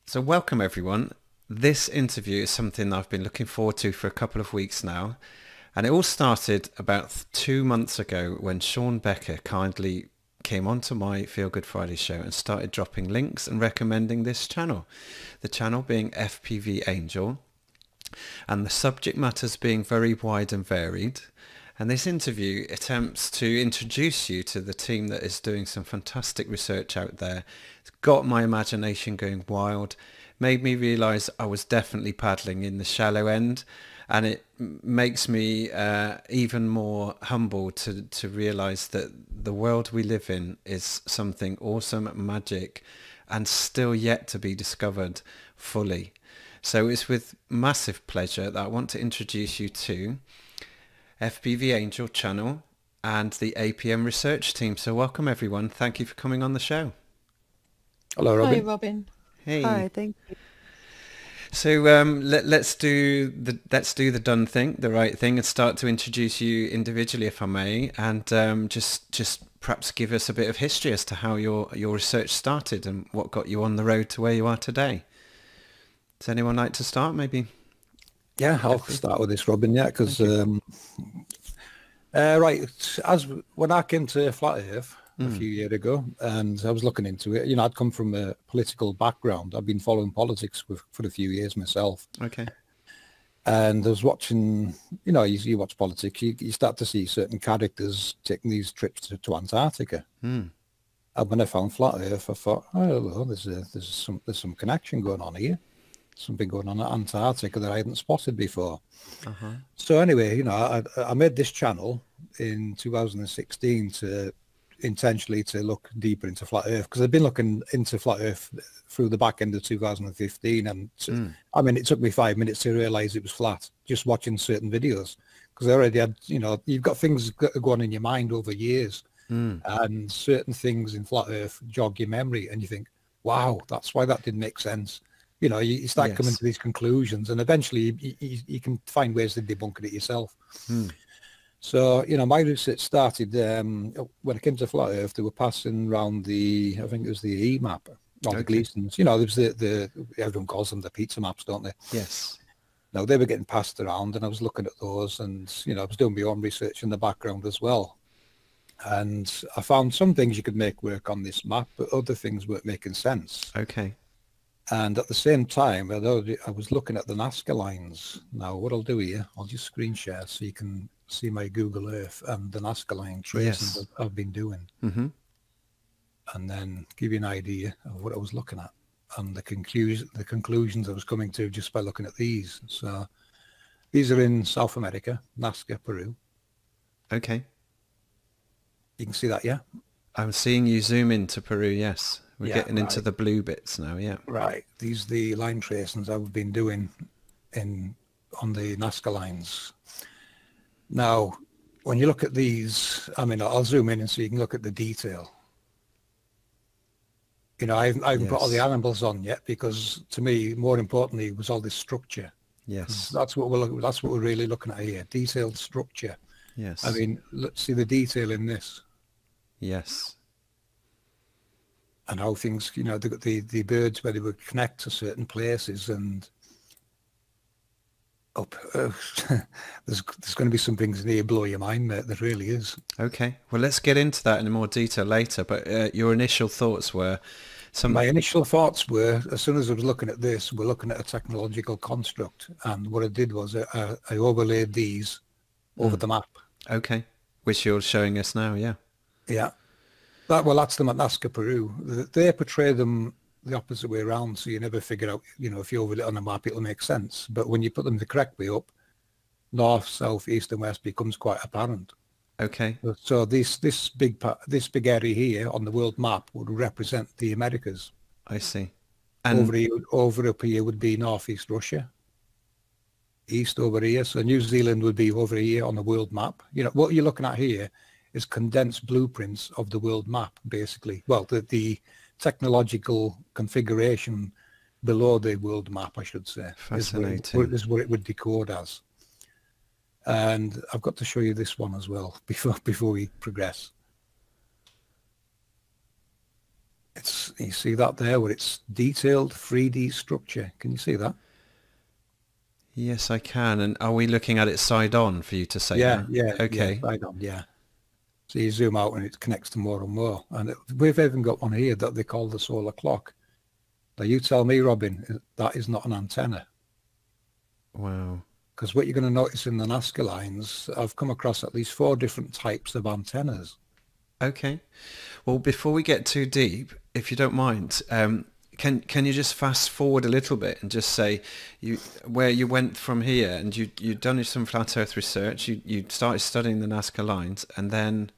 So welcome everyone. This interview is something I've been looking forward to for a couple of weeks now. And it all started about 2 months ago when Sean Becker kindly came onto my Feel Good Friday show and started dropping links and recommending this channel. The channel being FPV Angel, and the subject matters being very wide and varied. And this interview attempts to introduce you to the team that is doing some fantastic research out there. It's got my imagination going wild, made me realise I was definitely paddling in the shallow end, and it makes me even more humble to realise that the world we live in is something awesome, magic, and still yet to be discovered fully. So it's with massive pleasure that I want to introduce you to FPV Angel channel and the APM research team. So welcome everyone. Thank you for coming on the show. Hello, Hi, Robin. Robin. Hey. Hi, thank you. So let's do the done thing, the right thing, and start to introduce you individually, if I may, and just perhaps give us a bit of history as to how your research started and what got you on the road to where you are today. Does anyone like to start? Maybe. Yeah, I'll Effie? start with this, Robin. Yeah, because Thank you. right, when I came to Flat Earth a Mm. few years ago, and I was looking into it, you know, I'd come from a political background. I've been following politics for a few years myself, Okay. and I was watching. You know, you watch politics, you start to see certain characters taking these trips to Antarctica. Mm. And when I found Flat Earth, I thought, oh, well, there's some connection going on here. Something going on at Antarctica that I hadn't spotted before. Uh-huh. So anyway, you know, I made this channel in 2016 to intentionally to look deeper into flat Earth, because I've been looking into flat Earth through the back end of 2015, and I mean, it took me 5 minutes to realize it was flat just watching certain videos, because I already had, you know, you've got things that go on in your mind over years, and certain things in flat Earth jog your memory, and you think, wow, that's why that didn't make sense. You know, you start coming Yes. to these conclusions, and eventually you can find ways to debunk it yourself. Mm. So, you know, my research started when I came to Flat Earth. They were passing around I think it was the E-map, or the Okay. Gleasons. You know, there was everyone calls them the pizza maps, don't they? Yes. Now, they were getting passed around, and I was looking at those, and, you know, I was doing my own research in the background as well. And I found some things you could make work on this map, but other things weren't making sense. Okay. And at the same time, I was looking at the Nazca lines. Now, what I'll do here, I'll just screen share so you can see my Google Earth and the Nazca line tracing Yes. that I've been doing, Mm-hmm. and then give you an idea of what I was looking at and the conclusions I was coming to just by looking at these. So these are in South America, Nazca, Peru. Okay. You can see that, yeah? I'm seeing you zoom into Peru, yes. We're Yeah, getting into right. the blue bits now, yeah. Right. These are the line tracings I've been doing on the Nazca lines. Now, when you look at these, I mean, I'll zoom in and so you can look at the detail. You know, I haven't put all the Yes. animals on yet, because to me, more importantly, was all this structure. Yes. That's what we're really looking at here, detailed structure. I Yes. mean, let's see the detail in this, Yes. and how things, you know, the birds, where they would connect to certain places, and up. There's going to be some things in here blow your mind, mate. There really is. Okay. Well, let's get into that in more detail later, but your initial thoughts were some... My initial thoughts were, as soon as I was looking at this, we're looking at a technological construct, and what I did was I overlaid these over the map. Okay. Which you're showing us now, yeah. Yeah, that's them at Nazca, Peru. They portray them the opposite way around, so you never figure out, you know, if you overlay it on a map, it'll make sense. But when you put them the correct way up, north, south, east, and west becomes quite apparent. Okay. So this big area here on the world map would represent the Americas. I see. And Over up here would be northeast Russia. East over here, so New Zealand would be over here on the world map. You know, what you're looking at here is condensed blueprints of the world map, basically. Well, the technological configuration below the world map, I should say, fascinating. is what it would decode as. And I've got to show you this one as well before we progress. It's, you see that there where it's detailed 3D structure. Can you see that? Yes, I can. And are we looking at it side on for you to say Yeah, that? yeah, Okay. right on, yeah. So you zoom out and it connects to more and more. And we've even got one here that they call the solar clock. Now you tell me, Robin, that is not an antenna. Wow. Because what you're going to notice in the Nazca lines, I've come across at least 4 different types of antennas. Okay. Well, before we get too deep, if you don't mind, can you just fast forward a little bit and just say where you went from here, and you'd done some flat Earth research, you started studying the Nazca lines, and then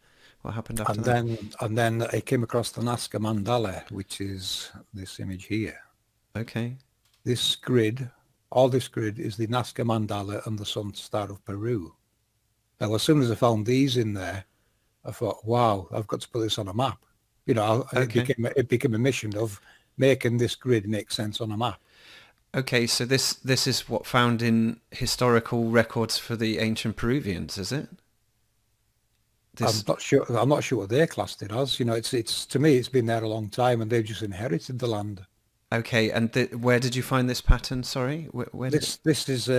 what happened after that? And then I came across the Nazca Mandala, which is this image here. Okay. This grid, all this grid is the Nazca Mandala and the Sun Star of Peru. Now, as soon as I found these in there, I thought, wow, I've got to put this on a map. You know, Okay. it became a mission of making this grid make sense on a map. Okay, so this is what found in historical records for the ancient Peruvians, is it? I'm This not sure. I'm not sure what they classed it as. You know, it's to me, it's been there a long time, and they've just inherited the land. okay, and where did you find this pattern? Sorry, where did it? This is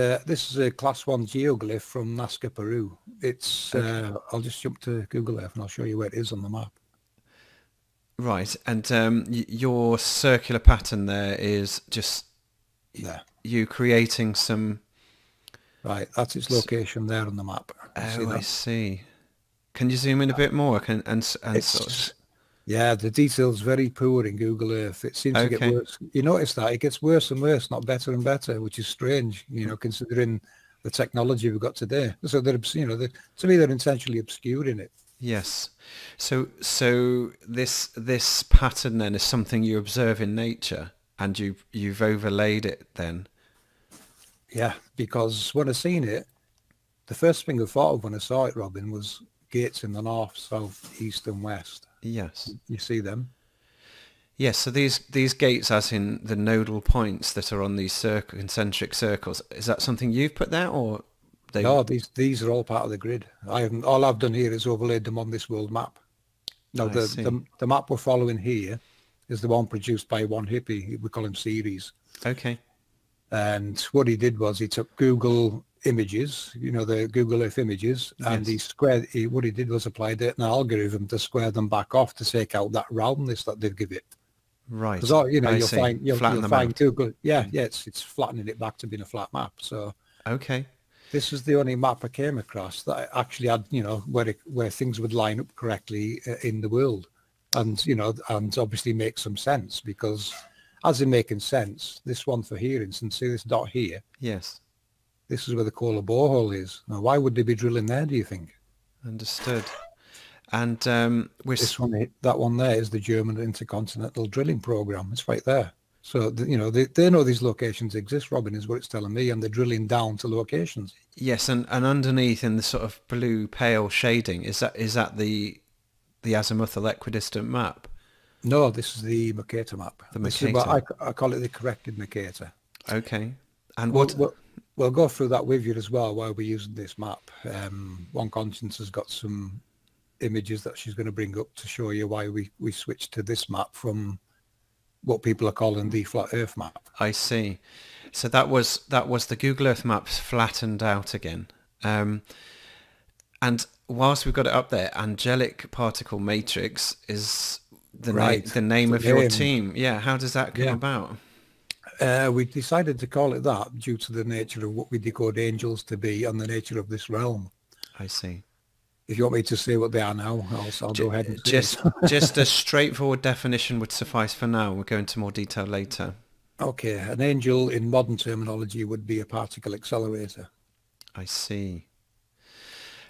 a class 1 geoglyph from Nazca, Peru. It's Okay, I'll just jump to Google Earth and I'll show you where it is on the map. right, and your circular pattern there is just There, you creating some. right. That's its s- location there on the map. You see Oh, I that? see. Can you zoom in a bit more? And sort of. It's Yeah, the detail's very poor in Google Earth. It seems to get Okay. worse. You notice that it gets worse and worse, not better and better, which is strange. You know, considering the technology we've got today. So they're, to me, they're intentionally obscuring it. Yes. So this pattern then is something you observe in nature, and you've overlaid it then. Yeah, because when I seen it, the first thing I thought of when I saw it, Robin, was gates in the north, south, east, and west. Yes. You see them? Yes, so these gates, as in the nodal points that are on these concentric circles, is that something you've put there, or they? No, these are all part of the grid. I haven't. All I've done here is overlaid them on this world map. Now I see. the map we're following here is the one produced by one hippie. We call him Series. Okay. And what he did was he took Google images, the Google Earth images, and Yes. what he did was applied an algorithm to square them back off to take out that roundness that they give it. Right. Because I you'll see. find Flatten you'll them find out. Google, yeah, it's flattening it back to being a flat map. So Okay. this is the only map I came across that actually had, where things would line up correctly in the world, and obviously make some sense. Because as in making sense, this one for here instance, see this dot here, Yes. this is where the Kola borehole is. Now, why would they be drilling there, do you think? Understood. And That one there is the German Intercontinental Drilling Program. It's right there. So, they know these locations exist, Robin, is what it's telling me, and they're drilling down to locations. yes, and underneath in the sort of blue pale shading, is that the azimuthal equidistant map, No, this is the Mercator map. the This is what I, Mercator? I call it the corrected Mercator. Okay. And We'll, what? we'll, we'll go through that with you as well while we're using this map. One Conscience has got some images that she's going to bring up to show you why we switched to this map from what people are calling the flat Earth map. I see. So that was the Google Earth maps flattened out again. And whilst we've got it up there, Angelic Particle Matrix is Right. the name The of your name. team. Yeah, how does that come Yeah. about? We decided to call it that due to the nature of what we decode angels to be and the nature of this realm. I see. If you want me to say what they are now, I'll go ahead and say Just it. just a straightforward definition would suffice for now. We'll go into more detail later. Okay, an angel in modern terminology would be a particle accelerator. I see.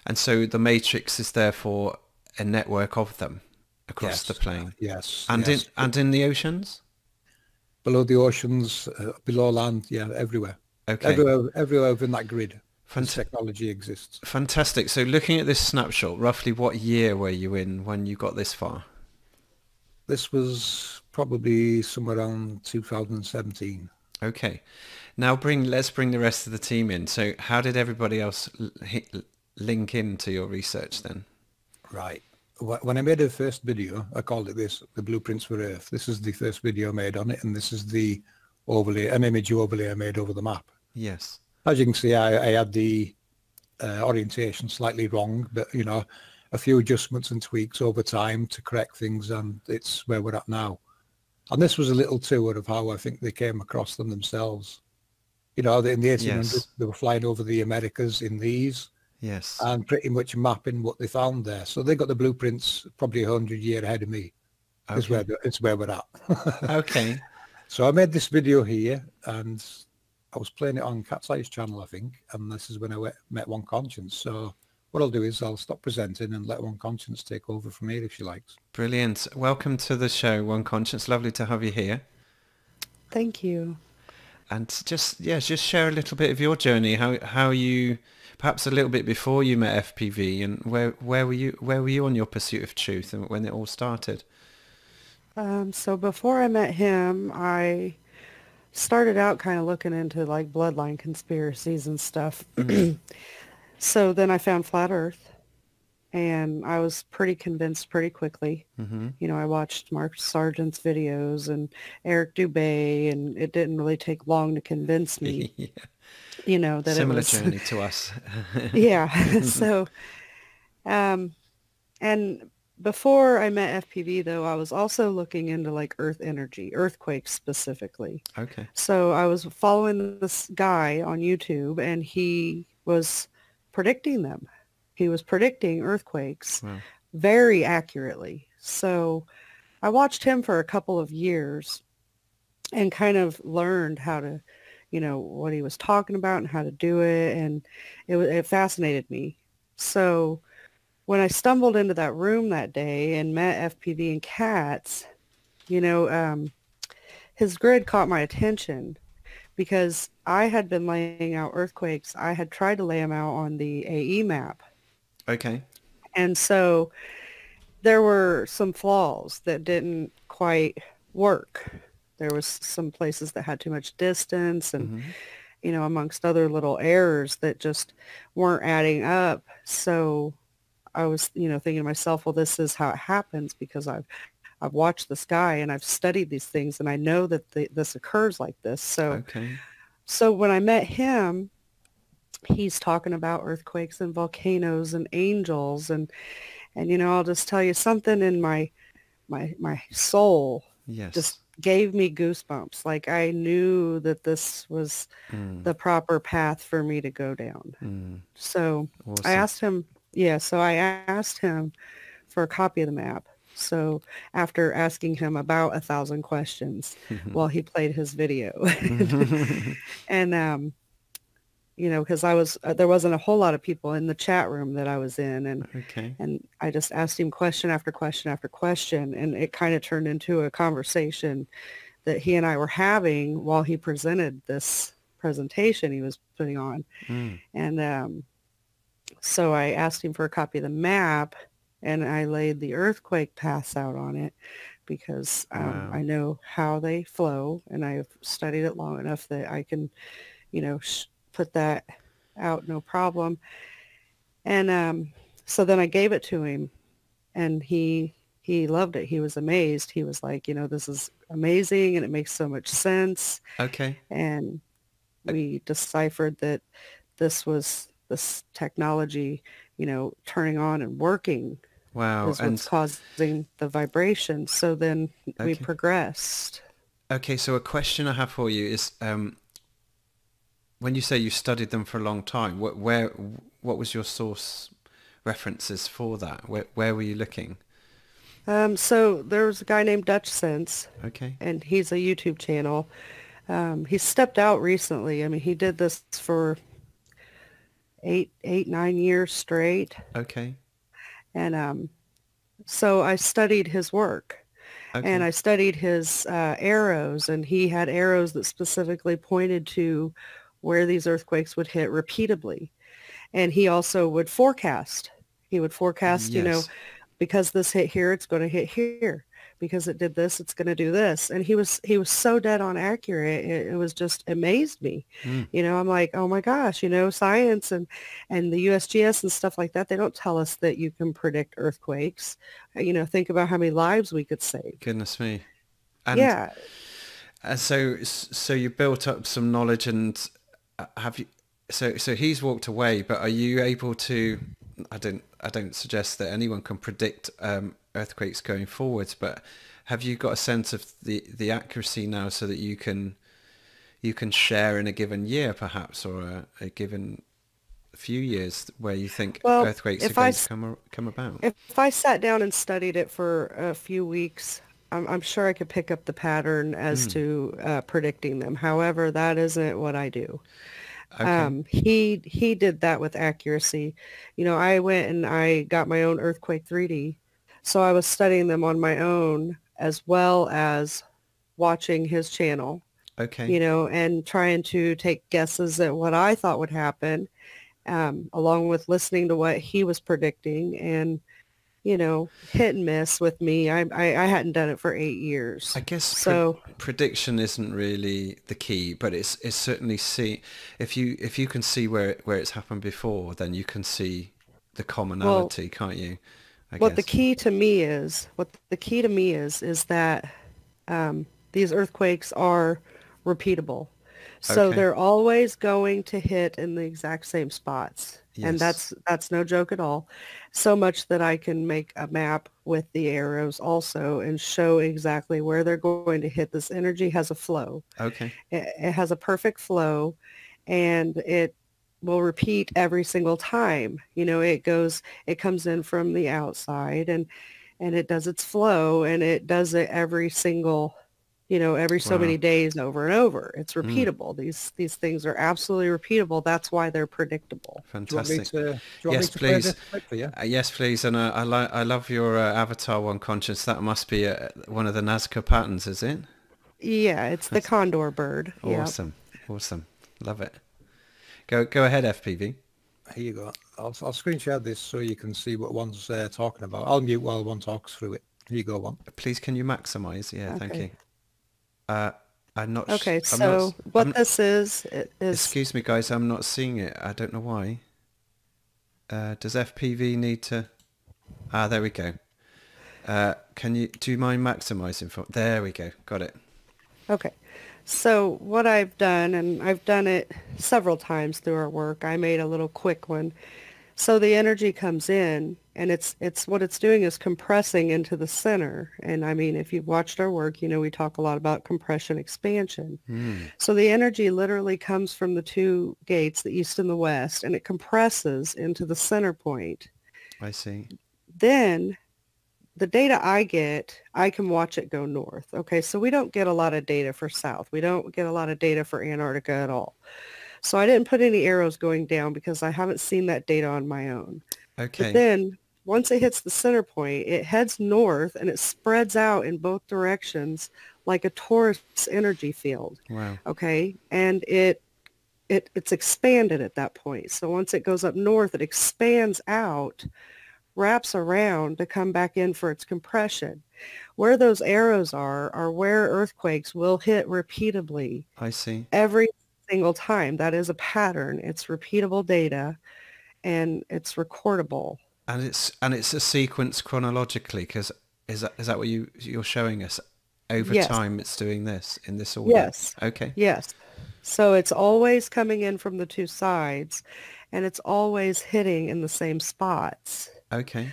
And so the matrix is therefore a network of them across the Yes, plane. yes, And yes. in the oceans? Below the oceans, below land, yeah, everywhere. Okay. Everywhere within that grid, this Fant- technology exists. Fantastic. So looking at this snapshot, roughly what year were you in when you got this far? This was probably somewhere around 2017. Okay. Now let's bring the rest of the team in. So how did everybody else link into your research then? Right. when I made the first video, I called it the Blueprints for Earth. This is the first video I made on it, and this is the overlay, an image overlay I made over the map. Yes. As you can see, I had the orientation slightly wrong, but a few adjustments and tweaks over time to correct things, and it's where we're at now. And this was a little tour of how I think they came across them themselves. In the 1800s, Yes. they were flying over the Americas in these, Yes. and pretty much mapping what they found there. So they got the blueprints probably 100 years ahead of me. Okay. It's where we're at. Okay. So I made this video here, and I was playing it on Cat's Eyes channel, I think, and this is when I met One Conscience. So what I'll do is I'll stop presenting and let One Conscience take over from here if she likes. Brilliant. Welcome to the show, One Conscience. Lovely to have you here. Thank you. And just share a little bit of your journey, how you, perhaps a little bit before you met FPV, and where were you on your pursuit of truth and when it all started? So before I met him, I started out kind of looking into like bloodline conspiracies and stuff. So then I found Flat Earth, and I was pretty convinced pretty quickly. Mm-hmm. I watched Mark Sargent's videos and Eric Dubay, and it didn't really take long to convince me, Yeah. that Similar it was journey to us. Yeah. So, and before I met FPV though, I was also looking into like earth energy, earthquakes specifically. Okay. So I was following this guy on YouTube, and he was predicting them. He was predicting earthquakes Wow. very accurately. So I watched him for a couple of years and kind of learned how to, what he was talking about and how to do it. And it fascinated me. So when I stumbled into that room that day and met FPV and Cats, his grid caught my attention because I had been laying out earthquakes. I had tried to lay them out on the AE map. Okay. And so there were some flaws that didn't quite work. There was some places that had too much distance and, amongst other little errors that just weren't adding up. So I was, thinking to myself, well, this is how it happens because I've watched this guy and I've studied these things and I know that this occurs like this. So when I met him, he's talking about earthquakes and volcanoes and angels and I'll just tell you something in my soul Yes. just gave me goosebumps. Like I knew that this was the proper path for me to go down. So Awesome. I asked him, for a copy of the map. So after asking him about 1,000 questions while he played his video and, because there wasn't a whole lot of people in the chat room that I was in. And I just asked him question after question after question. And it kind of turned into a conversation that he and I were having while he presented this presentation he was putting on. And so I asked him for a copy of the map, and I laid the earthquake paths out on it because Wow. I know how they flow, and I've studied it long enough that I can, put that out no problem. And so then I gave it to him, and he loved it. He was amazed. He was like, this is amazing, and it makes so much sense. Okay. And we deciphered that this technology, turning on and working Wow. is what's causing the vibration. So then we Okay. progressed. Okay, so a question I have for you is, when you say you studied them for a long time, what was your source references for that? Where were you looking? So there was a guy named Dutch Sense, Okay. and he's a YouTube channel. He stepped out recently. I mean, he did this for 9 years straight. Okay. And so I studied his work. Okay. And I studied his arrows, and he had arrows that specifically pointed to where these earthquakes would hit repeatedly. And he also would forecast. He would forecast, Yes. because this hit here, it's going to hit here. because it did this, it's going to do this. And he was so dead on accurate. It was just amazed me. I'm like, oh my gosh, science and the USGS and stuff like that, they don't tell us that you can predict earthquakes. Think about how many lives we could save. Goodness me. And Yeah. so you built up some knowledge, and have you, so he's walked away, but are you able to, I don't suggest that anyone can predict earthquakes going forwards, but have you got a sense of the accuracy now so that you can share in a given year perhaps, or a given few years where you think earthquakes are going to come about? If I sat down and studied it for a few weeks, I'm sure I could pick up the pattern as to predicting them. However, that isn't what I do. Okay. He did that with accuracy. I went and I got my own Earthquake 3D. So I was studying them on my own as well as watching his channel, Okay. and trying to take guesses at what I thought would happen, along with listening to what he was predicting, and, hit and miss with me. I hadn't done it for 8 years. I guess so. Prediction isn't really the key, but it's certainly if you can see where it's happened before, then you can see the commonality, can't you? What the key to me is that these earthquakes are repeatable. So Okay. they're always going to hit in the exact same spots. And Yes. that's no joke at all. So much that I can make a map with the arrows also and show exactly where they're going to hit. This energy has a flow. Okay. It has a perfect flow, and it will repeat every single time. It comes in from the outside, and it does its flow, and it does it every single, every so many Wow. days over and over. It's repeatable. These things are absolutely repeatable. That's why they're predictable. Do you want me Fantastic. to, do you want Yes, me to play please. this clip for you? Yes, please. And I love your Avatar One Conscious. That must be one of the Nazca patterns, is it? Yeah, it's the condor bird. Yeah. Awesome. Love it. Go ahead, FPV. Here you go. I'll screen share this so you can see what one's talking about. I'll mute while one talks through it. Here you go, one. Please, can you maximize? Yeah, thank Okay. you. I'm not. Okay, I'm so not, what I'm- this is Excuse me, guys. I'm not seeing it. I don't know why. Does FPV need to? There we go. Do you mind maximizing for? There we go. Got it. okay. So what I've done, and I've done it several times through our work, I made a little quick one. So the energy comes in, and it's what it's doing is compressing into the center. And I mean, if you've watched our work, we talk a lot about compression expansion. So the energy literally comes from the two gates, the east and the west, and it compresses into the center point. I see. Then the data I get, I can watch it go north. Okay, so we don't get a lot of data for south. We don't get a lot of data for Antarctica at all. So I didn't put any arrows going down because I haven't seen that data on my own. Okay. But then once it hits the center point, it heads north and it spreads out in both directions like a torus energy field. Wow. Okay, and it's expanded at that point. So once it goes up north, it expands out, wraps around to come back in for its compression. Where those arrows are where earthquakes will hit repeatably I see. every single time. That is a pattern. It's repeatable data, and it's recordable. And it's a sequence chronologically, because is that what you're showing us? Over Yes. time, it's doing this in this order. Yes. Okay. Yes. So it's always coming in from the two sides, and it's always hitting in the same spots. Okay.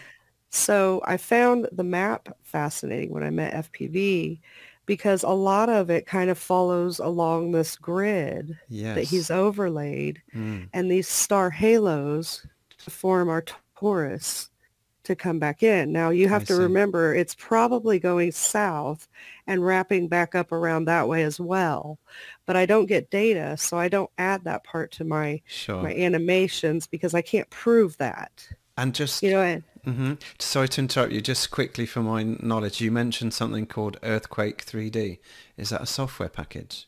So I found the map fascinating when I met FPV, because a lot of it kind of follows along this grid that Yes. he's overlaid, and these star halos to form our torus to come back in. Now you have I to see. remember it's probably going south and wrapping back up around that way as well. But I don't get data, so I don't add that part to my Sure. animations because I can't prove that. And just And sorry to interrupt you. Just quickly for my knowledge, you mentioned something called Earthquake 3D. Is that a software package?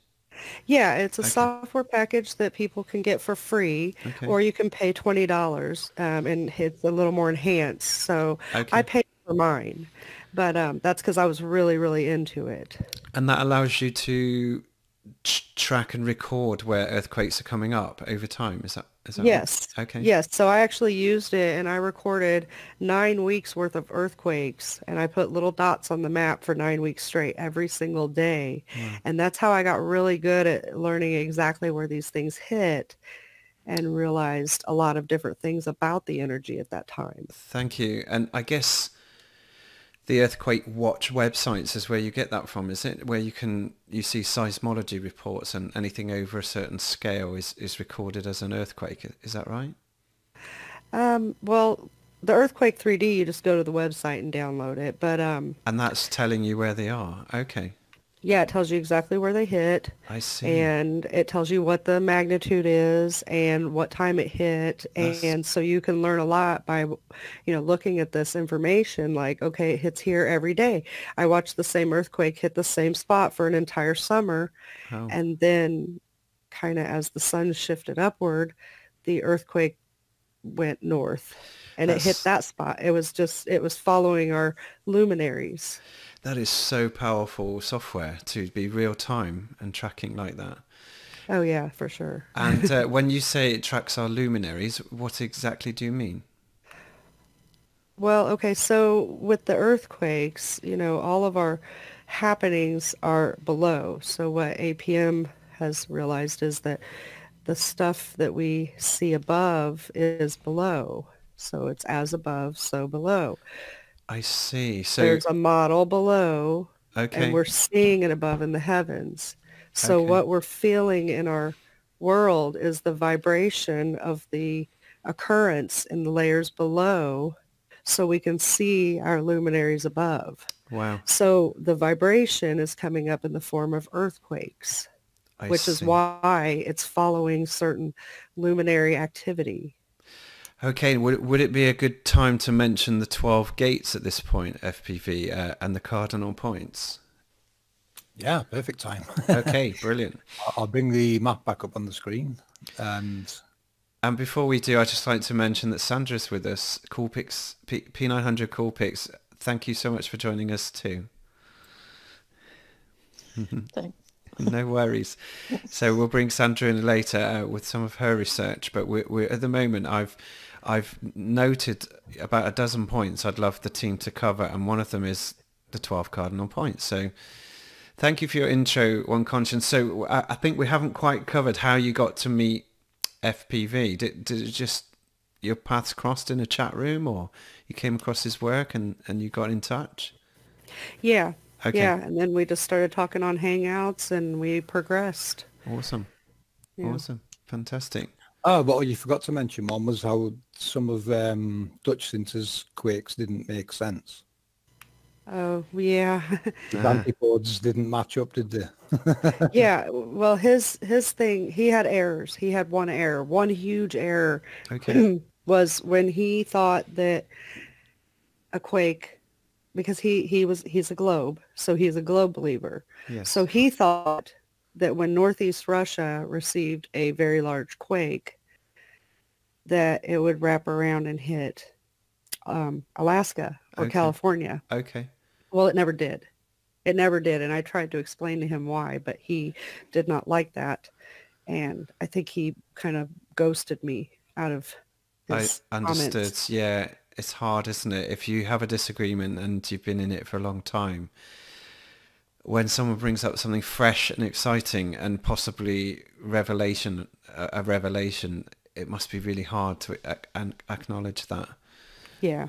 yeah, it's a software package that people can get for free, Okay. or you can pay $20, and it's a little more enhanced. So Okay. I paid for mine. But that's because I was really, really into it. And that allows you to track and record where earthquakes are coming up over time. Is that right? Yes. Okay. Yes. So I actually used it and I recorded 9 weeks worth of earthquakes and I put little dots on the map for 9 weeks straight every single day. Wow. And that's how I got really good at learning exactly where these things hit and realized a lot of different things about the energy at that time. Thank you. And I guess the Earthquake Watch websites is where you get that from, is it? Where you see seismology reports and anything over a certain scale is recorded as an earthquake. Is that right? Well, the Earthquake 3D, you just go to the website and download it. But And that's telling you where they are. Okay. yeah, it tells you exactly where they hit. I see. And it tells you what the magnitude is and what time it hit. And so you can learn a lot by, looking at this information like, okay, it hits here every day. I watched the same earthquake hit the same spot for an entire summer. Oh. And then kind of as the sun shifted upward, the earthquake went north and it hit that spot. It was following our luminaries. That is so powerful software to be real time and tracking like that. Oh yeah, for sure. And when you say it tracks our luminaries, what exactly do you mean? Well, okay, so with the earthquakes, all of our happenings are below. So what APM has realized is that the stuff that we see above is below. So it's as above, so below. I see. So there's a model below, okay. and we're seeing it above in the heavens. So Okay. what we're feeling in our world is the vibration of the occurrence in the layers below, so we can see our luminaries above. Wow. So the vibration is coming up in the form of earthquakes, which is why it's following certain luminary activity. Okay, would it be a good time to mention the 12 gates at this point, FPV, and the cardinal points? Yeah, perfect time. Okay, brilliant. I'll bring the map back up on the screen. And before we do, I'd just like to mention that Sandra's with us, Coolpix, P900 Coolpix. Thank you so much for joining us too. Thanks. No worries. So we'll bring Sandra in later with some of her research, but we're at the moment I've noted about a dozen points I'd love the team to cover, and one of them is the 12 cardinal points. So thank you for your intro, One Conscience. So I think we haven't quite covered how you got to meet FPV. Did it just your paths crossed in a chat room, or you came across his work and you got in touch? Yeah. Okay. Yeah, and then we just started talking on Hangouts and we progressed. Awesome. Yeah. Awesome. Fantastic. oh, but you forgot to mention one was how some of Dutch Sinter's quakes didn't make sense. Oh, yeah. The antipodes didn't match up, did they? Yeah, well, his thing, he had errors. He had one error. One huge error Okay. was when he thought that a quake, because he's a globe, so he's a globe believer. Yes. So he thought that when Northeast Russia received a very large quake, that it would wrap around and hit Alaska or Okay. California. Okay. Well, it never did. It never did. And I tried to explain to him why, but he did not like that. And I think he kind of ghosted me out of his I understood. comments. Yeah, it's hard, isn't it? If you have a disagreement and you've been in it for a long time, when someone brings up something fresh and exciting and possibly a revelation, it must be really hard to acknowledge that. Yeah.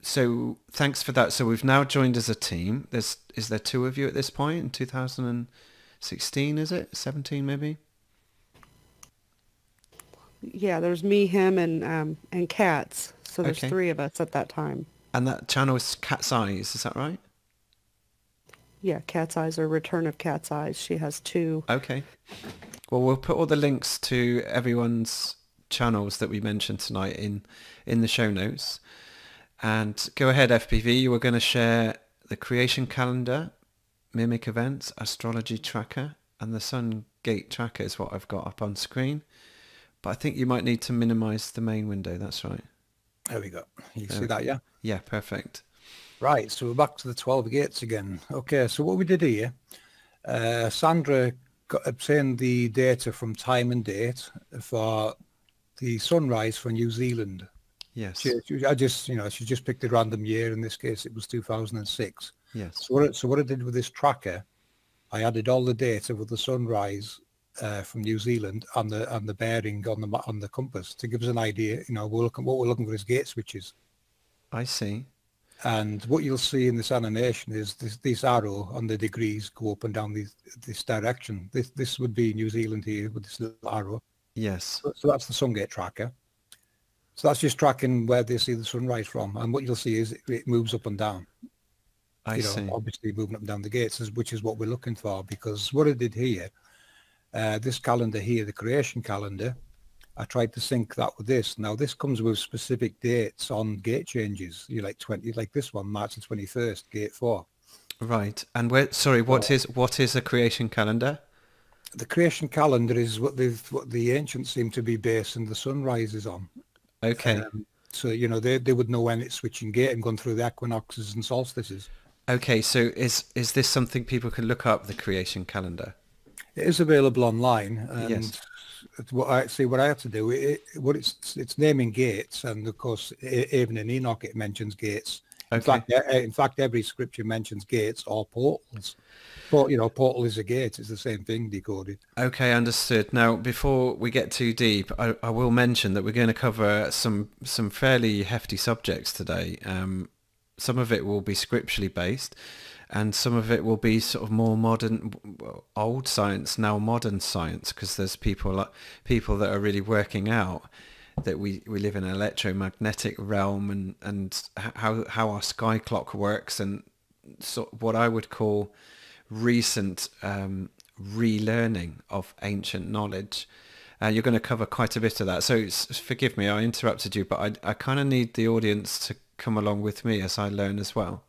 So thanks for that. So we've now joined as a team. Is there two of you at this point in 2016, is it? 17 maybe? Yeah, there's me, him, and Cats. So there's Okay. 3 of us at that time. And that channel is Cat's Eyes, is that right? Yeah, Cat's Eyes or Return of Cat's Eyes. She has 2. Okay. Well, we'll put all the links to everyone's channels that we mentioned tonight in the show notes. And go ahead, FPV. You were going to share the creation calendar, mimic events, astrology tracker, and the sun gate tracker is what I've got up on screen. But I think you might need to minimize the main window. That's right. There we go. You see that, yeah? Yeah, perfect. Right, so we're back to the 12 gates again. Okay, so what we did here, Sandra obtained the data from time and date for the sunrise for New Zealand. Yes. She just picked a random year. In this case, it was 2006. Yes. So what I did with this tracker, I added all the data with the sunrise from New Zealand and the bearing on the compass to give us an idea. What we're looking for is gate switches. I see. And what you'll see in this animation is this arrow on the degrees go up and down this direction. This would be New Zealand here with this little arrow. Yes. So that's the sun gate tracker. So that's just tracking where they see the sunrise from. And what you'll see is it moves up and down. I see. Obviously moving up and down the gates, which is what we're looking for. Because what I did here, this calendar here, the creation calendar, I tried to sync that with this. Now this comes with specific dates on gate changes. Like this one, March the 21st, gate 4. Right. And what is a creation calendar? The creation calendar is what the ancients seem to be basing the sunrises on. Okay. So they would know when it's switching gate and gone through the equinoxes and solstices. Okay, so is this something people can look up, the creation calendar? It is available online, and Yes. what I have to do, it's naming gates, and of course, even in Enoch it mentions gates. Okay. In fact, every scripture mentions gates or portals. But portal is a gate; it's the same thing decoded. Okay, understood. Now, before we get too deep, I will mention that we're going to cover some fairly hefty subjects today. Some of it will be scripturally based, and some of it will be sort of more modern, old science, now modern science, because there's people that are really working out that we live in an electromagnetic realm, and how our sky clock works, and sort of what I would call recent relearning of ancient knowledge. You're going to cover quite a bit of that. So forgive me, I interrupted you, but I kind of need the audience to come along with me as I learn as well.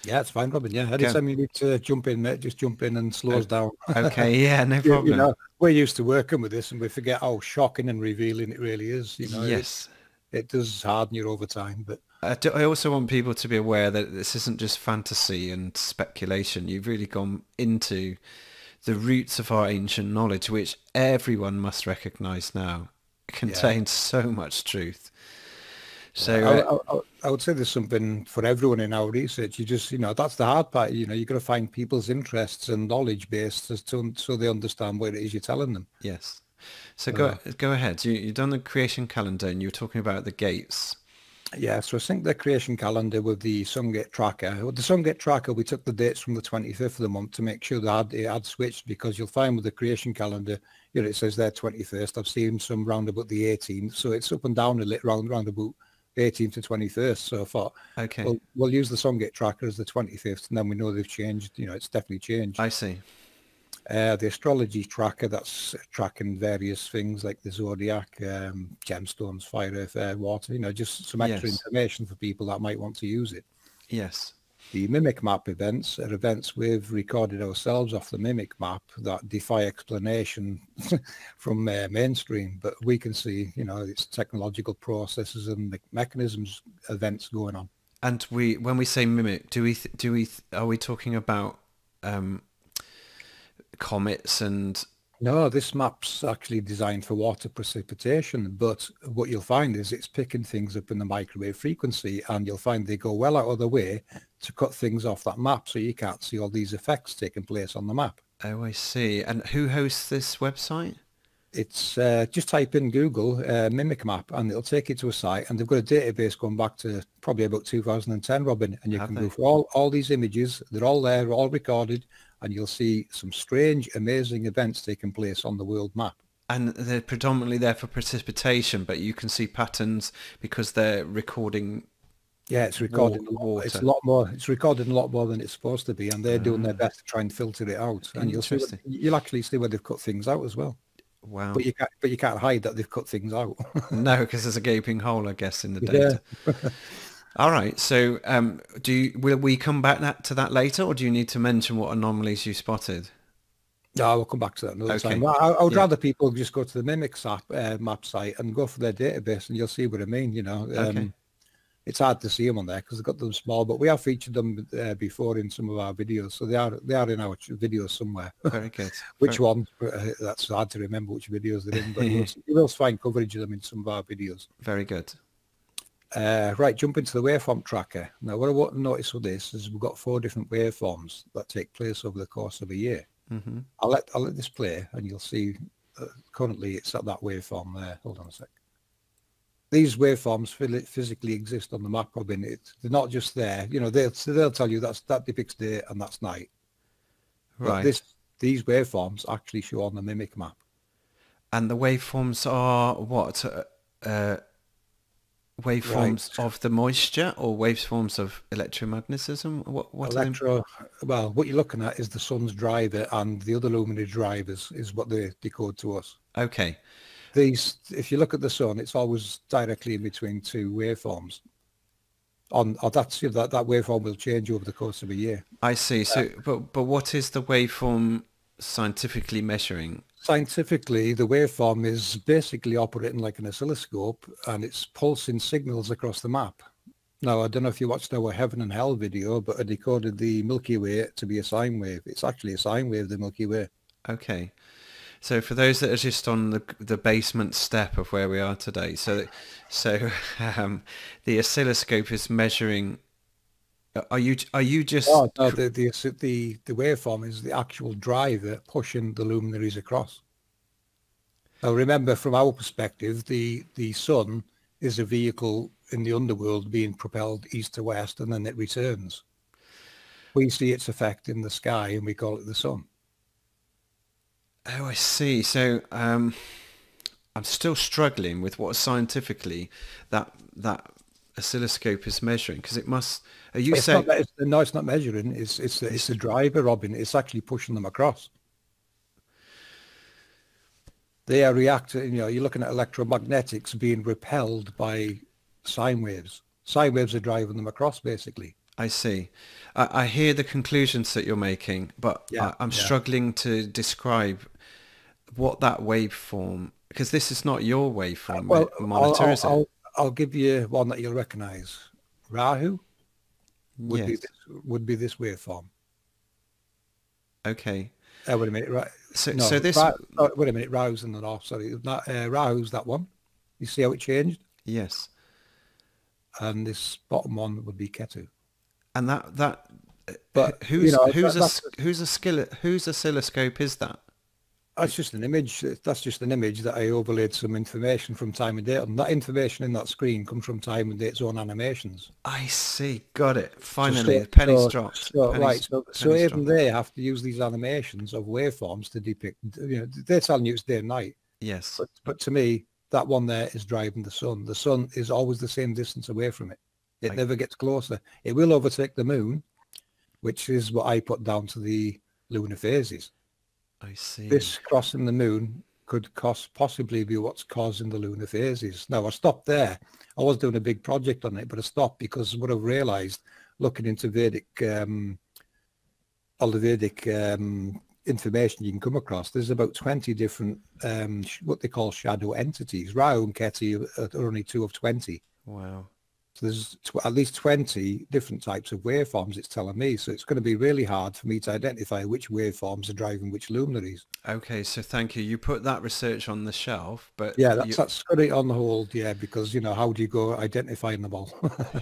Yeah, it's fine, Robin. Yeah, anytime you need to jump in, mate, just jump in and slow us down. Okay, yeah, no problem. We're used to working with this, and we forget how shocking and revealing it really is. Yes. It does harden you over time, but I also want people to be aware that this isn't just fantasy and speculation. You've really gone into the roots of our ancient knowledge, which everyone must recognize now contains so much truth. So I would say there's something for everyone in our research. You just, that's the hard part. You've got to find people's interests and knowledge based so they understand what it is you're telling them. Yes. So go ahead. You've done the creation calendar, and you were talking about the gates. Yeah, so I synced the creation calendar with the Sungate tracker. With the Sungate tracker, we took the dates from the 25th of the month to make sure that it had switched, because you'll find with the creation calendar, it says there 21st. I've seen some round about the 18th, so it's up and down a little round about 18th to 21st. So I thought, okay, we'll use the Sungate tracker as the 25th, and then we know they've changed. It's definitely changed. I see. The astrology tracker, that's tracking various things like the zodiac, gemstones, fire, earth, air, water, just some extra information for people that might want to use it. Yes. The Mimic Map events are events we've recorded ourselves off the Mimic Map that defy explanation from mainstream, but we can see, it's technological processes and mechanisms, events going on. And when we say mimic, are we talking about comets and... No, this map's actually designed for water precipitation, but what you'll find is it's picking things up in the microwave frequency, and you'll find they go well out of the way to cut things off that map, so you can't see all these effects taking place on the map. Oh, I see. And who hosts this website? It's just type in Google Mimic Map, and it'll take you to a site, and they've got a database going back to probably about 2010, Robin, and you can go for all these images. They're all there, all recorded, and you'll see some strange, amazing events taking place on the world map. And they're predominantly there for precipitation, but you can see patterns because they're recording. Yeah, it's recording water. It's a lot more. It's recording a lot more than it's supposed to be, and they're doing their best to try and filter it out. And you'll actually see where they've cut things out as well. Wow. But you can't hide that they've cut things out. No, because there's a gaping hole, I guess, in the data. Yeah. All right. So will we come back to that later, or do you need to mention what anomalies you spotted? No, we'll come back to that another time. I would rather people just go to the Mimics map site and go for their database, and you'll see what I mean. it's hard to see them on there because they've got them small, but we have featured them before in some of our videos, so they are in our videos somewhere. Very good. Which one? That's hard to remember which videos they're in, but you will find coverage of them in some of our videos. Very good. Right, jump into the waveform tracker. Now, what I want to notice with this is we've got 4 different waveforms that take place over the course of a year. Mm-hmm. I'll let this play, and you'll see. Currently, it's at that waveform there. Hold on a sec. These waveforms physically exist on the map, Robin. They're not just there. You know, they'll tell you that depicts day and that's night. Right. But these waveforms actually show on the Mimic map. And the waveforms are what? Waveforms of the moisture or waveforms of electromagnetism? What Well, what you're looking at is the sun's driver, and the other luminary drivers is what they decode to us. Okay. If you look at the sun, it's always directly in between 2 waveforms. That waveform will change over the course of a year. I see. So, but what is the waveform scientifically measuring? Scientifically, the waveform is basically operating like an oscilloscope, and it's pulsing signals across the map. Now, I don't know if you watched our Heaven and Hell video, but I decoded the Milky Way to be a sine wave. It's actually a sine wave, the Milky Way. Okay. So for those that are just on the basement step of where we are today, so the oscilloscope is measuring. Are you just? Oh, no, the waveform is the actual driver pushing the luminaries across. Now remember, from our perspective, the sun is a vehicle in the underworld being propelled east to west, and then it returns. We see its effect in the sky, and we call it the sun. Oh, I see. So I'm still struggling with what scientifically that oscilloscope is measuring, because it must. Are you saying? No, it's not measuring. It's the driver, Robin. It's actually pushing them across. They are reacting. You know, you're looking at electromagnetics being repelled by sine waves. Sine waves are driving them across, basically. I see. I hear the conclusions that you're making, but I'm struggling to describe what that waveform, because this is not your waveform monitor, is it? I'll give you one that you'll recognize. Rahu would be this waveform. Okay. Wait a minute, right? So this. Wait a minute, Rahu's in the north. Sorry, Rahu's that one. You see how it changed? Yes. And this bottom one would be Ketu. And that. But whose oscilloscope is that? That's just an image. That's just an image that I overlaid some information from Time and Date on. That information in that screen comes from Time and Date's own animations. I see. Got it. Finally, the penny's dropped. So even they have to use these animations of waveforms to depict. You know, they're telling you it's day and night. Yes. But to me, that one there is driving the sun. The sun is always the same distance away from it. It never gets closer. It will overtake the moon, which is what I put down to the lunar phases. I see. This crossing the moon could possibly be what's causing the lunar phases. Now, I stopped there. I was doing a big project on it, but I stopped because what I've realized, looking into Vedic, all the Vedic information you can come across, there's about 20 different, what they call shadow entities. Rahu and Ketu are only 2 of 20. Wow. So there's at least 20 different types of waveforms, it's telling me. So it's going to be really hard for me to identify which waveforms are driving which luminaries. Okay, so thank you. You put that research on the shelf, but... Yeah, that's got it on hold, yeah, because, you know, how do you go identifying them all?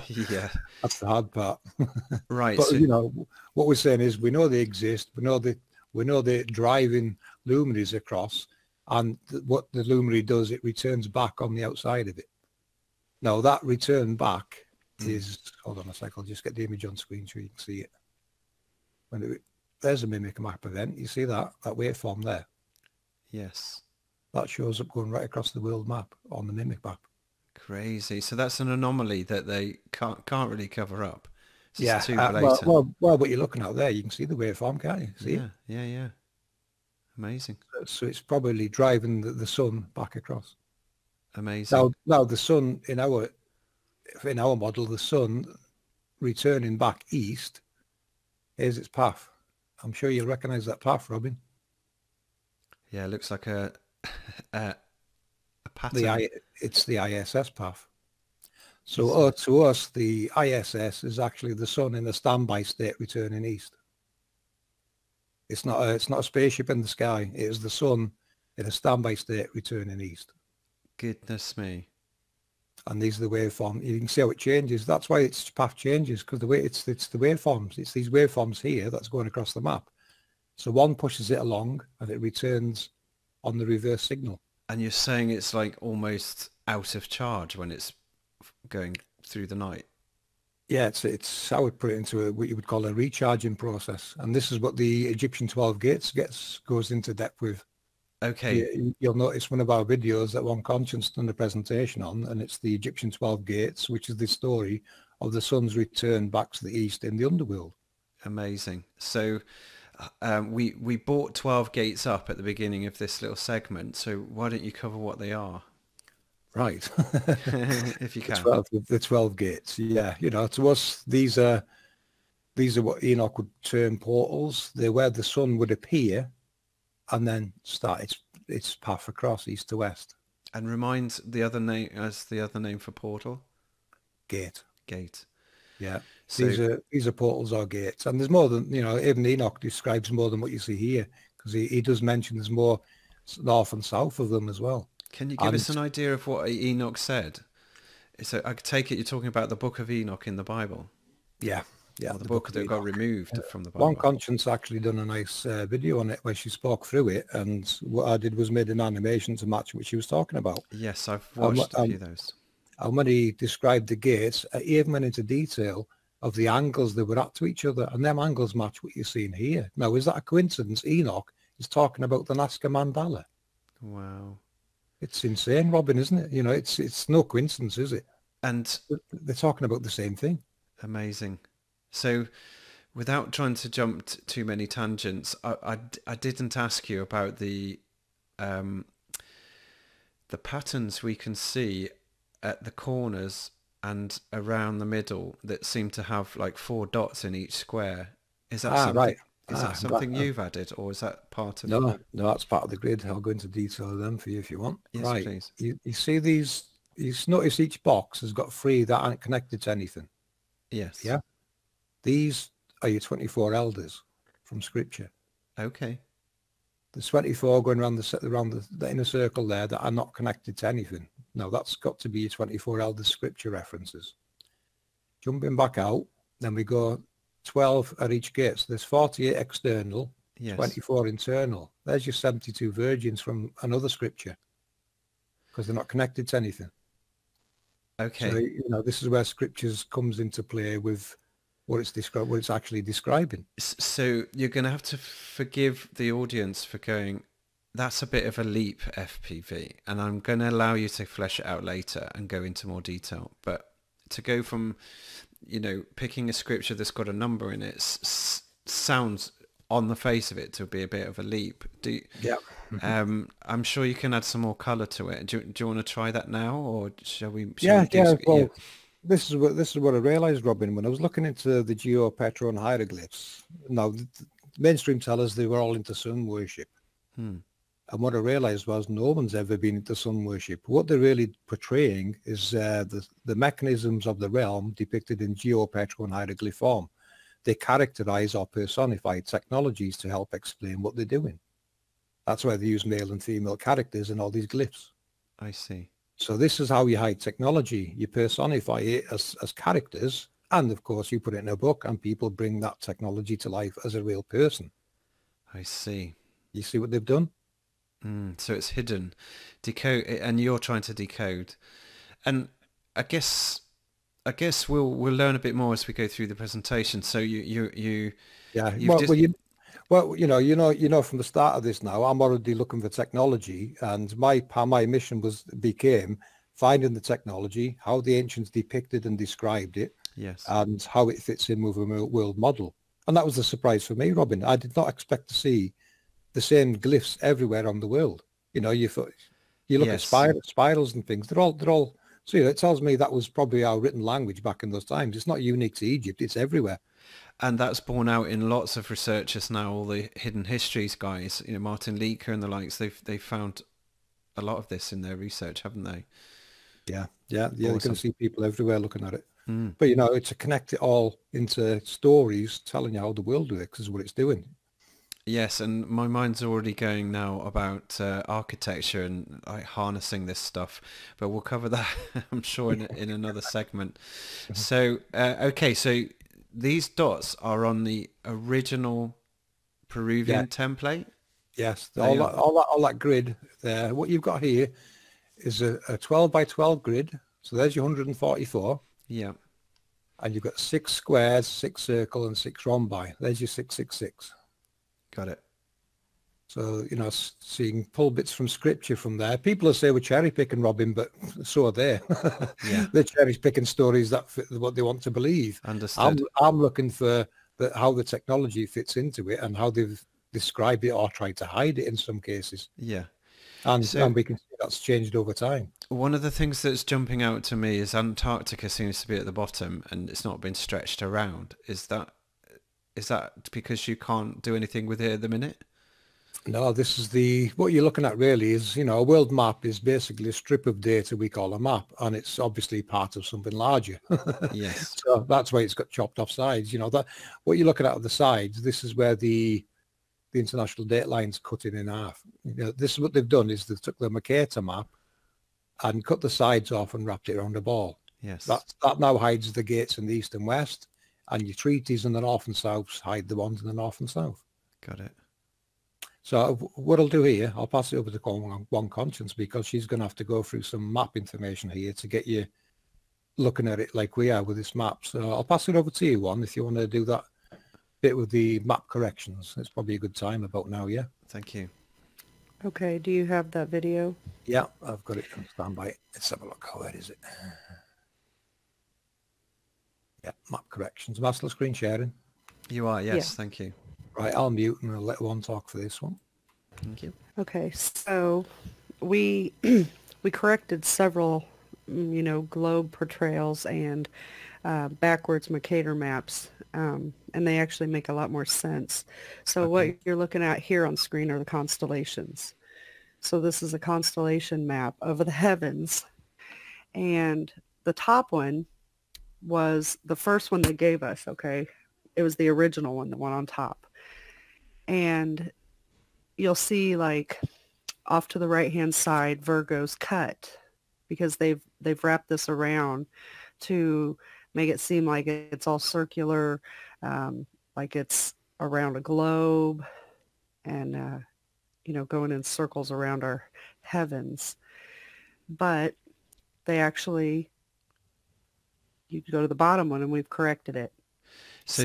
Yeah. That's the hard part. Right. But, you know, what we're saying is we know they exist. We know they're driving luminaries across, and what the luminary does, it returns back on the outside of it. Now, that return back is, hold on a sec, I'll just get the image on screen so you can see it. There's a Mimic map event. You see that waveform there? Yes. That shows up going right across the world map on the Mimic map. Crazy. So that's an anomaly that they can't really cover up. It's yeah. too blatant. Well, what you're looking at there, you can see the waveform, can't you? See it? Yeah. Amazing. So it's probably driving the sun back across. Amazing. Now the sun in our model, the sun returning back east, here's its path. I'm sure you'll recognise that path, Robin. Yeah, it looks like a pattern. It's the ISS path. So to us, the ISS is actually the sun in a standby state returning east. It's not a spaceship in the sky. It is the sun in a standby state returning east. Goodness me. And these are the waveforms. You can see how it changes. That's why its path changes, because the way it's the waveforms. It's these waveforms here that's going across the map. So one pushes it along and it returns on the reverse signal. And you're saying it's like almost out of charge when it's going through the night? Yeah, it's I would put it into what you would call a recharging process, and this is what the Egyptian 12 gates goes into depth with. Okay. You'll notice one of our videos that One Conscience done a presentation on, and it's the Egyptian 12 gates, which is the story of the sun's return back to the east in the underworld. Amazing. So we brought 12 gates up at the beginning of this little segment, so why don't you cover what they are? Right. If you can. The 12 gates. Yeah. To us, these are what Enoch would term portals. They're where the sun would appear and then start its path across east to west. And remind the other name for portal? Gate. Gate. Yeah. So, these are portals or gates. And there's more than, even Enoch describes more than what you see here, because he does mention there's more north and south of them as well. Can you give us an idea of what Enoch said? So I take it you're talking about the Book of Enoch in the Bible. Yeah, yeah. The book that got removed from the Bible. One Conscience actually done a nice video on it where she spoke through it, and what I did was made an animation to match what she was talking about. Yes, I've watched a few of those. And when he described the gates, he even went into detail of the angles they were at to each other, and them angles match what you're seeing here. Now, is that a coincidence? Enoch is talking about the Nazca Mandala. Wow. It's insane, Robin, isn't it? It's no coincidence, is it? And they're talking about the same thing. Amazing. So without trying to jump too many tangents, I didn't ask you about the patterns we can see at the corners and around the middle that seem to have like 4 dots in each square. Is that something? Right. Is that something you've added, or is that part of? No, that's part of the grid. I'll go into detail of them for you if you want. Yes, right. Please. You see these? You notice each box has got 3 that aren't connected to anything. Yes. Yeah. These are your 24 elders from Scripture. Okay. There's 24 going around the inner circle there that are not connected to anything. No, that's got to be your 24 elders Scripture references. Jumping back out, then we go 12 at each gate. So there's 48 external, Yes. 24 internal. There's your 72 virgins from another Scripture, because they're not connected to anything. Okay. So, this is where Scriptures comes into play with what it's actually describing. So you're going to have to forgive the audience for going, that's a bit of a leap, FPV, and I'm going to allow you to flesh it out later and go into more detail. But to go from, picking a scripture that's got a number in it sounds on the face of it to be a bit of a leap. Yeah. I'm sure you can add some more color to it. Do you want to try that now, or shall we? Well, this is what I realized, Robin, when I was looking into the Geopetron hieroglyphs. Now, the mainstream tell us they were all into sun worship. And what I realized was no one's ever been into sun worship. What they're really portraying is the mechanisms of the realm depicted in Geopetron hieroglyph form. They characterize or personify technologies to help explain what they're doing. That's why they use male and female characters in all these glyphs. I see. So this is how you hide technology. You personify it as characters, and of course you put it in a book, and people bring that technology to life as a real person. I see. You see what they've done? So it's hidden, decode, and you're trying to decode. And I guess we'll learn a bit more as we go through the presentation. So you yeah. Well, from the start of this now, I'm already looking for technology, and my mission became finding the technology, how the ancients depicted and described it, yes, and how it fits in with a world model. And that was a surprise for me, Robin. I did not expect to see the same glyphs everywhere on the world. You look at spirals and things. They're all. So it tells me that was probably our written language back in those times. It's not unique to Egypt. It's everywhere. And that's borne out in lots of researchers now, all the hidden histories guys, Martin Leaker and the likes, they've found a lot of this in their research, haven't they? Yeah, yeah, yeah. You're going Awesome. to see people everywhere looking at it. Mm. But, you know, to connect it all into stories telling you how the world works is what it's doing. Yes, and my mind's already going now about architecture and like harnessing this stuff, but we'll cover that, I'm sure, in another segment. So, okay, so these dots are on the original Yeah, Peruvian template. yes. They are. All that grid there. What you've got here is a 12 by 12 grid. So there's your 144. Yeah, And you've got 6 squares, 6 circle, and 6 rhombi. There's your 666. got it. So, you know, so you can pull bits from scripture from there. People will say we're cherry picking, Robin, but so are they. Yeah, They're cherry picking stories that fit what they want to believe. understood. I'm looking for how the technology fits into it and how they've described it or tried to hide it in some cases. Yeah. And So we can see that's changed over time. one of the things that's jumping out to me is Antarctica seems to be at the bottom and it's not been stretched around. Is that because you can't do anything with it at the minute? No, this is what you're looking at really is, you know, a world map is basically a strip of data we call a map, and it's obviously part of something larger. Yes. So that's why it's got chopped off sides. You know, that what you're looking at the sides, this is where the international date line's cut in half. You know, this is what they've done is they took the Mercator map and cut the sides off and wrapped it around a ball. Yes. That now hides the gates in the east and west, and your treaties in the north and south hide the ones in the north and south. Got it. So what I'll do here, I'll pass it over to One Conscience because she's going to have to go through some map information here to get you looking at it like we are with this map. So I'll pass it over to you, One, if you want to do that bit with the map corrections. It's probably a good time about now, yeah? Thank you. Okay, do you have that video? Yeah, I've got it on standby. Let's have a look. Where is it? Yeah, map corrections. Master screen sharing. You are, yes, Yeah. thank you. Right, I'll mute and I'll let One talk for this one. Thank you. Okay, so we we corrected several, you know, globe portrayals and backwards Mercator maps, and they actually make a lot more sense. So what you're looking at here on screen are the constellations. So this is a constellation map of the heavens, and the top one was the first one they gave us, okay? It was the original one, the one on top. And you'll see like off to the right-hand side, Virgo's cut because they've wrapped this around to make it seem like it's all circular, like it's around a globe and, you know, going in circles around our heavens. But they actually, you go to the bottom one and we've corrected it. So,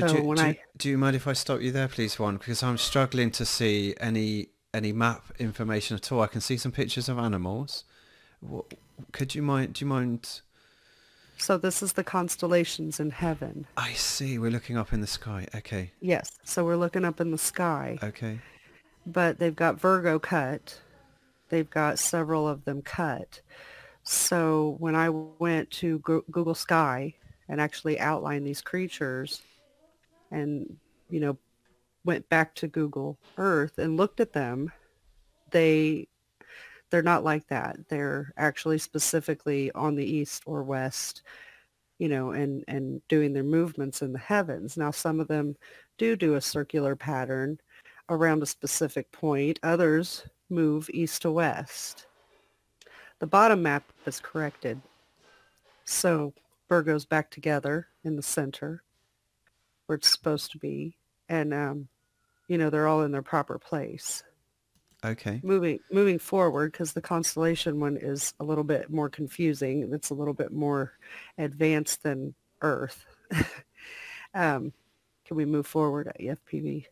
do you mind if I stop you there, please, One? Because I'm struggling to see any map information at all. I can see some pictures of animals. Do you mind? So this is the constellations in heaven. I see. We're looking up in the sky. Okay. Yes. So we're looking up in the sky. Okay. But they've got Virgo cut. They've got several of them cut. So when I went to Google Sky and actually outlined these creatures and, you know, went back to Google Earth and looked at them, they're not like that. They're actually specifically on the east or west, you know, and doing their movements in the heavens. Now, some of them do a circular pattern around a specific point. Others move east to west. The bottom map is corrected. So Virgo's back together in the center where it's supposed to be. And, you know, they're all in their proper place. Okay. Moving forward, because the constellation one is a little bit more confusing. It's a little bit more advanced than Earth. Can we move forward at EFPV?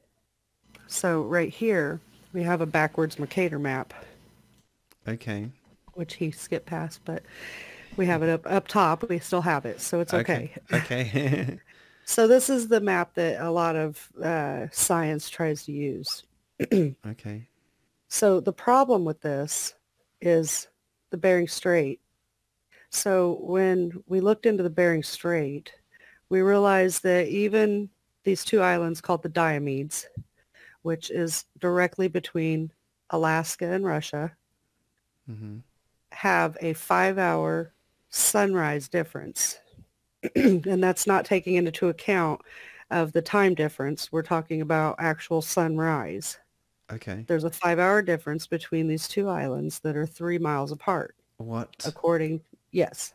So right here, we have a backwards Mercator map. Okay. Which he skipped past, but we have it up top. We still have it, so it's okay. Okay. So this is the map that a lot of science tries to use. Okay. So the problem with this is the Bering Strait. So when we looked into the Bering Strait, we realized that even these two islands called the Diomedes, which is directly between Alaska and Russia, Mm-hmm. have a 5-hour sunrise difference. And that's not taking into account of the time difference. We're talking about actual sunrise. Okay. There's a 5-hour difference between these two islands that are 3 miles apart, What? according, yes.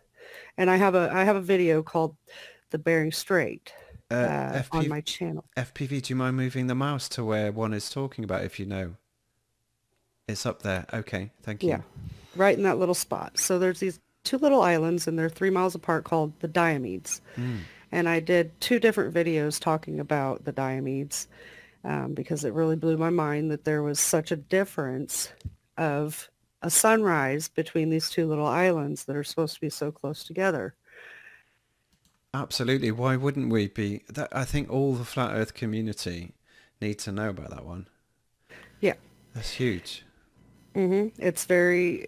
And I have a video called The Bering Strait on FPV, my channel. FPV, do you mind moving the mouse to where one is talking about if you know? It's up there. Okay, thank Yeah, you. right in that little spot. So there's these two little islands, and they're 3 miles apart, called the Diomedes. Mm. And I did 2 different videos talking about the Diomedes because it really blew my mind that there was such a difference of a sunrise between these 2 little islands that are supposed to be so close together. Absolutely. Why wouldn't we be? That, I think all the flat Earth community need to know about that one. Yeah. That's huge. It's very,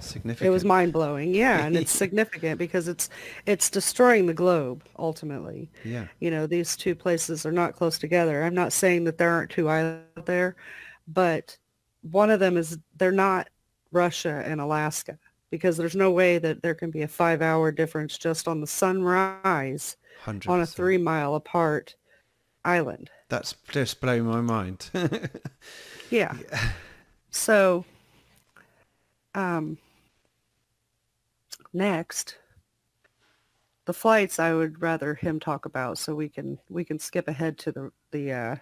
Significant. it was mind-blowing. Yeah, and it's significant because it's destroying the globe, ultimately. Yeah. You know, these 2 places are not close together. I'm not saying that there aren't 2 islands out there, but one of them is, they're not Russia and Alaska, because there's no way that there can be a 5-hour difference just on the sunrise 100%. on a 3 mile apart island. That's just blowing my mind. Yeah. So, next, the flights I would rather him talk about, so we can skip ahead to the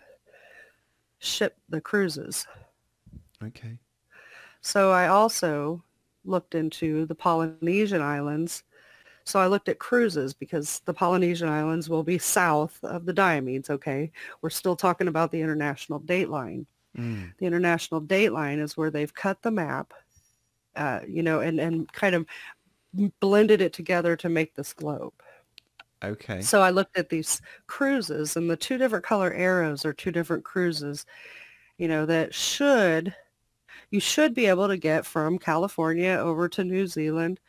ship, the cruises. Okay. So I also looked into the Polynesian Islands. So I looked at cruises because the Polynesian Islands will be south of the Diomedes, okay? We're still talking about the international date line. Mm. The international date line is where they've cut the map, and kind of blended it together to make this globe. Okay. So I looked at these cruises, and the 2 different color arrows are 2 different cruises, that you should be able to get from California over to New Zealand,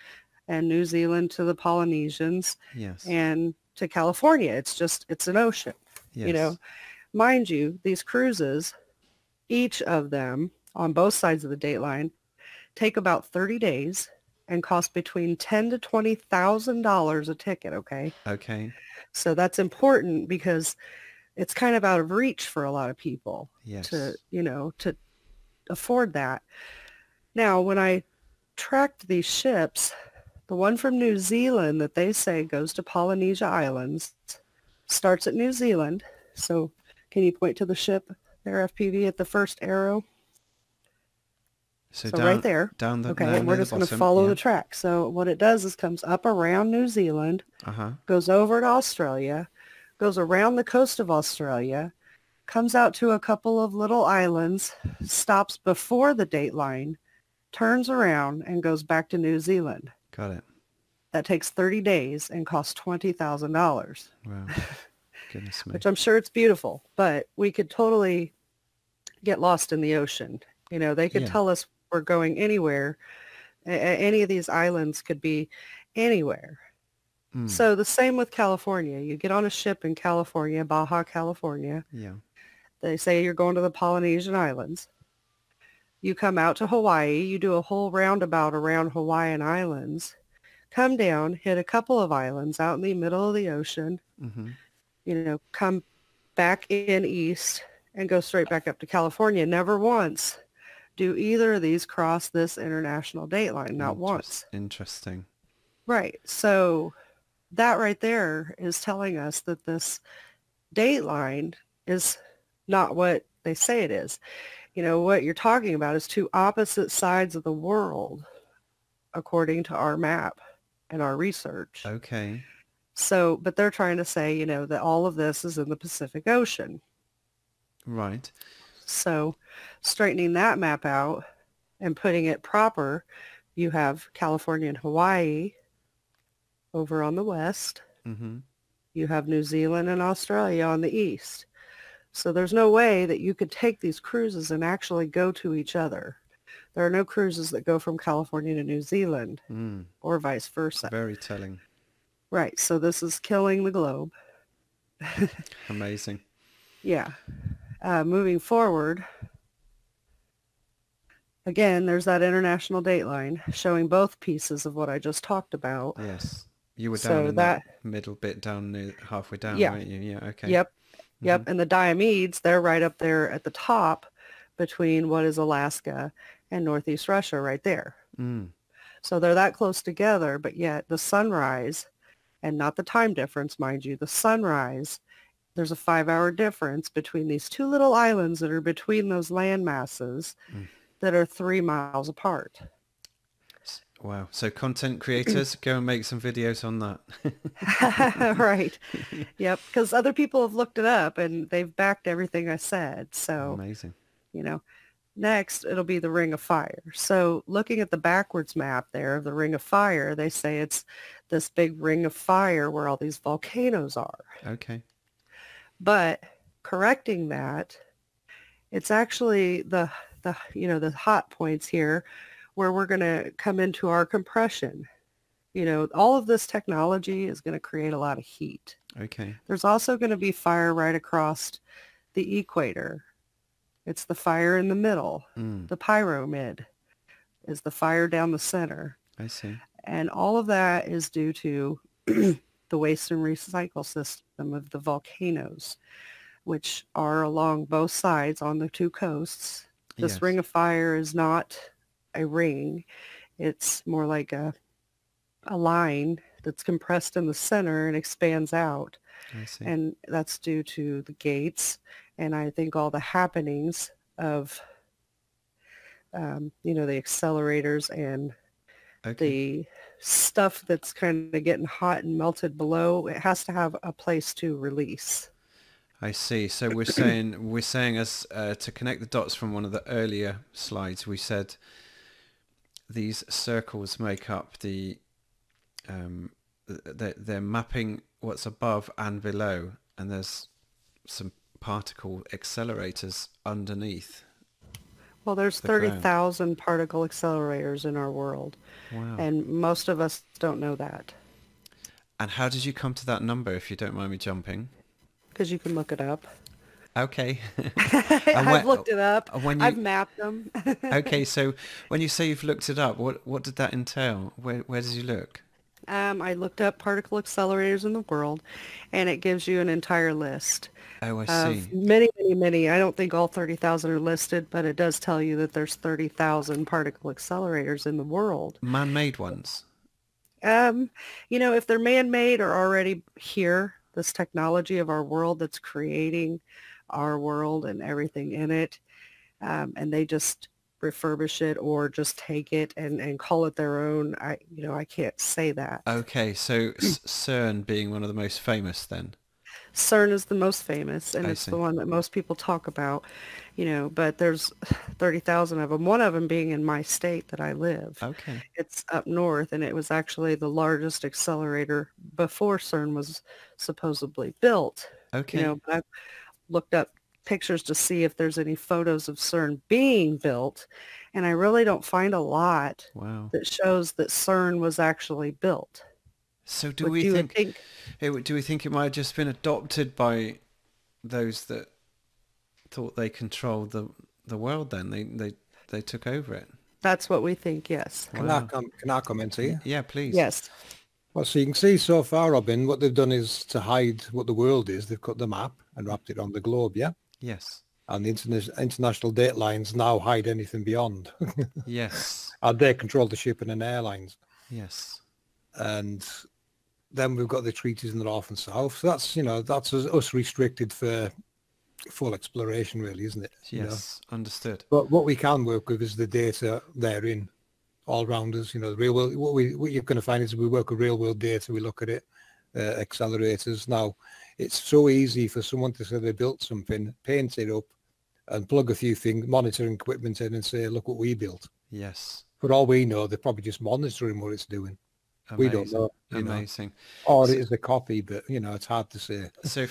and New Zealand to the Polynesians, Yes. and to California. It's an ocean, Yes. Mind you, these cruises, each of them on both sides of the date line, take about 30 days and cost between $10,000 to $20,000 a ticket, okay? Okay. So that's important because it's kind of out of reach for a lot of people Yes. to afford that. Now, when I tracked these ships, the one from New Zealand that they say goes to Polynesia Islands starts at New Zealand. So can you point to the ship there, FPV, at the first arrow? So right there. Down the Okay, no, and we're near just the going to bottom, follow yeah. the track. So what it does is comes up around New Zealand, Uh-huh. goes over to Australia, goes around the coast of Australia, comes out to a couple of little islands, stops before the date line, turns around, and goes back to New Zealand. Got it. That takes 30 days and costs $20,000, Wow. Goodness me. which I'm sure it's beautiful, but we could totally get lost in the ocean. They could Yeah. tell us we're going anywhere. Any of these islands could be anywhere. Mm. So the same with California. You get on a ship in California, Baja, California. Yeah. They say you're going to the Polynesian Islands. You come out to Hawaii. You do a whole roundabout around Hawaiian Islands. Come down, hit a couple of islands out in the middle of the ocean. Mm-hmm. Come back in east and go straight back up to California. Never once do either of these cross this international date line. Not once. Interesting. Right. So that right there is telling us that this date line is not what they say it is. What you're talking about is 2 opposite sides of the world, according to our map and our research. Okay. So, but they're trying to say, that all of this is in the Pacific Ocean. Right. So straightening that map out and putting it proper, you have California and Hawaii over on the west. Mm-hmm. You have New Zealand and Australia on the east. So there's no way that you could take these cruises and actually go to each other. There are no cruises that go from California to New Zealand or vice versa. Very telling. Right. So this is killing the globe. Amazing. Yeah. Moving forward, again, there's that international date line showing both pieces of what I just talked about. Yes. You were down So in that middle bit down near, halfway down, yeah, weren't you? Yeah, okay. yep, yep. And the Diomedes, they're right up there at the top between what is Alaska and Northeast Russia right there. Mm. So they're that close together, but yet the sunrise, and not the time difference, mind you, the sunrise, there's a 5-hour difference between these two little islands that are between those land masses that are 3 miles apart. Wow. So content creators, go and make some videos on that. Right. Yep. Because other people have looked it up and they've backed everything I said. So, Amazing. you know, next it'll be the Ring of Fire. So looking at the backwards map there of the Ring of Fire, they say it's this big ring of fire where all these volcanoes are. Okay. But correcting that, it's actually the hot points here where we're going to come into our compression. You know, all of this technology is going to create a lot of heat. Okay. There's also going to be fire right across the equator. It's the fire in the middle. The pyromid is the fire down the center. I see. And all of that is due to the waste and recycle system of the volcanoes, which are along both sides on the two coasts. This Yes. ring of fire is not a ring. It's more like a line that's compressed in the center and expands out. I see. And that's due to the gates and I think all the happenings of, the accelerators and Okay. the stuff that's kind of getting hot and melted below. It has to have a place to release. I see. So we're saying as to connect the dots from one of the earlier slides, we said these circles make up they're mapping what's above and below, and there's some particle accelerators underneath. Well, there's The ground. 30,000 particle accelerators in our world, Wow. and most of us don't know that And how did you come to that number, if you don't mind me jumping? because you can look it up. Okay. I've looked it up. when I've you, mapped them. okay, so when you say you've looked it up, what did that entail? Where did you look? I looked up particle accelerators in the world, and it gives you an entire list Oh, I of see. many, many, many. I don't think all 30,000 are listed, but it does tell you that there's 30,000 particle accelerators in the world. Man-made ones. If they're man-made or already here, this technology of our world that's creating our world and everything in it, and they just refurbish it or just take it and call it their own. I can't say that. Okay, so CERN being one of the most famous then. CERN is the most famous, and I it's see. the one that most people talk about, but there's 30,000 of them, one of them being in my state that I live. Okay. It's up north, and it was actually the largest accelerator before CERN was supposedly built. Okay. But I've looked up pictures to see if there's any photos of CERN being built, and I really don't find a lot Wow. that shows that CERN was actually built. So do But we you would think it might have just been adopted by those that thought they controlled the world then? They took over it. That's what we think, yes. Wow. Can I comment here? Yeah, please. Yes. Well, so you can see so far, Robin, what they've done is to hide what the world is. They've cut the map and wrapped it on the globe, yeah? Yes. And the international date lines now hide anything beyond. Yes. And they control the shipping and airlines. Yes. And then we've got the treaties in the north and south. So that's us restricted for full exploration, really, isn't it? Yes. Understood. But what we can work with is the data therein, all around us. The real world. What you're going to find is we work with real world data. We look at it, accelerators. Now, it's so easy for someone to say they built something, paint it up, and plug a few things, monitoring equipment in, and say, "Look what we built." Yes. For all we know, they're probably just monitoring what it's doing. We don't know. Amazing. Or it is a copy, but it's hard to say. So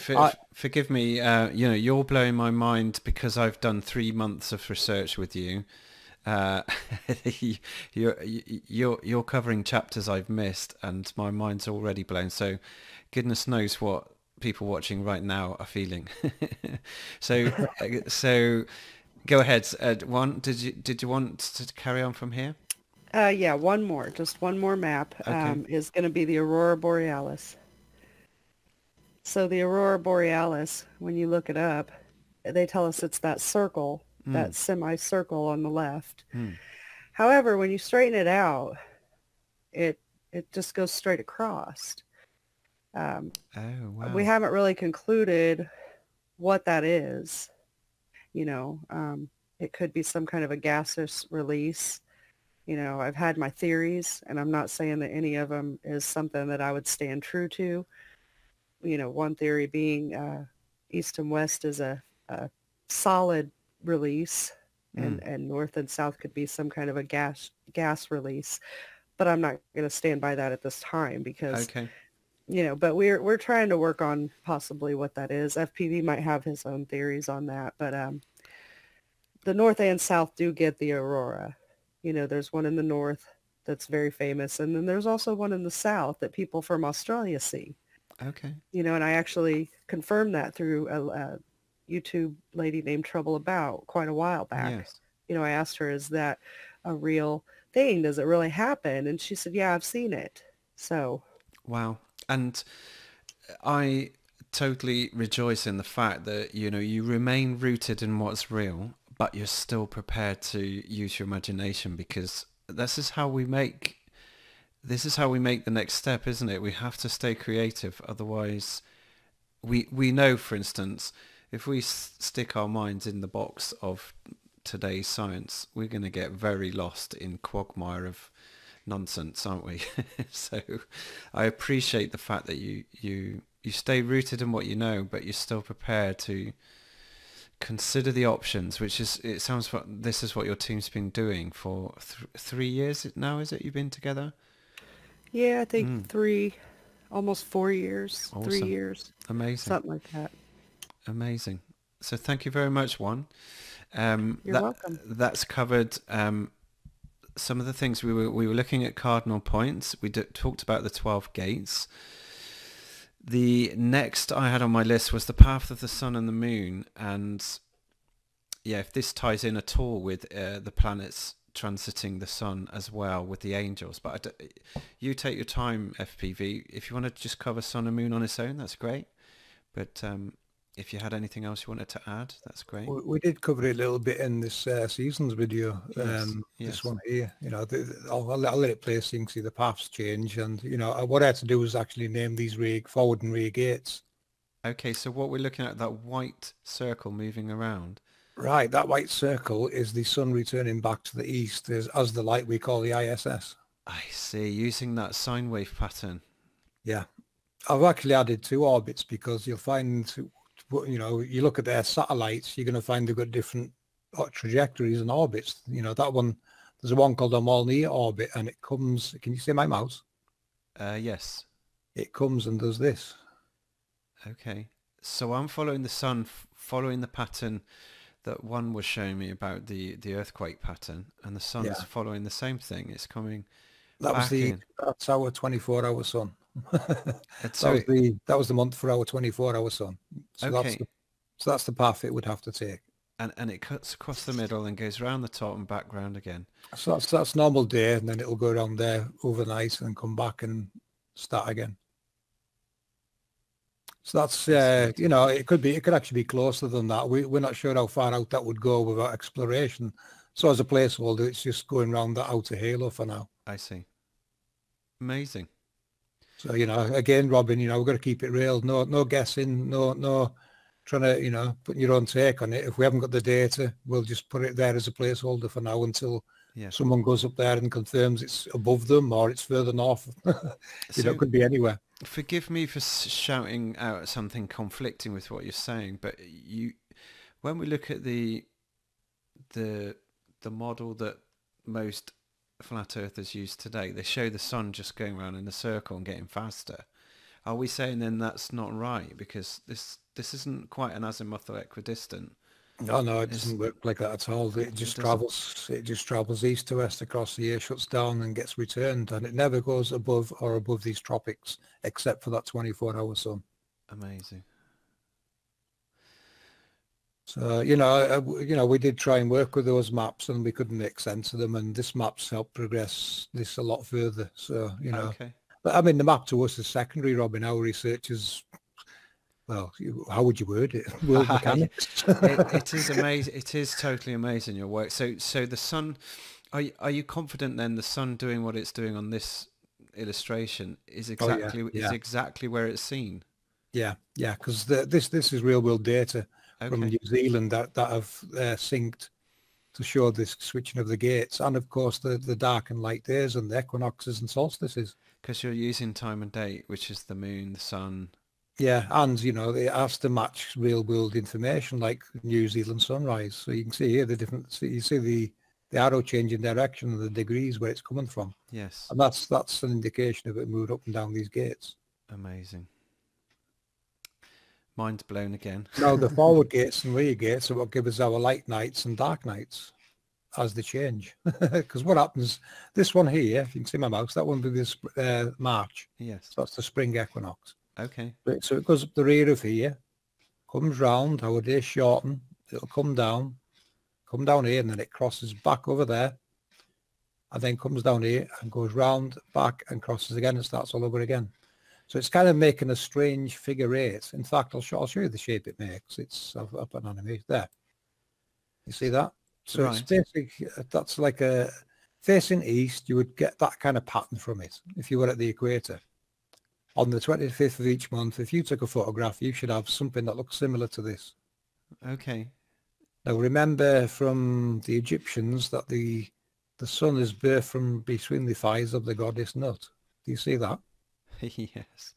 forgive me, you're blowing my mind because I've done 3 months of research with you. You're covering chapters I've missed, and my mind's already blown. So goodness knows what people watching right now are feeling. So Go ahead. One, did you want to carry on from here? Yeah, just one more map Okay. is going to be the Aurora Borealis. So the Aurora Borealis, when you look it up, they tell us it's that circle, that semicircle on the left. However, when you straighten it out, it just goes straight across. Oh, wow. We haven't really concluded what that is. You know, it could be some kind of a gaseous release. You know, I've had my theories, and I'm not saying that any of them is something that I would stand true to. You know, one theory being east and west is a solid release, and north and south could be some kind of a gas release. But I'm not going to stand by that at this time because, Okay. you know, but we're trying to work on possibly what that is. FPV might have his own theories on that, but the north and south do get the aurora. You know, there's one in the north that's very famous, and then there's also one in the south that people from Australia see. Okay. You know, and I actually confirmed that through a YouTube lady named Trouble About quite a while back. Yes. You know, I asked her, is that a real thing? Does it really happen? And she said, yeah, I've seen it. So. Wow. And I totally rejoice in the fact that, you know, you remain rooted in what's real, but you're still prepared to use your imagination, because this is how we make the next step, isn't it? We have to stay creative. Otherwise, we know, for instance, if we stick our minds in the box of today's science, we're going to get very lost in quagmire of nonsense, aren't we? So I appreciate the fact that you stay rooted in what you know, but you're still prepared to consider the options, which is, it sounds like this is what your team's been doing for 3 years now, is it? You've been together? Yeah, I think almost 4 years, Awesome. 3 years. Amazing. Something like that. Amazing. So thank you very much, Juan. You're welcome. That's covered some of the things. We were looking at cardinal points. We talked about the 12 gates. The next I had on my list was the path of the sun and the moon, and yeah, if this ties in at all with the planets transiting the sun as well with the angels. But you take your time, FPV. If you want to just cover sun and moon on its own, that's great. But if you had anything else you wanted to add, that's great. We did cover it a little bit in this season's video. Yes. This one here, you know, I'll let it play so you can see the paths change. And, you know, what I had to do was actually name these forward and rear gates. Okay, so what we're looking at, that white circle moving around. Right, that white circle is the sun returning back to the east as the light we call the ISS. I see, using that sine wave pattern. Yeah, I've actually added 2 orbits because you'll find, you know, you look at their satellites, you're going to find they've got different trajectories and orbits. You know, that one, there's a one called a Molnier orbit, and it comes, can you see my mouse? Yes. It comes and does this. Okay, so I'm following the sun, following the pattern that one was showing me about the earthquake pattern, and the sun's following the same thing. It's coming that's our 24-hour sun. That was the month for our 24-hour sun. So okay. That's the path it would have to take. And it cuts across the middle and goes around the top and back round again. So that's normal day, and then it'll go around there overnight and come back and start again. So that's, you know, it could actually be closer than that. We're not sure how far out that would go without exploration. So as a placeholder, it's just going around the outer halo for now. I see. Amazing. So, you know, again, Robin, you know, we've got to keep it real. No guessing, no trying to, you know, put your own take on it. If we haven't got the data, we'll just put it there as a placeholder for now until someone goes up there and confirms it's above them or it's further north. You know, it could be anywhere. Forgive me for shouting out something conflicting with what you're saying, but when we look at the model that most flat earthers use today, they show the sun just going around in a circle and getting faster. Are we saying then that's not right, because this isn't quite an azimuthal equidistant? No, it doesn't work like that at all. It just travels east to west across the year, shuts down and gets returned, and it never goes above these tropics except for that 24-hour sun. Amazing. So, we did try and work with those maps and we couldn't make sense of them. And this map's helped progress this a lot further. So, Okay. but I mean, the map to us is secondary, Robin. Our research is, well, how would you word it? World mechanics. It is amazing. It is totally amazing, your work. So the sun, are you confident then the sun doing what it's doing on this illustration is Oh, exactly where it's seen? yeah, because this is real world data from Okay. New Zealand that have synced to show this switching of the gates, and of course the dark and light days and the equinoxes and solstices. Because you're using time and date, which is the moon, the sun. Yeah, and it has to match real world information like New Zealand sunrise. So you can see here the different. So you see the arrow changing direction and the degrees where it's coming from, Yes. and that's an indication of it moved up and down these gates. Amazing. Mind's blown again. Now the forward gates and rear gates are what give us our light nights and dark nights as they change. Because what happens? This one here, if you can see my mouse, that one will be this March. Yes. So that's the spring equinox. Okay. So it goes up the rear of here, comes round, our days shorten, it'll come down here, and then it crosses back over there, and then comes down here and goes round, back, and crosses again and starts all over again. So it's kind of making a strange figure eight. In fact, I'll show you the shape it makes. It's I've put an animation there. You see that? So Right. it's basic. That's like a facing east. You would get that kind of pattern from it if you were at the equator. On the 25th of each month, if you took a photograph, you should have something that looks similar to this. Okay. Now, remember from the Egyptians that the sun is birthed from between the thighs of the goddess Nut. Do you see that? Yes.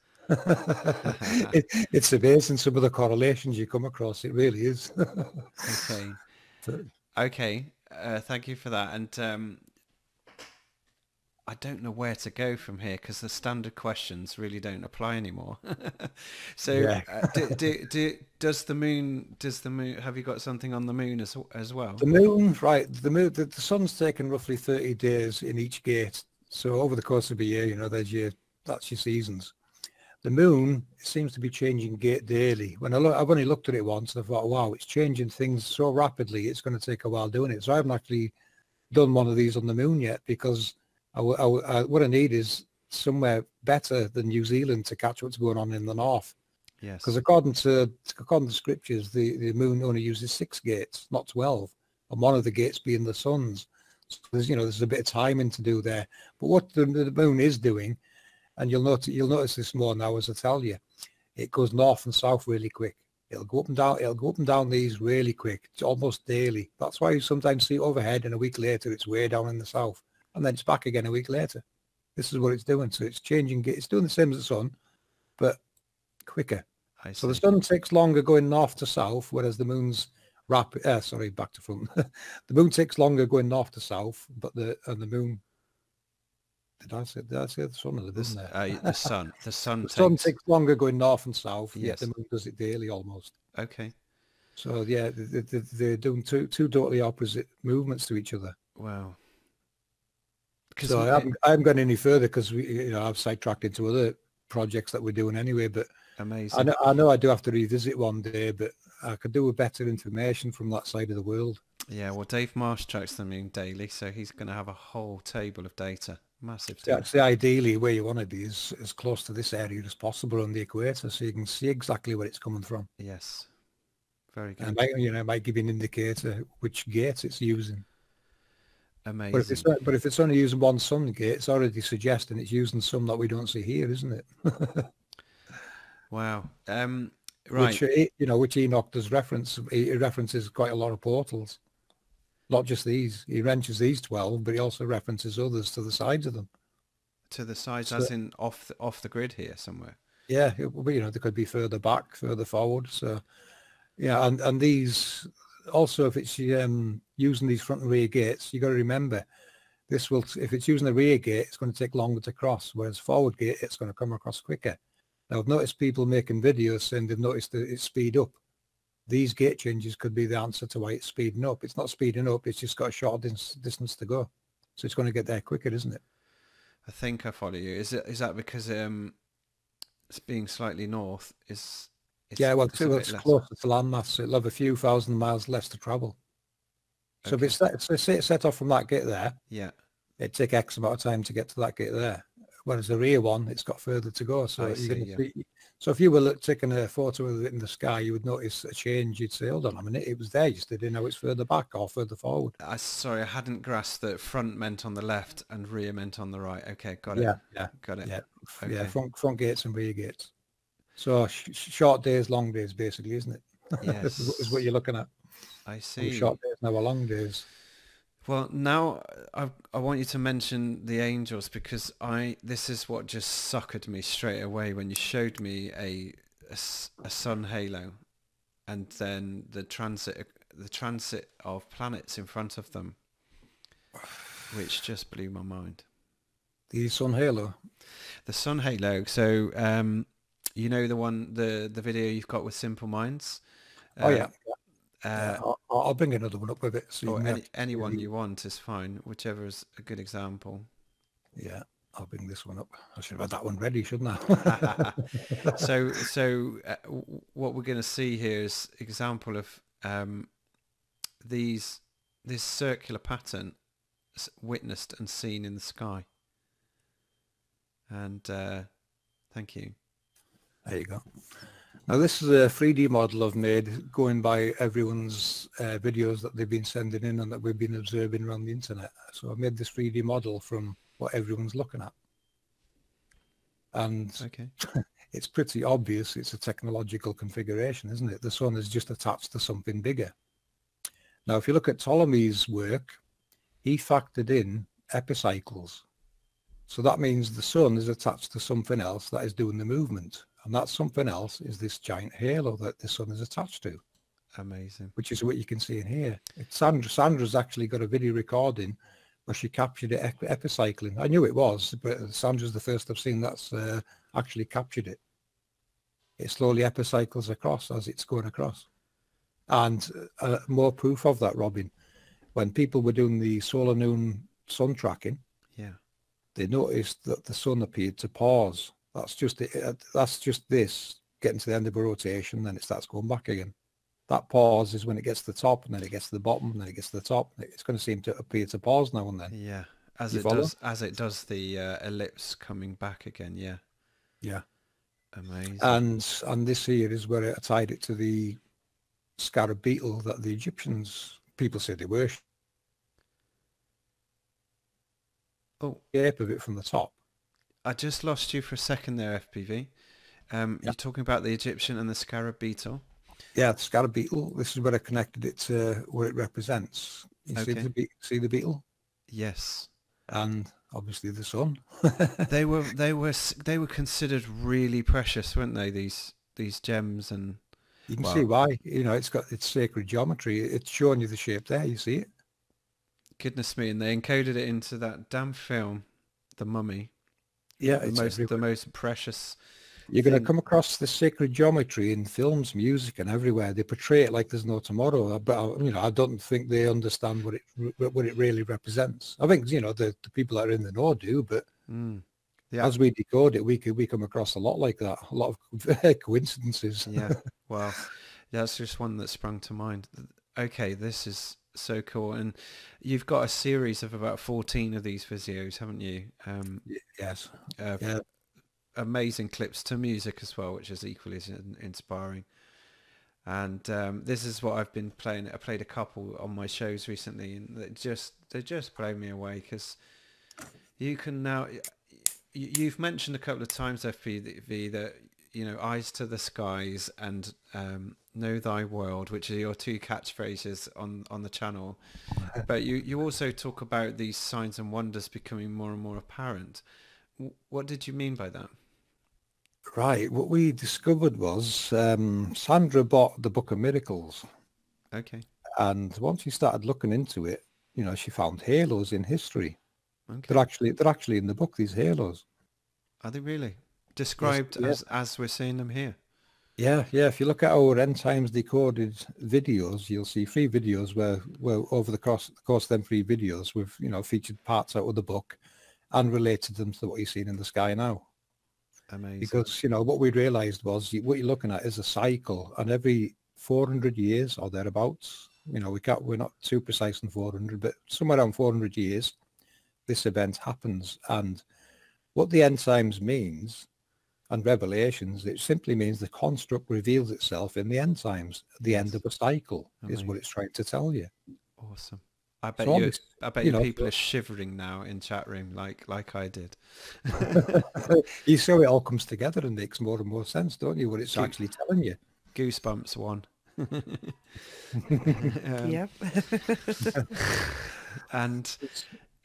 It's amazing some of the correlations you come across. It really is. Okay. So, Okay. Thank you for that. And I don't know where to go from here because the standard questions really don't apply anymore. So yeah. does the moon, have you got something on the moon as well? The moon, right, the sun's taken roughly 30 days in each gate. So over the course of a year, that's your seasons. The moon seems to be changing gate daily. I've only looked at it once and I thought, wow, it's changing things so rapidly, it's going to take a while doing it. So I haven't actually done one of these on the moon yet because what I need is somewhere better than New Zealand to catch what's going on in the north. Yes. Because according to scriptures, the moon only uses 6 gates, not 12, and one of the gates being the sun's. So there's a bit of timing to do there. But what the moon is doing, and you'll notice this more now as I tell you, it goes north and south really quick. It'll go up and down. It'll go up and down these really quick. It's almost daily. That's why you sometimes see it overhead, and a week later it's way down in the south, and then it's back again a week later. This is what it's doing. So it's changing. It's doing the same as the sun, but quicker. I So the see. sun takes longer going north to south, whereas the moon's back to front. The moon takes longer going north to south, but the moon. Did I say the sun or the moon there? The sun. The sun The sun takes. takes longer going north and south, yet Yes. the moon does it daily almost. Okay. So yeah, they're doing two totally opposite movements to each other. Wow. Because So I haven't gone any further because I've sidetracked into other projects that we're doing anyway. But amazing. I know I do have to revisit one day, but I could do with better information from that side of the world. Yeah, well, Dave Marsh tracks the moon daily, so he's going to have a whole table of data. Massive Yeah, data. actually, ideally, where you want to be is as close to this area as possible on the equator, so you can see exactly where it's coming from. Yes. Very And good. it might give you an indicator which gate it's using. Amazing. But if it's only using one sun gate, it's already suggesting it's using some that we don't see here, isn't it? Wow. Right. Which Enoch does reference. He references quite a lot of portals, not just these. He mentions these 12, but he also references others to the sides of them. To the sides, So- as in off the grid here somewhere. Yeah, they could be further back, further forward. So, yeah, and these also, if it's using these front and rear gates, you got to remember if it's using the rear gate, it's going to take longer to cross, whereas forward gate, it's going to come across quicker. Now, I've noticed people making videos saying they've noticed that it's speed up. These gate changes could be the answer to why it's speeding up. It's not speeding up; it's just got a short distance to go, so it's going to get there quicker, isn't it? I think I follow you. Is that because it's being slightly north is Yeah, well, it's a bit it's less. closer to landmass. It'll have a few thousand miles less to travel. So if Okay. it's set off from that gate there, Yeah, it'd take X amount of time to get to that gate there. Whereas the rear one, it's got further to go. So I you're see, going to yeah. see. So if you were taking a photo of it in the sky, you would notice a change. You'd say, hold on a minute, it was there yesterday. Now it's further back or further forward. Sorry, I hadn't grasped that front meant on the left and rear meant on the right. Okay, got it. Yeah, yeah, Got it. yeah, Okay. yeah. Front gates and rear gates. So short days, long days, basically, isn't it? Yes. is what you're looking at. I Our see. short days now are long days. Well, now I want you to mention the angels because this is what just suckered me straight away when you showed me a sun halo, and then the transit of planets in front of them, which just blew my mind. The sun halo. The sun halo. So you know the video you've got with Simple Minds. Oh yeah. Uh, I'll bring another one up with it. So or you anyone you want is fine, whichever is a good example. Yeah, I'll bring this one up. I should have had that one ready, shouldn't I? So what we're going to see here is example of this circular pattern witnessed and seen in the sky. And thank you. There you go. Now this is a 3D model I've made going by everyone's videos that they've been sending in and that we've been observing around the internet. So I've made this 3D model from what everyone's looking at. And Okay. it's pretty obvious it's a technological configuration, isn't it? The sun is just attached to something bigger. Now, if you look at Ptolemy's work, he factored in epicycles. So that means the sun is attached to something else that is doing the movement. And that something else is this giant halo that the sun is attached to. Amazing. Which is what you can see in here. Sandra's actually got a video recording where she captured it epicycling. I knew it was, but Sandra's the first I've seen that's actually captured it. It slowly epicycles across as it's going across. And more proof of that, Robin. When people were doing the solar noon sun tracking, Yeah. they noticed that the sun appeared to pause. That's just it. That's just this getting to the end of a rotation, then it starts going back again. That pause is when it gets to the top, and then it gets to the bottom, and then it gets to the top. It's going to seem to appear to pause now and then. Yeah. As You it follow? does, as it does the ellipse coming back again. Yeah. Yeah. Amazing. And this here is where I tied it to the scarab beetle that the Egyptians, people say they worship. Oh, Shape of it from the top. I just lost you for a second there, FPV. You're talking about the Egyptian and the scarab beetle. Yeah, the scarab beetle. This is where I connected it to where it represents. You see the beetle, Yes. and obviously the sun. They were considered really precious, weren't they? These gems and You can see why. You know, it's got its sacred geometry. It's showing you the shape there. You see it. goodness me, and they encoded it into that damn film, The Mummy. Yeah, The most precious. You're going to come across the sacred geometry in films, music, and everywhere. They portray it like there's no tomorrow, but you know, I don't think they understand what it really represents. I think the people that are in the know do, but as we decode it, we come across a lot like that, a lot of coincidences. Yeah, well, that's just one that sprung to mind. Okay, this is so cool, and you've got a series of about 14 of these videos, haven't you? Yes. Yeah. Amazing clips to music as well, which is equally as inspiring. And this is what I've been playing. I played a couple on my shows recently, and they just blow me away because you can now. You've mentioned a couple of times, FPV, that eyes to the skies and know thy world, which are your two catchphrases on the channel. But you also talk about these signs and wonders becoming more and more apparent. What did you mean by that? Right. What we discovered was Sandra bought the Book of Miracles. Okay. And once she started looking into it, she found halos in history. Okay. They're actually in the book, these halos. Are they really? Described Yes, as we're seeing them here? Yeah. If you look at our End Times Decoded videos, you'll see 3 videos where over the course of them 3 videos, we've, featured parts out of the book and related them to what you're seeing in the sky now. Amazing. Because, you know, what we realized was what you're looking at is a cycle, and every 400 years or thereabouts, you know, we're not too precise in 400, but somewhere around 400 years, this event happens. And what the end times means and Revelations, it simply means the construct reveals itself in the end times. The end of a cycle is what it's trying to tell you. Awesome. I bet So you. obviously, I bet you you know, people are shivering now in chat room, like I did. you see how it all comes together and makes more and more sense, don't you? What it's actually telling you. Goosebumps one. Yep. And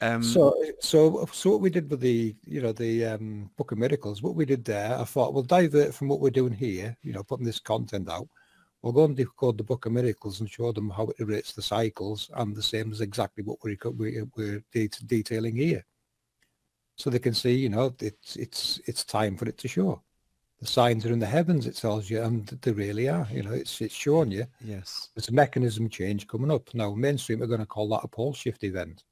So what we did with the, you know, the Book of Miracles, what we did there, I thought we'll divert from what we're doing here, you know, putting this content out. We'll go and decode the Book of Miracles and show them how it rates the cycles, and the same as exactly what we're detailing here. So they can see, you know, it's time for it to show. The signs are in the heavens, it tells you, and they really are. You know, it's showing you. yes. There's a mechanism change coming up. Now, mainstream are going to call that a pole shift event.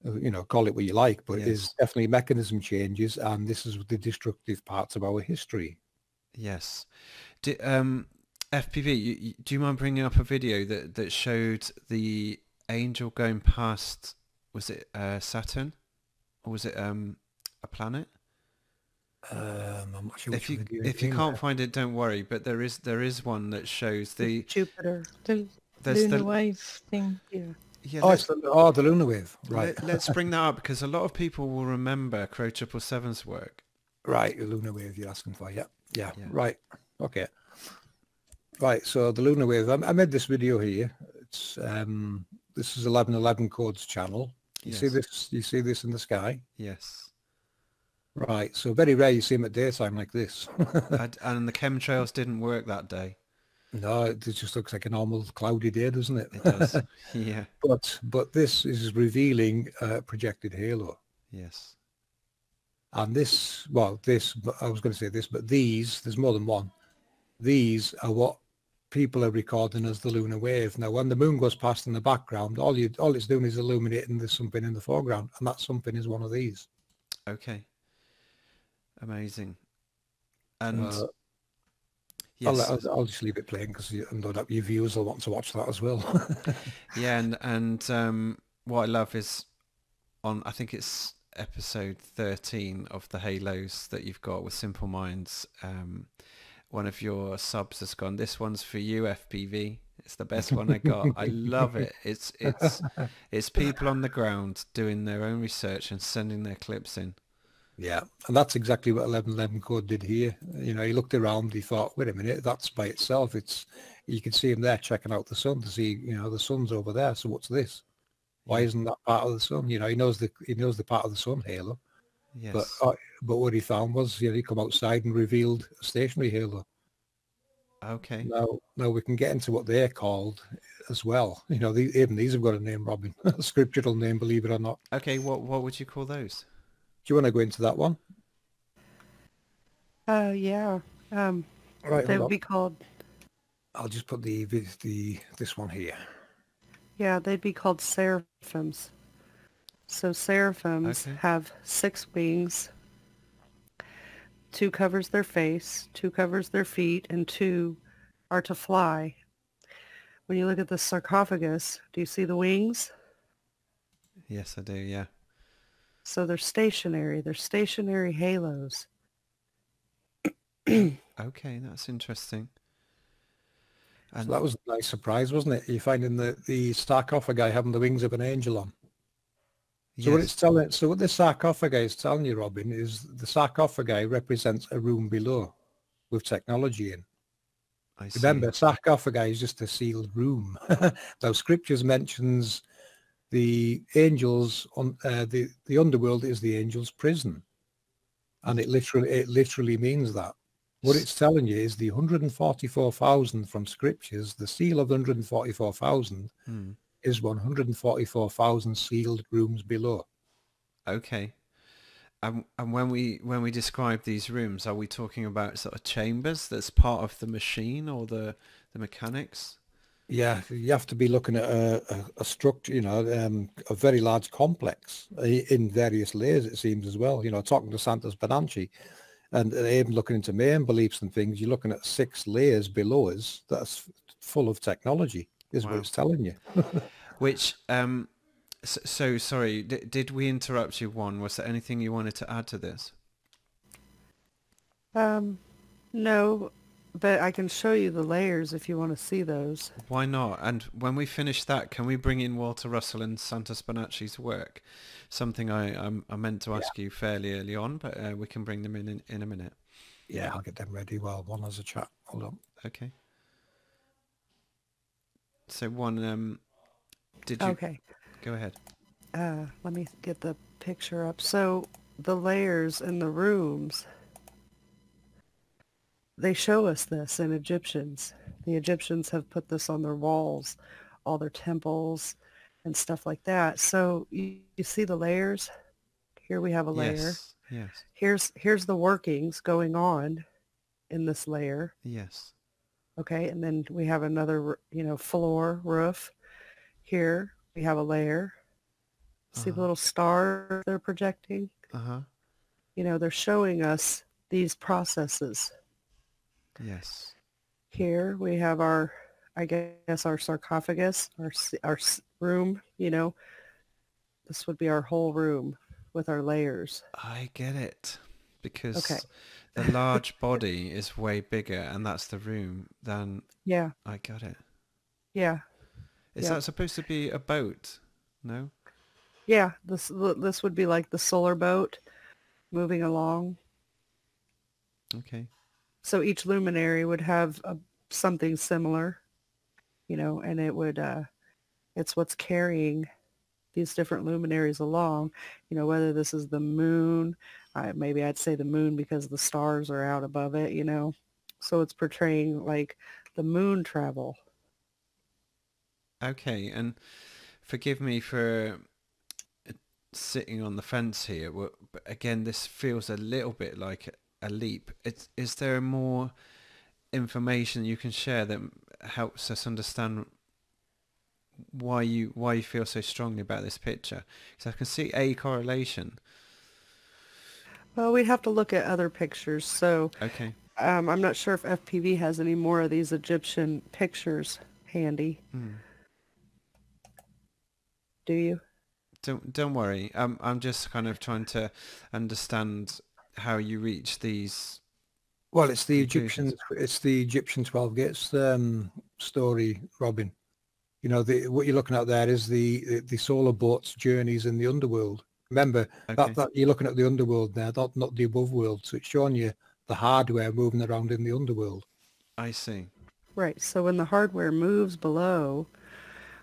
You know, call it what you like, but it is definitely mechanism changes, and this is the destructive parts of our history. Yes. FPV, do you mind bringing up a video that showed the angel going past, was it Saturn? Or was it a planet? I'm not sure If you can't find it, don't worry, but there is one that shows the Jupiter. The there's lunar the wave thing. Yeah. yeah, Oh, it's the lunar wave, right? let's bring that up because a lot of people will remember Crow 777's work. Right, the lunar wave you're asking for, yeah, Yeah. right, okay. Right, so the lunar wave, I made this video here. It's this is 1111 Codes channel. You see this? You see this in the sky? Yes. Right, so very rare you see them at daytime like this. And the chemtrails didn't work that day. No, it just looks like a normal cloudy day, doesn't it? It does. Yeah. But this is revealing a projected halo. Yes. And this, well, this, I was going to say this, but these, there's more than one. These are what people are recording as the lunar wave. Now, when the moon goes past in the background, all it's doing is illuminating there's something in the foreground, and that something is one of these. Okay. Amazing. And yes, I'll just leave it playing because I know that your viewers will want to watch that as well. Yeah, and what I love is I think it's episode 13 of the Halos that you've got with Simple Minds. One of your subs has gone, this one's for you, FPV. It's the best one I got. I love it. It's people on the ground doing their own research and sending their clips in. Yeah, and that's exactly what 1111 Code did here. You know, he looked around, he thought, wait a minute, that's by itself. You can see him there checking out the sun to see, you know, the sun's over there. So what's this? Why isn't that part of the sun? You know, he knows the part of the sun halo. Yes. But what he found was, you know, he come outside and revealed a stationary halo. Okay. Now we can get into what they're called as well. You know, even these have got a name, Robin, a scriptural name, believe it or not. Okay, what would you call those? Do you want to go into that one? Yeah. Right, They would be called. I'll just put this one here. Yeah, they'd be called seraphims. So seraphims have 6 wings. 2 covers their face, 2 covers their feet, and 2 are to fly. When you look at the sarcophagus, do you see the wings? Yes, I do, yeah. So they're stationary. They're stationary halos. Okay, that's interesting. And So that was a nice surprise, wasn't it? You finding the sarcophagi having the wings of an angel on. So what it's telling, so what the sarcophagi is telling you, Robin, is the sarcophagi represents a room below with technology in. I see. Remember, sarcophagi is just a sealed room. Now, scriptures mentions the angels on the underworld is the angels' prison, and it literally means that. What it's telling you is the 144,000 from scriptures. The seal of 144,000 is 144,000 sealed rooms below. Okay. And when we describe these rooms, are we talking about sort of chambers that's part of the machine or the mechanics? Yeah, you have to be looking at a structure, a very large complex in various layers, it seems, as well. Talking to Santos Bonacci and even looking into main beliefs and things, you're looking at 6 layers below us that's full of technology, is what Wow. it's telling you. Which, so sorry, did we interrupt you, Juan? Was there anything you wanted to add to this? No, but I can show you the layers if you want to see those. Why not? And when we finish that, can we bring in Walter Russell and Santos Bonacci's work? Something I meant to ask you fairly early on, but we can bring them in a minute. Yeah, I'll get them ready while one has a chat. Hold on. Okay. So one, did you... Okay. Go ahead. Let me get the picture up. So the layers in the rooms, they show us this in Egyptians. The Egyptians have put this on their walls, all their temples and stuff like that. So you see the layers? Here we have a layer. Yes. Here's the workings going on in this layer. Yes. Okay, and then we have another, floor, roof. Here we have a layer. See the little star they're projecting? Uh-huh. They're showing us these processes. Yes. Here we have our sarcophagus, our room, This would be our whole room with our layers. I get it. Because Okay. the large body is way bigger, and that's the room, than... Yeah, I got it. yeah, Is yeah. that supposed to be a boat? No? Yeah, this would be like the solar boat moving along. Okay. So each luminary would have something similar, and it would, it's what's carrying these different luminaries along, whether this is the moon, maybe I'd say the moon because the stars are out above it, so it's portraying like the moon travel. Okay, and forgive me for sitting on the fence here, but again, this feels a little bit like a leap. Is there more information you can share that helps us understand why you feel so strongly about this picture? Because I can see a correlation. Well, we'd have to look at other pictures. So Okay. I'm not sure if FPV has any more of these Egyptian pictures handy. Do you? Don't worry. I'm just kind of trying to understand how you reach these. Well, it's the conclusions. Egyptian 12 gates story, Robin. What you're looking at there is the solar boat's journeys in the underworld. Remember, Okay. that you're looking at the underworld there, not the above world. So it's showing you the hardware moving around in the underworld. I see. Right. So when the hardware moves below,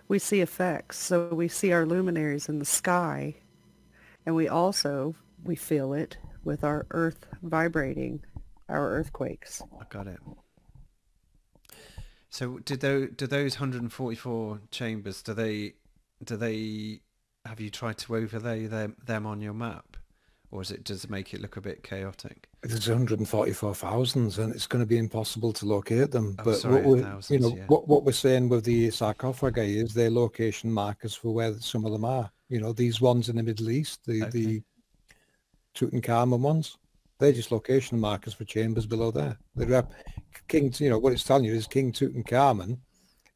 we see effects. So we see our luminaries in the sky, and we feel it with our earth vibrating, our earthquakes. I got it. So do those 144 chambers, do they have you tried to overlay them on your map, or does it make it look a bit chaotic? There's 144,000, and it's going to be impossible to locate them. Oh, But sorry, thousands, yeah. what we're saying with the sarcophagi is their location markers for where some of them are. These ones in the Middle East, the Tutankhamun ones, they're just location markers for chambers below there. What it's telling you is King Tutankhamun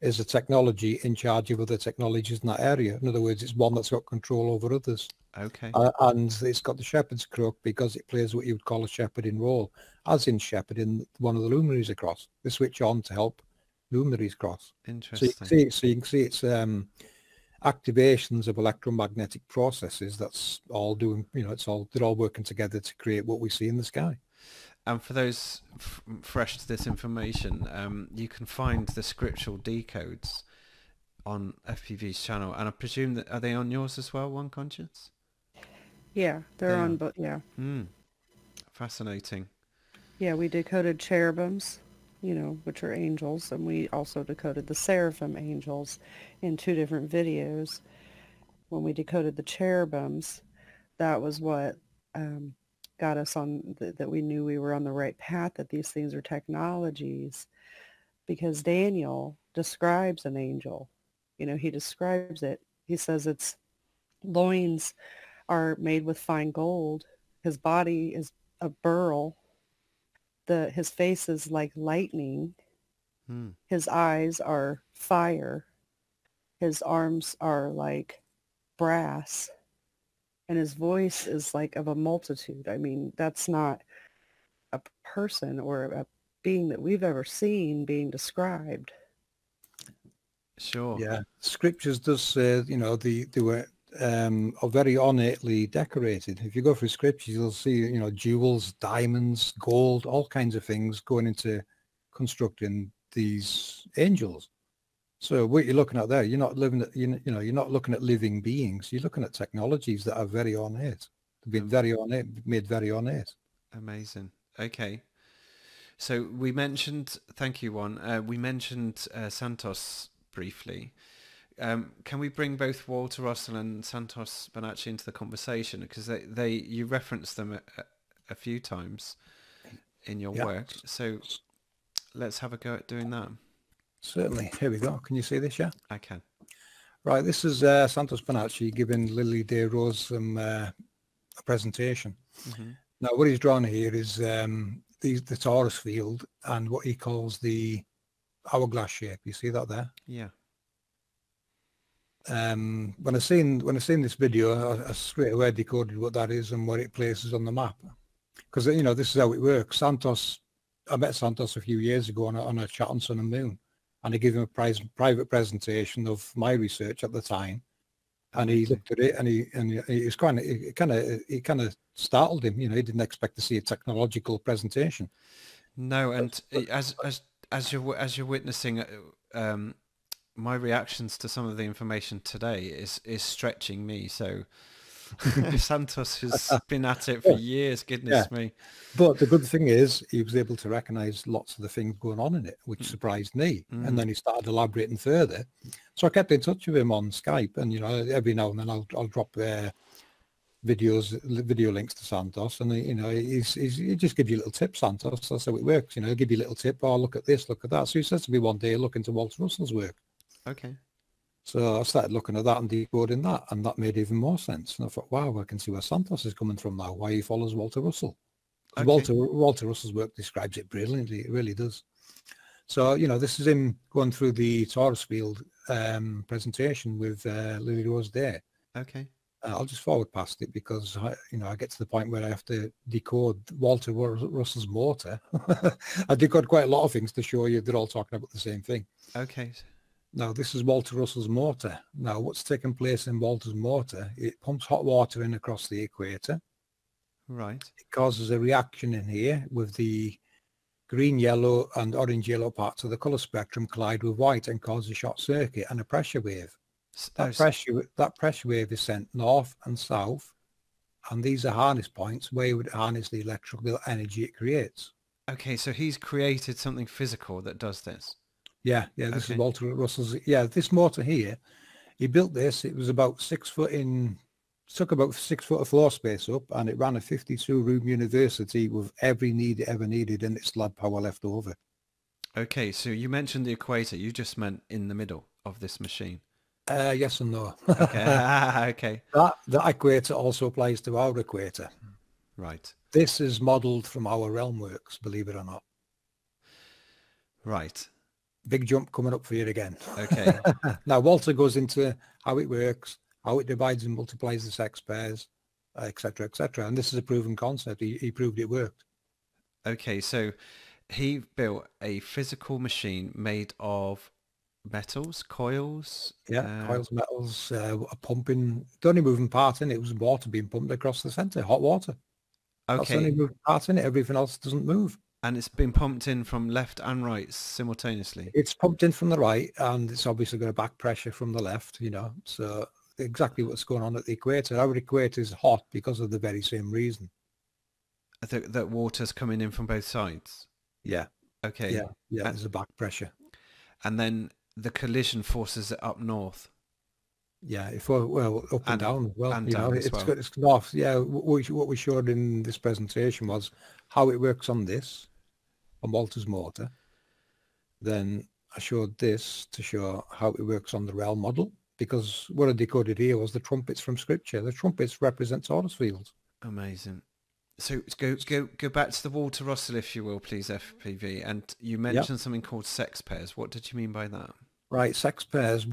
is a technology in charge of other technologies in that area. In other words, it's one that's got control over others. Okay. And it's got the shepherd's crook because it plays what you would call a shepherding role, as in shepherding one of the luminaries across. They switch on to help luminaries cross. Interesting. So you can see it's activations of electromagnetic processes. That's all doing, they're all working together to create what we see in the sky. And for those fresh to this information, you can find the scriptural decodes on FPV's channel, and I presume that, are they on yours as well, One Conscience? Yeah, they're on, but yeah. Fascinating. Yeah, we decoded cherubims, which are angels, and we also decoded the seraphim angels in 2 different videos. When we decoded the cherubims, that was what got us on, that we knew we were on the right path, that these things are technologies, because Daniel describes an angel. He describes it. He says its loins are made with fine gold. His body is a beryl. His face is like lightning. His eyes are fire. His arms are like brass. And his voice is like of a multitude. I mean, that's not a person or a being that we've ever seen being described. Sure. Yeah, scriptures does say, they were are very ornately decorated. If you go through scriptures, you'll see, jewels, diamonds, gold, all kinds of things going into constructing these angels. So what you're looking at there, you're not you're not looking at living beings. You're looking at technologies that are very ornate. They've been very ornate, made very ornate. Amazing. Okay. So we mentioned, thank you, Juan. We mentioned Santos briefly. Can we bring both Walter Russell and Santos Bonacci into the conversation? Because you referenced them a few times in your work. So let's have a go at doing that. Certainly. Here we go. Can you see this? Yeah, I can. Right. This is Santos Bonacci giving Lily Day Rose some a presentation. Mm-hmm. Now, what he's drawn here is the torus field and what he calls the hourglass shape. You see that there? Yeah. When I seen this video, I straight away decoded what that is and where it places on the map. Because this is how it works. I met Santos a few years ago on a chat on Sun and Moon, and I gave him a private presentation of my research at the time. And he looked at it, and it kind of startled him. He didn't expect to see a technological presentation. No, and as you're witnessing, my reactions to some of the information today is stretching me. So Santos has been at it for years. Goodness me! But the good thing is he was able to recognise lots of the things going on in it, which surprised me. And then he started elaborating further. So I kept in touch with him on Skype, and every now and then I'll drop video links to Santos, and he just gives you little tips. Santos, that's how it works. He'll give you a little tip. Oh, look at this, look at that. So he says to me one day, look into Walter Russell's work. Okay. So I started looking at that and decoding that, and that made even more sense. And I thought, wow, I can see where Santos is coming from now, why he follows Walter Russell. Okay. Walter Russell's work describes it brilliantly. It really does. So, this is him going through the torus field presentation with Lily Rose Day. Okay. I'll just forward past it because, I get to the point where I have to decode Walter Russell's motor. I decode quite a lot of things to show you they're all talking about the same thing. Okay. Now, this is Walter Russell's motor. Now, what's taking place in Walter's motor, it pumps hot water in across the equator. Right. It causes a reaction in here with the green, yellow and orange yellow parts of the colour spectrum collide with white and cause a short circuit and a pressure wave. That pressure wave is sent north and south, and these are harness points where you would harness the electrical energy it creates. Okay, so he's created something physical that does this. Yeah, this is Walter Russell's. Yeah, this motor here, he built this. It was about 6 foot in, took about 6 foot of floor space up, and it ran a 52-room university with every need it ever needed, and it still had power left over. Okay, so you mentioned the equator. You just meant in the middle of this machine. Yes and no. Okay. Okay. That equator also applies to our equator. Right. This is modelled from our realm works, believe it or not. Right. Big jump coming up for you again. Okay. Now, Walter goes into how it works, how it divides and multiplies the sex pairs, etc., etc. And this is a proven concept. He proved it worked. Okay, so he built a physical machine made of metals, coils. Yeah, coils, metals, a pumping. The only moving part in it was water being pumped across the centre, hot water. Okay. That's the only moving part in it. Everything else doesn't move. And it's been pumped in from left and right simultaneously. It's pumped in from the right, and it's obviously got a back pressure from the left, So exactly what's going on at the equator. Our equator is hot because of the very same reason. That water's coming in from both sides? Yeah. Okay. Yeah, there's a back pressure. And then the collision forces it up north. Yeah, up and down as well. And down as well. It's north. Yeah, what we showed in this presentation was how it works on this, on Walter's motor, then I showed this to show how it works on the realm model, because what I decoded here was the trumpets from scripture. The trumpets represent Taurus fields. Amazing. So go back to the Walter Russell, if you will, please, FPV. And you mentioned something called sex pairs. What did you mean by that? Right, sex pairs.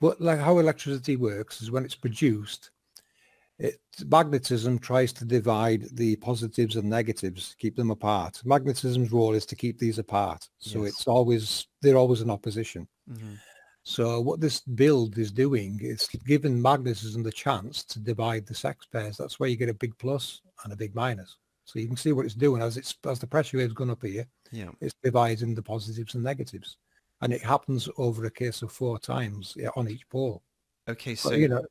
Like how electricity works is when it's produced, magnetism tries to divide the positives and negatives, keep them apart. Magnetism's role is to keep these apart. So they're always in opposition. Mm-hmm. So what this build is doing is giving magnetism the chance to divide the sex pairs. That's where you get a big plus and a big minus. So you can see what it's doing as the pressure wave's gone up here. Yeah, it's dividing the positives and negatives, and it happens over a case of 4 times on each pole. Okay, so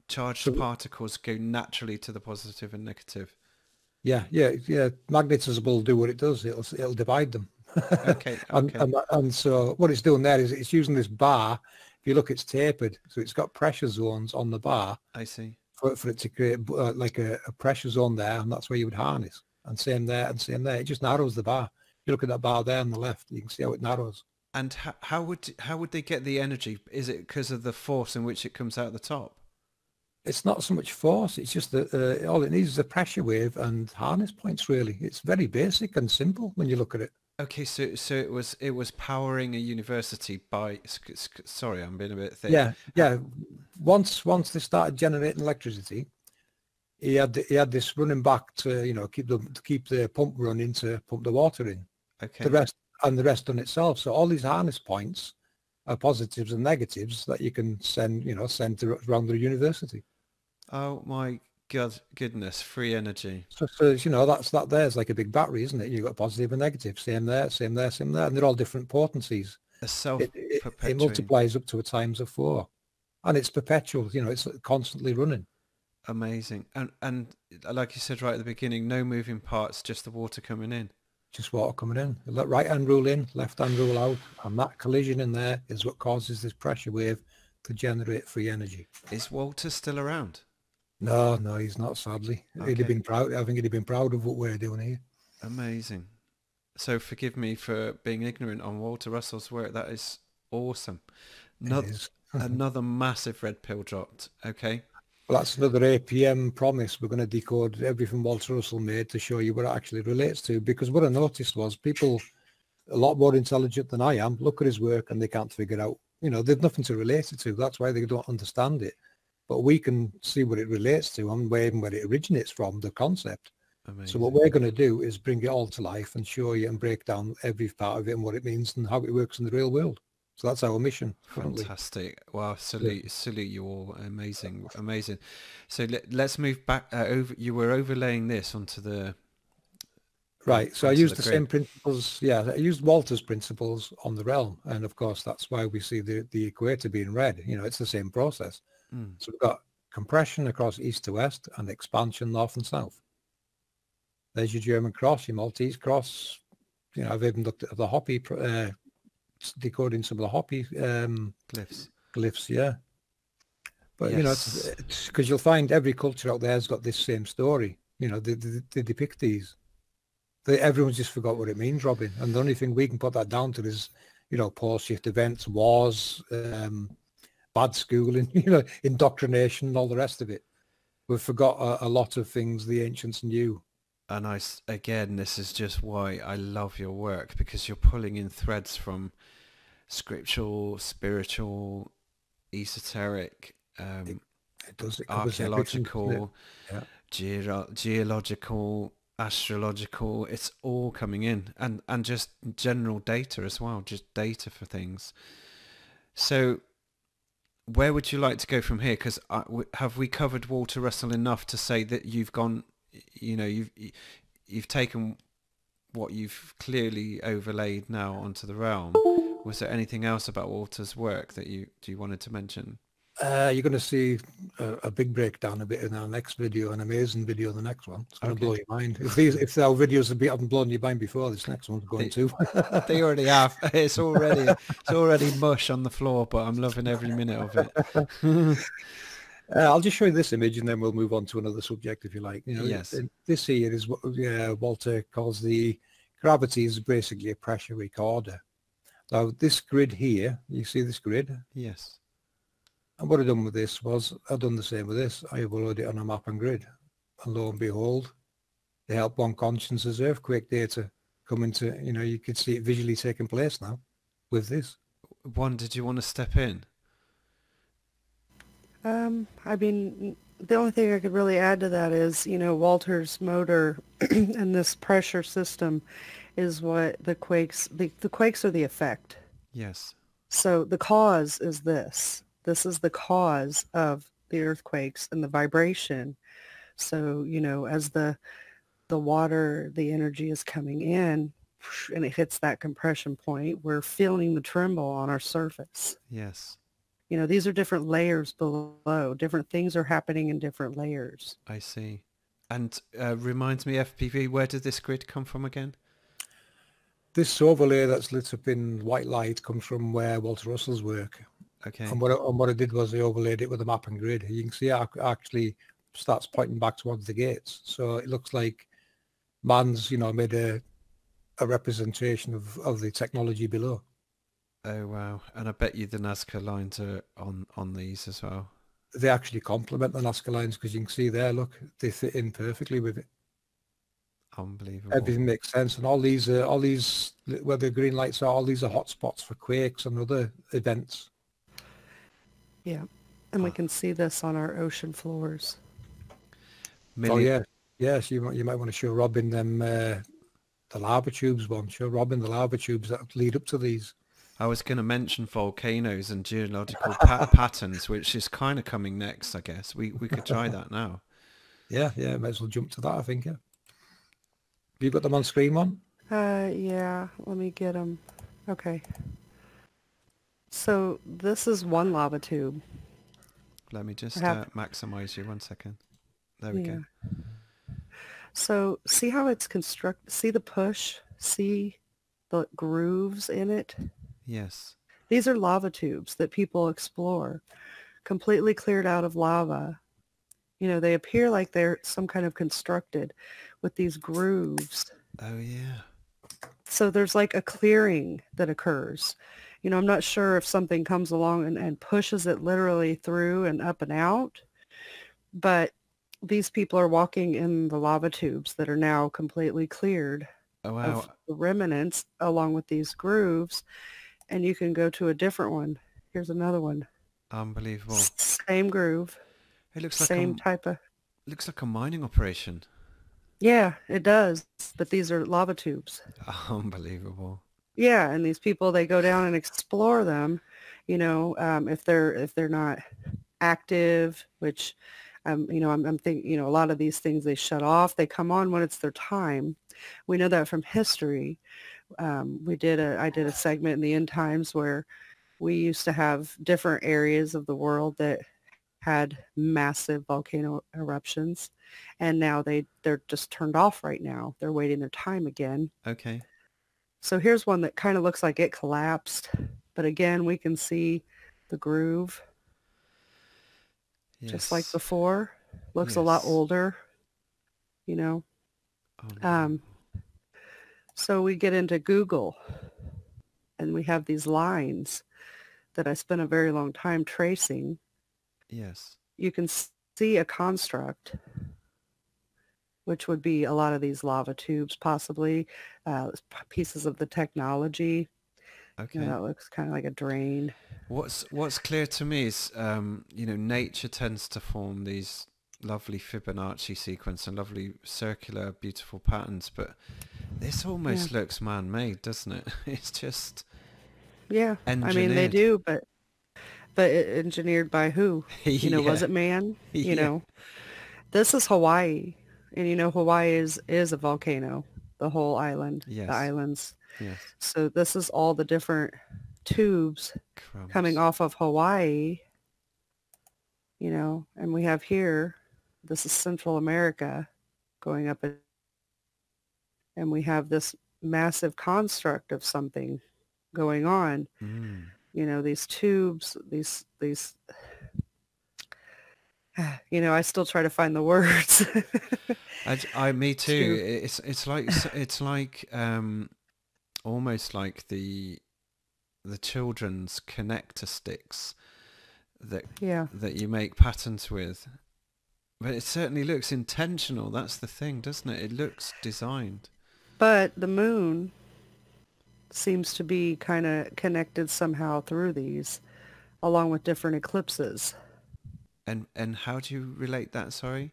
charged particles go naturally to the positive and negative. Yeah. Magnetism will do what it does. It'll divide them. Okay. And so what it's doing there is it's using this bar. If you look, it's tapered, so it's got pressure zones on the bar. I see. For it to create like a pressure zone there, and that's where you would harness. And same there, and same there. It just narrows the bar. You look at that bar there on the left, you can see how it narrows. And how would they get the energy? Is it because of the force in which it comes out the top? It's not so much force. It's just that all it needs is a pressure wave and harness points. Really, it's very basic and simple when you look at it. Okay, so it was powering a university by. Sorry, I'm being a bit thick. Yeah. Once they started generating electricity, he had this running back to keep the pump running to pump the water in. Okay. The rest on itself. So all these harness points are positives and negatives that you can send around the university. Oh my goodness, free energy. So that there's like a big battery, isn't it? You've got positive and negative, same there, and they're all different potencies. It multiplies up to a times of 4, and it's perpetual. It's constantly running. Amazing. And like you said right at the beginning, no moving parts, just the water coming in. Just water coming in. Let right hand rule in, left hand rule out, and that collision in there is what causes this pressure wave to generate free energy. Is Walter still around? No, he's not, sadly. Okay. He'd have been proud. I think he'd have been proud of what we're doing here. Amazing. So forgive me for being ignorant on Walter Russell's work. That is awesome. Another massive red pill dropped. Okay. Well, that's another APM promise. We're going to decode everything Walter Russell made to show you what it actually relates to. Because what I noticed was people a lot more intelligent than I am look at his work and they can't figure out, they've nothing to relate it to. That's why they don't understand it. But we can see what it relates to and where it originates from, the concept. Amazing. So what we're going to do is bring it all to life and show you and break down every part of it and what it means and how it works in the real world. So that's our mission. Fantastic. Wow, salute you all. Amazing. So let's move back over. You were overlaying this onto the... Right, so I used the same principles. Yeah, I used Walter's principles on the realm. And of course, that's why we see the equator being red. It's the same process. So we've got compression across east to west and expansion north and south. There's your German cross, your Maltese cross. I've even looked at the Hopi, decoding some of the Hopi glyphs, yeah. But, it's because you'll find every culture out there has got this same story. They depict these. Everyone's just forgot what it means, Robin. And the only thing we can put that down to is, pole shift events, wars, bad schooling, indoctrination and all the rest of it. We've forgot a lot of things the ancients knew. And again, this is just why I love your work, because you're pulling in threads from scriptural, spiritual, esoteric, archaeological, geological, astrological. It's all coming in, and just general data as well, just data for things. So where would you like to go from here? Because have we covered Walter Russell enough to say that you've gone, you've taken what you've clearly overlaid now onto the realm? Was there anything else about Walter's work that you wanted to mention? You're going to see a big breakdown a bit in our next video, an amazing video, the next one. It's going to blow your mind. If our videos haven't blown your mind before, this next one's going to. They already have. It's already mush on the floor, but I'm loving every minute of it. I'll just show you this image and then we'll move on to another subject if you like. Yes. This here is what Walter calls the gravity is basically a pressure recorder. Now this grid here, you see this grid? Yes. And what I've done with this was, I've done the same with this. I overload it on a map and grid. And lo and behold, the Help One Conscience's earthquake data come into, you could see it visually taking place now with this. One, did you want to step in? I mean, the only thing I could really add to that is, Walter's motor and this pressure system is what the quakes are the effect. Yes. So the cause is this. This is the cause of the earthquakes and the vibration. So, as the water, the energy is coming in and it hits that compression point, we're feeling the tremble on our surface. Yes. These are different layers below. Different things are happening in different layers. I see. And reminds me, FPV, where did this grid come from again? This overlay that's lit up in white light comes from where Walter Russell's work. Okay. And what I did was I overlaid it with a map and grid. You can see it actually starts pointing back towards the gates. So it looks like man's, made a representation of the technology below. Oh, wow. And I bet you the Nazca lines are on these as well. They actually complement the Nazca lines because you can see there, look, they fit in perfectly with it. Unbelievable. Everything makes sense. And all these, where the green lights are, all these are hotspots for quakes and other events. Yeah. And we can see this on our ocean floors. Oh, yeah. Yes, you might want to show Robin them, the lava tubes one. Show Robin the lava tubes that lead up to these. I was going to mention volcanoes and geological patterns, which is kind of coming next, I guess. We could try that now. Yeah, might as well jump to that, I think, yeah. Have you got them on screen, one? Yeah, let me get them. Okay. So this is one lava tube. Let me just maximize you 1 second. There we go. So see how it's constructed? See the push? See the grooves in it? Yes. These are lava tubes that people explore, completely cleared out of lava. They appear like they're some kind of constructed with these grooves. Oh, yeah. So there's like a clearing that occurs. I'm not sure if something comes along and pushes it literally through and up and out, but these people are walking in the lava tubes that are now completely cleared of the remnants along with these grooves. And you can go to a different one. Here's another one. Unbelievable. Same groove. It looks like same type of. Looks like a mining operation. Yeah, it does. But these are lava tubes. Unbelievable. Yeah, and these people, they go down and explore them. If they're not active, which I'm thinking, a lot of these things they shut off. They come on when it's their time. We know that from history. I did a segment in the end times where we used to have different areas of the world that had massive volcano eruptions, and now they're just turned off right now. They're waiting their time again. Okay. So here's one that kind of looks like it collapsed, but again, we can see the groove. Yes. Just like before. Looks a lot older, Oh, no. So we get into Google, and we have these lines that I spent a very long time tracing. Yes. You can see a construct, which would be a lot of these lava tubes, possibly pieces of the technology. Okay. That looks kind of like a drain. What's clear to me is, nature tends to form these lovely Fibonacci sequence and lovely circular, beautiful patterns, but this almost looks man-made, doesn't it? It's just engineered. I mean, they do, but engineered by who? Was it man? This is Hawaii, and Hawaii is a volcano, the whole island, the islands. Yes. So this is all the different tubes coming off of Hawaii, and we have here, this is Central America going up, and we have this massive construct of something going on. These tubes, these I still try to find the words. Me too. It's like almost like the the children's connector sticks that Yeah. that you make patterns with. But it certainly looks intentional. That's the thing, doesn't it? It looks designed. But the moon seems to be kind of connected somehow through these, along with different eclipses. And how do you relate that? Sorry.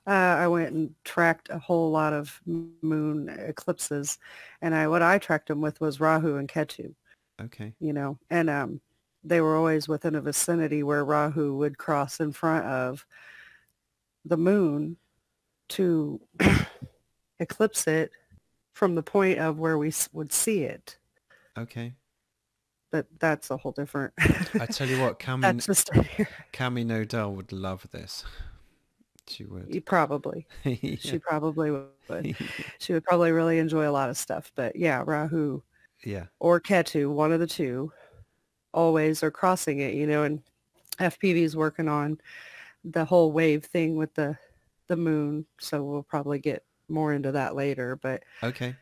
I went and tracked a whole lot of moon eclipses, and what I tracked them with was Rahu and Ketu, Okay. and they were always within a vicinity where Rahu would cross in front of the moon to eclipse it from the point of where we would see it. Okay. But that's a whole different. I tell you what, That's just Cami Nodell would love this. She would. Probably. Yeah. She probably would. She would probably really enjoy a lot of stuff. But yeah, Rahu Yeah. or Ketu, one of the two, always are crossing it, and FPV is working on the whole wave thing with the moon. So we'll probably get more into that later. But, Okay.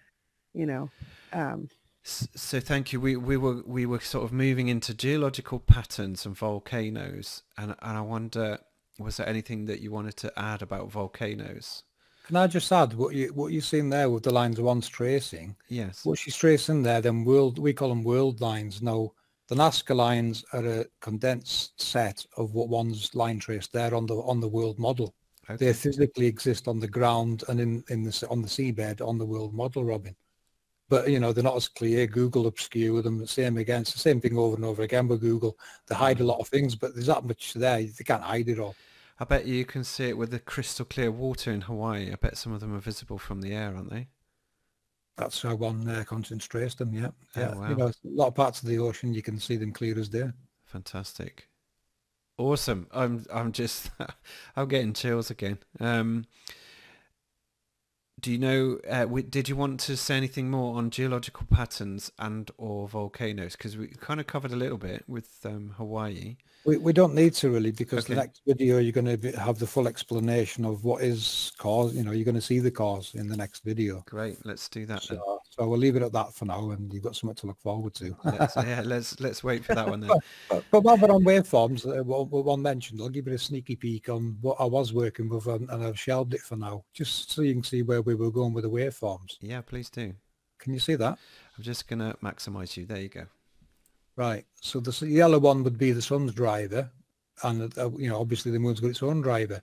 So thank you. We were sort of moving into geological patterns and volcanoes, and I wonder, was there anything that you wanted to add about volcanoes? Can I just add what you've seen there with the lines one's tracing? Yes. What she's tracing there, then we call them world lines. Now, the Nazca lines are a condensed set of what one's line traced there on the world model. Okay. They physically exist on the ground and on the seabed on the world model, Robin. But, they're not as clear. Google obscure them. Same again. It's the same thing over and over again with Google. They hide a lot of things, but there's that much there. They can't hide it all. I bet you can see it with the crystal clear water in Hawaii. I bet some of them are visible from the air, aren't they? That's how one concentrates them, yeah. Yeah. Oh, wow. A lot of parts of the ocean, you can see them clear as day. Fantastic. Awesome. I'm just, I'm getting chills again. Do you know, did you want to say anything more on geological patterns and or volcanoes? Because we kind of covered a little bit with Hawaii. We don't need to really, because Okay. the next video you're going to have the full explanation of what is cause. You're going to see the cause in the next video. Great. Let's do that then. So we'll leave it at that for now, and you've got something to look forward to. Let's wait for that one then. But while we're on waveforms, what one mentioned, I'll give you a sneaky peek on what I was working with, and I've shelved it for now, just so you can see where we were going with the waveforms. Yeah, please do. Can you see that? I'm just going to maximize you. There you go. Right. So the yellow one would be the sun's driver, and obviously the moon's got its own driver.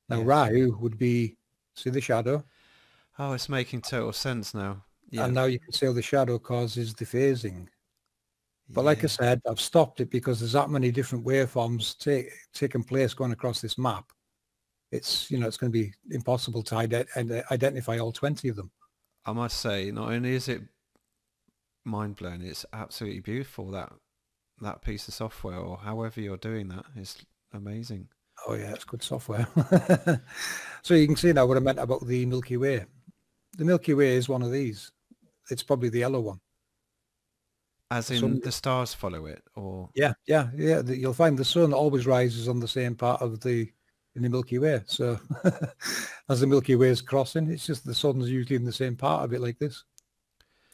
Now Yes. Rahu would be, see the shadow, Oh, it's making total sense now. Yeah. and now you can see how the shadow causes the phasing. But like I said, I've stopped it because there's that many different waveforms taking place going across this map. It's it's going to be impossible to identify all 20 of them. I must say, not only is it mind-blowing, it's absolutely beautiful. That piece of software, or however you're doing that, is amazing. Oh yeah, it's good software. So you can see now what I meant about the Milky Way. The Milky Way is one of these. It's probably the yellow one. As in the stars follow it, or... Yeah. You'll find the sun always rises on the same part of in the Milky Way. So as the Milky Way is crossing, it's just the sun's usually in the same part of it like this.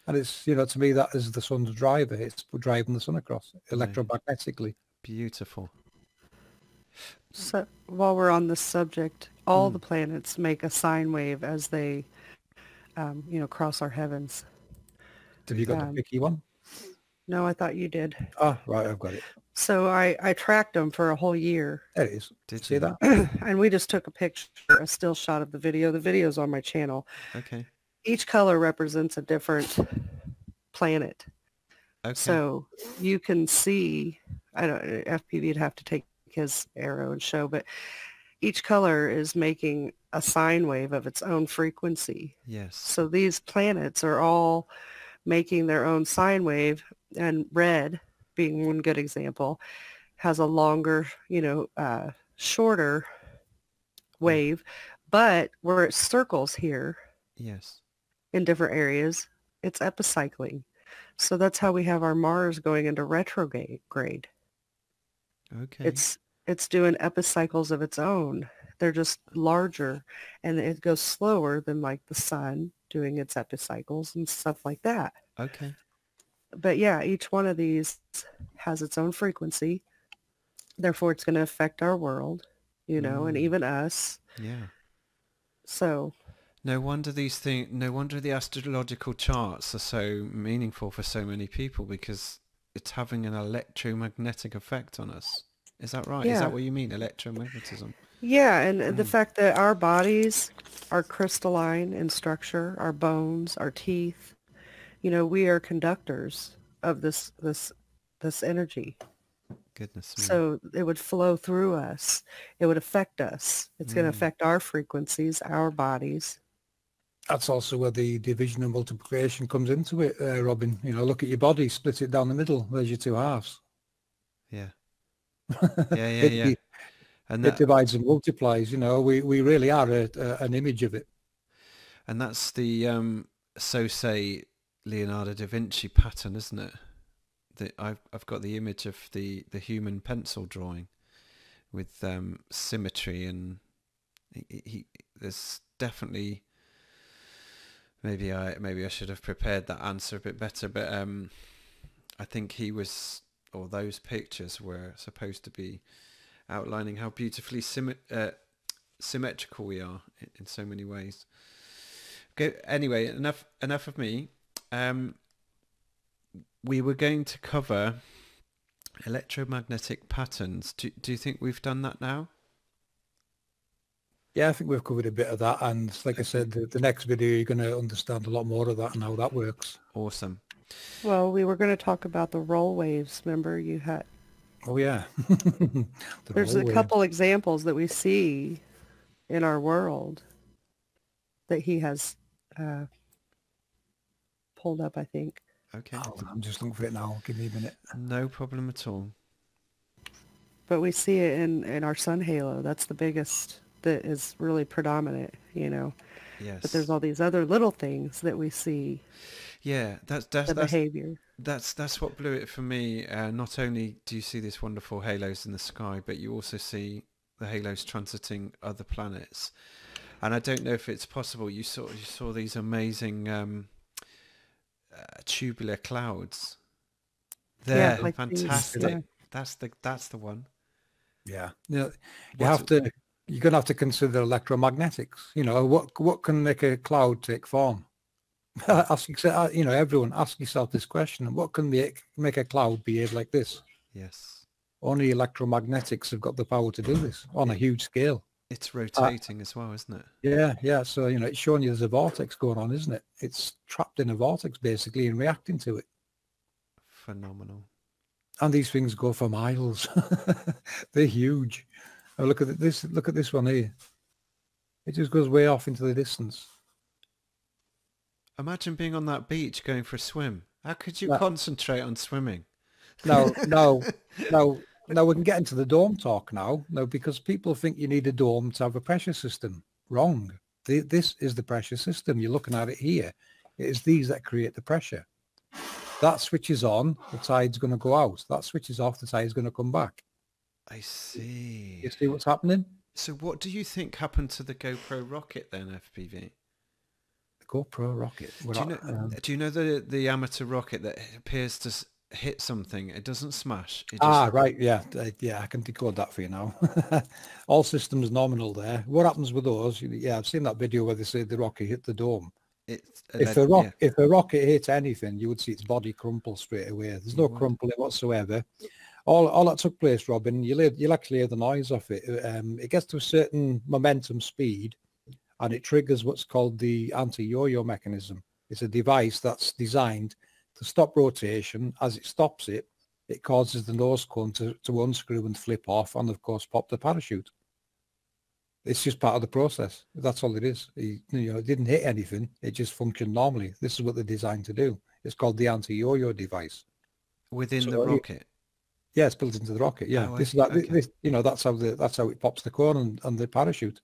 And it's, to me, that is the sun's driver. It's driving the sun across electromagnetically. Beautiful. So while we're on this subject, all the planets make a sine wave as they, cross our heavens. Have you got the picky one? No, I thought you did. Ah, right, I've got it. So I tracked them for a whole year. There it is. Did See you? that? And we just took a picture, a still shot of the video. The video's on my channel. Okay. Each color represents a different planet. Okay. So you can see, FPV'd have to take his arrow and show, but each color is making a sine wave of its own frequency. Yes. So these planets are all making their own sine wave, and red, being one good example, has a longer, shorter wave, but where it circles here Yes. in different areas, it's epicycling. So that's how we have our Mars going into retrograde. Okay. It's doing epicycles of its own. They're just larger, and it goes slower than like the sun doing its epicycles and stuff like that. Okay. But yeah, each one of these has its own frequency. Therefore, it's going to affect our world, and even us. Yeah. So, No wonder these things. No wonder the astrological charts are so meaningful for so many people, because it's having an electromagnetic effect on us. Is that right? Is yeah. that what you mean, electromagnetism? Yeah, and the fact that our bodies are crystalline in structure, our bones, our teeth, we are conductors of this energy. Goodness me. So it would flow through us. It would affect us. It's going to affect our frequencies, our bodies. That's also where the division and multiplication comes into it, Robin. Look at your body, split it down the middle. There's your two halves. Yeah. Yeah. And it divides and multiplies. We really are an image of it. And that's the so say Leonardo da Vinci pattern, isn't it? I've got the image of the human pencil drawing with symmetry, and there's definitely, maybe I should have prepared that answer a bit better, but I think those pictures were supposed to be outlining how beautifully symmetrical we are in so many ways. Okay, anyway, enough of me. We were going to cover electromagnetic patterns. Do you think we've done that now? Yeah, I think we've covered a bit of that. And like I said, the next video, you're going to understand a lot more of that and how that works. Awesome. Well, we were going to talk about the roll waves. Remember, you had... Oh, yeah. There's a couple examples that we see in our world that he has pulled up, I think. Okay. I'm just looking for it now. Give me a minute. No problem at all. But we see it in our sun halo. That's the biggest that is really predominant, Yes. But there's all these other little things that we see. Yeah, that's behavior. That's what blew it for me. Not only do you see these wonderful halos in the sky, but you also see the halos transiting other planets. And I don't know if it's possible. You saw these amazing tubular clouds. They're fantastic. These, that's the one. Yeah. You're gonna have to consider electromagnetics. What can make a cloud take form? Everyone ask yourself this question: what can make a cloud behave like this? Yes. Only electromagnetics have got the power to do this on a huge scale. It's rotating as well, isn't it? Yeah. So, it's showing you there's a vortex going on, isn't it? It's trapped in a vortex, basically, and reacting to it. Phenomenal. And these things go for miles. They're huge. Oh, look at this one here. It just goes way off into the distance. Imagine being on that beach going for a swim. How could you concentrate on swimming? No, we can get into the dome talk now. No, because people think you need a dome to have a pressure system. Wrong. This is the pressure system. You're looking at it here. It is these that create the pressure. That switches on, the tide's going to go out. That switches off, the tide's going to come back. I see. You see what's happening? So what do you think happened to the GoPro rocket then, FPV? The GoPro rocket? Do you know the amateur rocket that appears to hit something? It doesn't smash. Right. Yeah. I can decode that for you now. All systems nominal there. What happens with those? Yeah, I've seen that video where they say the rocket hit the dome. If a rocket hit anything, you would see its body crumple straight away. There's no crumpling whatsoever. All that took place, Robin, you'll actually hear the noise of it. It gets to a certain momentum speed, and it triggers what's called the anti-yo-yo mechanism. It's a device that's designed to stop rotation. As it stops it, it causes the nose cone to unscrew and flip off, and of course pop the parachute. It's just part of the process. That's all it is. It didn't hit anything. It just functioned normally. This is what they're designed to do. It's called the anti-yo-yo device. Within the rocket? Yeah, it's built into the rocket. Yeah, oh, this okay. That's how it pops the cone and the parachute.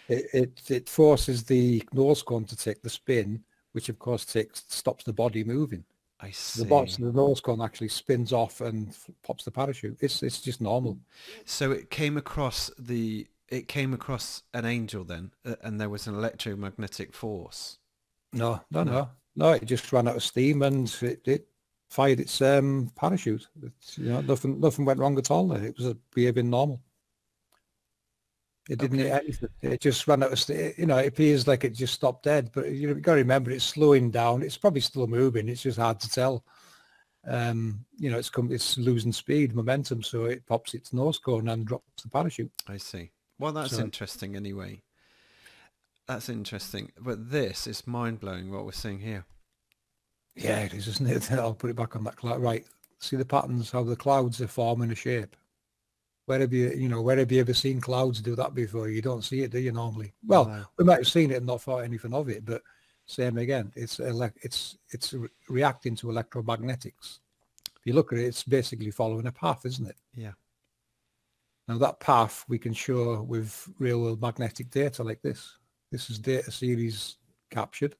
It forces the nose cone to take the spin, which of course stops the body moving. I see. The nose cone actually spins off and pops the parachute. It's just normal. So it came across an angel then, and there was an electromagnetic force. No. It just ran out of steam and it fired its parachute. It's, you know, nothing went wrong at all there. It was behaving normal. It didn't hit anything. It just ran out of, you know, it appears like it just stopped dead, but you've got to remember it's slowing down. It's probably still moving. It's just hard to tell. You know, it's losing speed, momentum, so it pops its nose cone and drops the parachute. I see. Well, that's interesting anyway. That's interesting. But this is mind-blowing, what we're seeing here. Yeah, it is, isn't it? I'll put it back on that cloud. Right. See the patterns, how the clouds are forming a shape. Where have you ever seen clouds do that before? You don't see it, do you, normally? Well, no. We might have seen it and not thought anything of it, but same again. It's reacting to electromagnetics. If you look at it, it's basically following a path, isn't it? Yeah. Now that path we can show with real-world magnetic data like this. This is data series captured.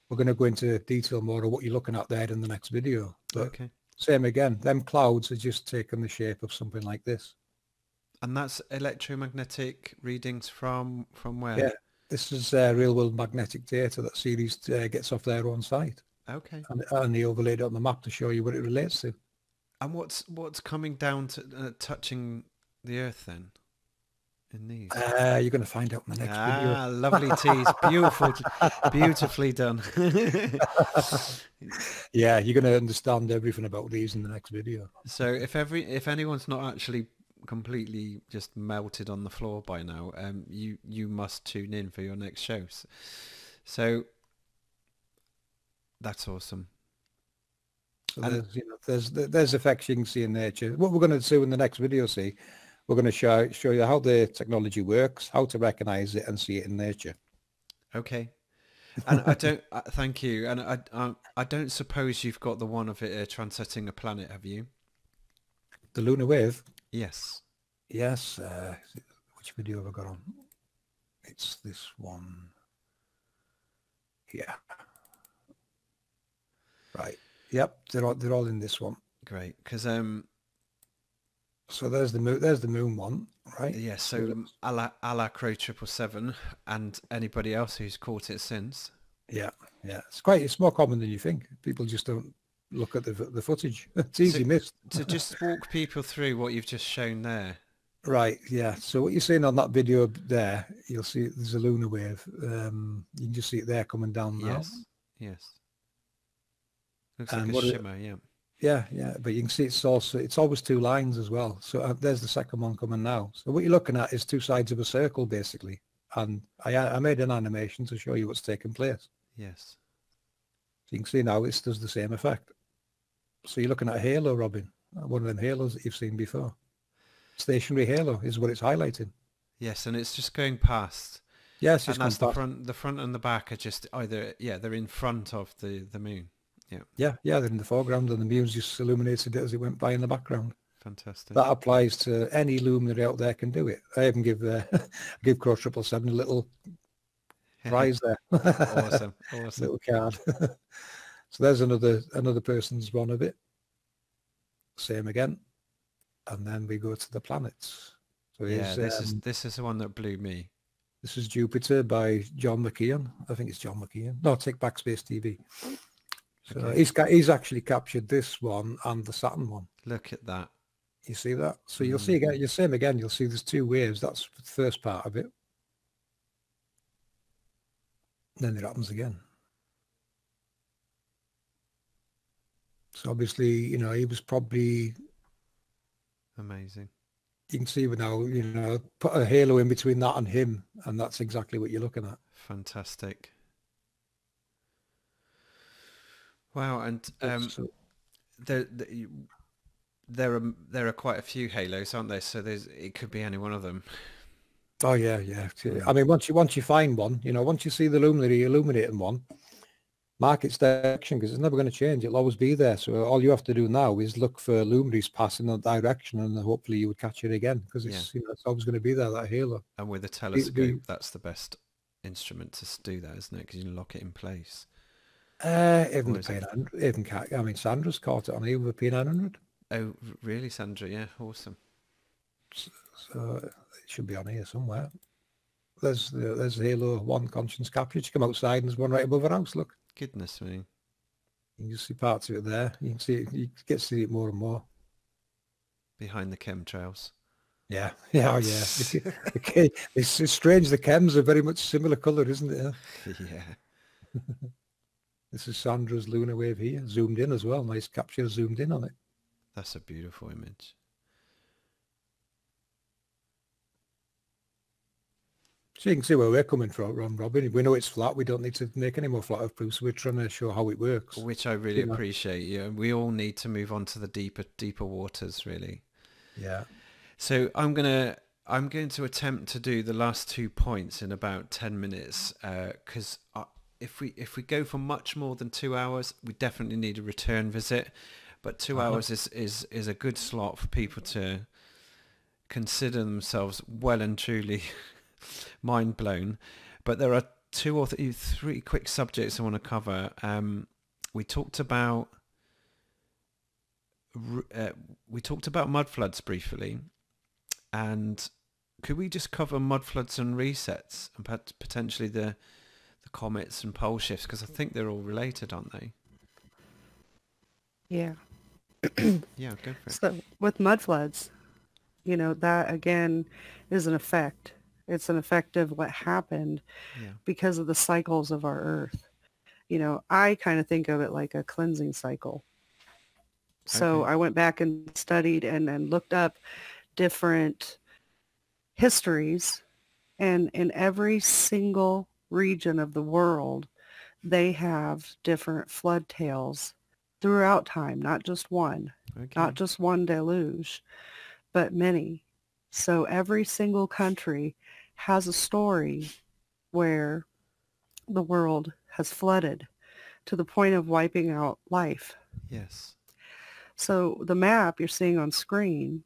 We're going to go into detail more of what you're looking at there in the next video. But okay. Same again, them clouds are just taking the shape of something like this. And that's electromagnetic readings from where? Yeah, this is real-world magnetic data that Ceres gets off their own site. Okay. And they overlaid it on the map to show you what it relates to. And what's coming down to touching the Earth then? In these? You're going to find out in the next video. Ah, lovely tease. Beautiful. Beautifully done. Yeah, you're going to understand everything about these in the next video. So if anyone's not actually completely just melted on the floor by now, you must tune in for your next show. So that's awesome. So there's effects you can see in nature. What we're going to do in the next video, we're going to show you how the technology works, how to recognize it and see it in nature. Okay. And I don't thank you. And I don't suppose you've got the one of it transiting a planet, have you? The lunar wave? Yes. Yes. Which video have I got on? It's this one. Yeah. Right. Yep. They're all in this one. Great. Because so there's the moon one, right? Yeah, so a la Crow 777 and anybody else who's caught it since. Yeah. It's more common than you think. People just don't look at the footage. It's easy missed. So just walk people through what you've just shown there. Right, yeah. So what you're seeing on that video there, you'll see there's a lunar wave. You can just see it there coming down now. Yes. Looks like a shimmer, yeah. Yeah, but you can see it's always two lines as well. So there's the second one coming now. So what you're looking at is two sides of a circle, basically. And I made an animation to show you what's taking place. Yes. So you can see now this does the same effect. So you're looking at a halo, Robin, one of them halos that you've seen before. Stationary halo is what it's highlighting. Yes, and it's just going past. Yes, and that's the front and the back are just either they're in front of the moon. Yeah, they're in the foreground and the moon's just illuminated it as it went by in the background. Fantastic. That applies to any luminary out there can do it. I even give Crow 777 a little prize there. Awesome. Little card. So there's another person's one of it. Same again. And then we go to the planets. So this is the one that blew me. This is Jupiter by John McKeon. I think it's John McKeon. No, Take Back Space TV. So okay. He's actually captured this one and the Saturn one. Look at that. You see that? So you'll see again. You'll see him again. You'll see there's two waves. That's the first part of it. Then it happens again. So obviously, he was probably amazing. You can see now, put a halo in between that and him, and that's exactly what you're looking at. Fantastic. Wow, and there are quite a few halos, aren't there? So it could be any one of them. Oh yeah. I mean, once you find one, once you see the luminary illuminating one, mark its direction because it's never going to change. It'll always be there. So all you have to do now is look for luminaries passing that direction, and hopefully you would catch it again because it's it's always going to be there, that halo. And with a telescope, that's the best instrument to do that, isn't it? Because you can lock it in place. Even Sandra's caught it on here with a P900. Oh, really, Sandra? Yeah, awesome. So it should be on here somewhere. There's Halo 1 Conscience captured. She come outside and there's one right above her house, look. Goodness me. You can see parts of it there. You can see it, you get to see it more and more. behind the chemtrails. Yeah, yeah, oh yeah. Okay, it's strange. The chems are very much similar colour, isn't it? Yeah, This is Sandra's lunar wave here, zoomed in as well. Nice capture, zoomed in on it. that's a beautiful image. So you can see where we're coming from, Robin. We know it's flat. We don't need to make any more flat earth proofs. We're trying to show how it works. Which I really appreciate. Yeah, we all need to move on to the deeper waters, really. Yeah. So I'm going to attempt to do the last 2 points in about 10 minutes, because if we go for much more than 2 hours, we definitely need a return visit. But 2 hours is a good slot for people to consider themselves well and truly mind blown. But there are 2 or 3 quick subjects I want to cover. We talked about mud floods briefly, and could we just cover mud floods and resets and potentially the comets and pole shifts, because I think they're all related, aren't they? Yeah. Yeah, go for it. So with mud floods, that again is an effect. It's an effect of what happened because of the cycles of our Earth. I kind of think of it like a cleansing cycle. So I went back and studied and looked up different histories, and in every single region of the world, they have different flood tales throughout time, not just one, not just one deluge, but many. So every single country has a story where the world has flooded to the point of wiping out life. Yes. So the map you're seeing on screen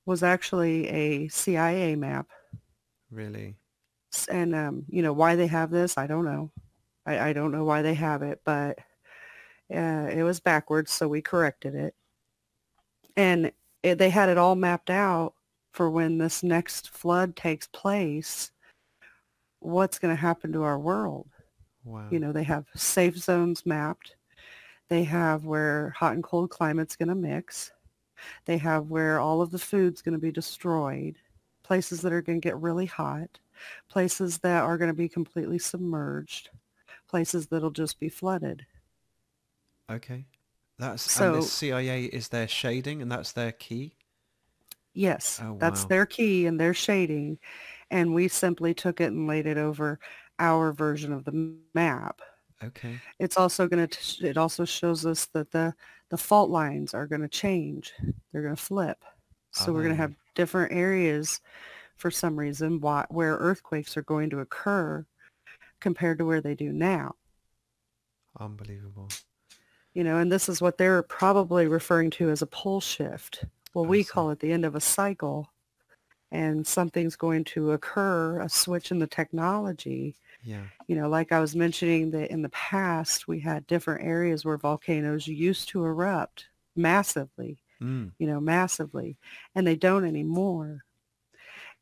was actually a CIA map. Really? And, why they have this, I don't know. I don't know why they have it, but it was backwards, so we corrected it. And they had it all mapped out for when this next flood takes place, what's going to happen to our world. Wow. They have safe zones mapped. They have where hot and cold climate's going to mix. They have where all of the food's going to be destroyed, places that are going to get really hot, places that are going to be completely submerged, places that'll just be flooded. Okay. And the CIA is their shading, and that's their key? Yes, oh, wow. That's their key and their shading. And we simply took it and laid it over our version of the map. Okay. It's also it also shows us that the fault lines are going to change. They're going to flip. So we're going to have different areas for some reason where earthquakes are going to occur compared to where they do now. Unbelievable. And this is what they're probably referring to as a pole shift. Well, we call it the end of a cycle, and something's going to occur, a switch in the technology. Yeah. Like I was mentioning that in the past, we had different areas where volcanoes used to erupt massively, massively, and they don't anymore.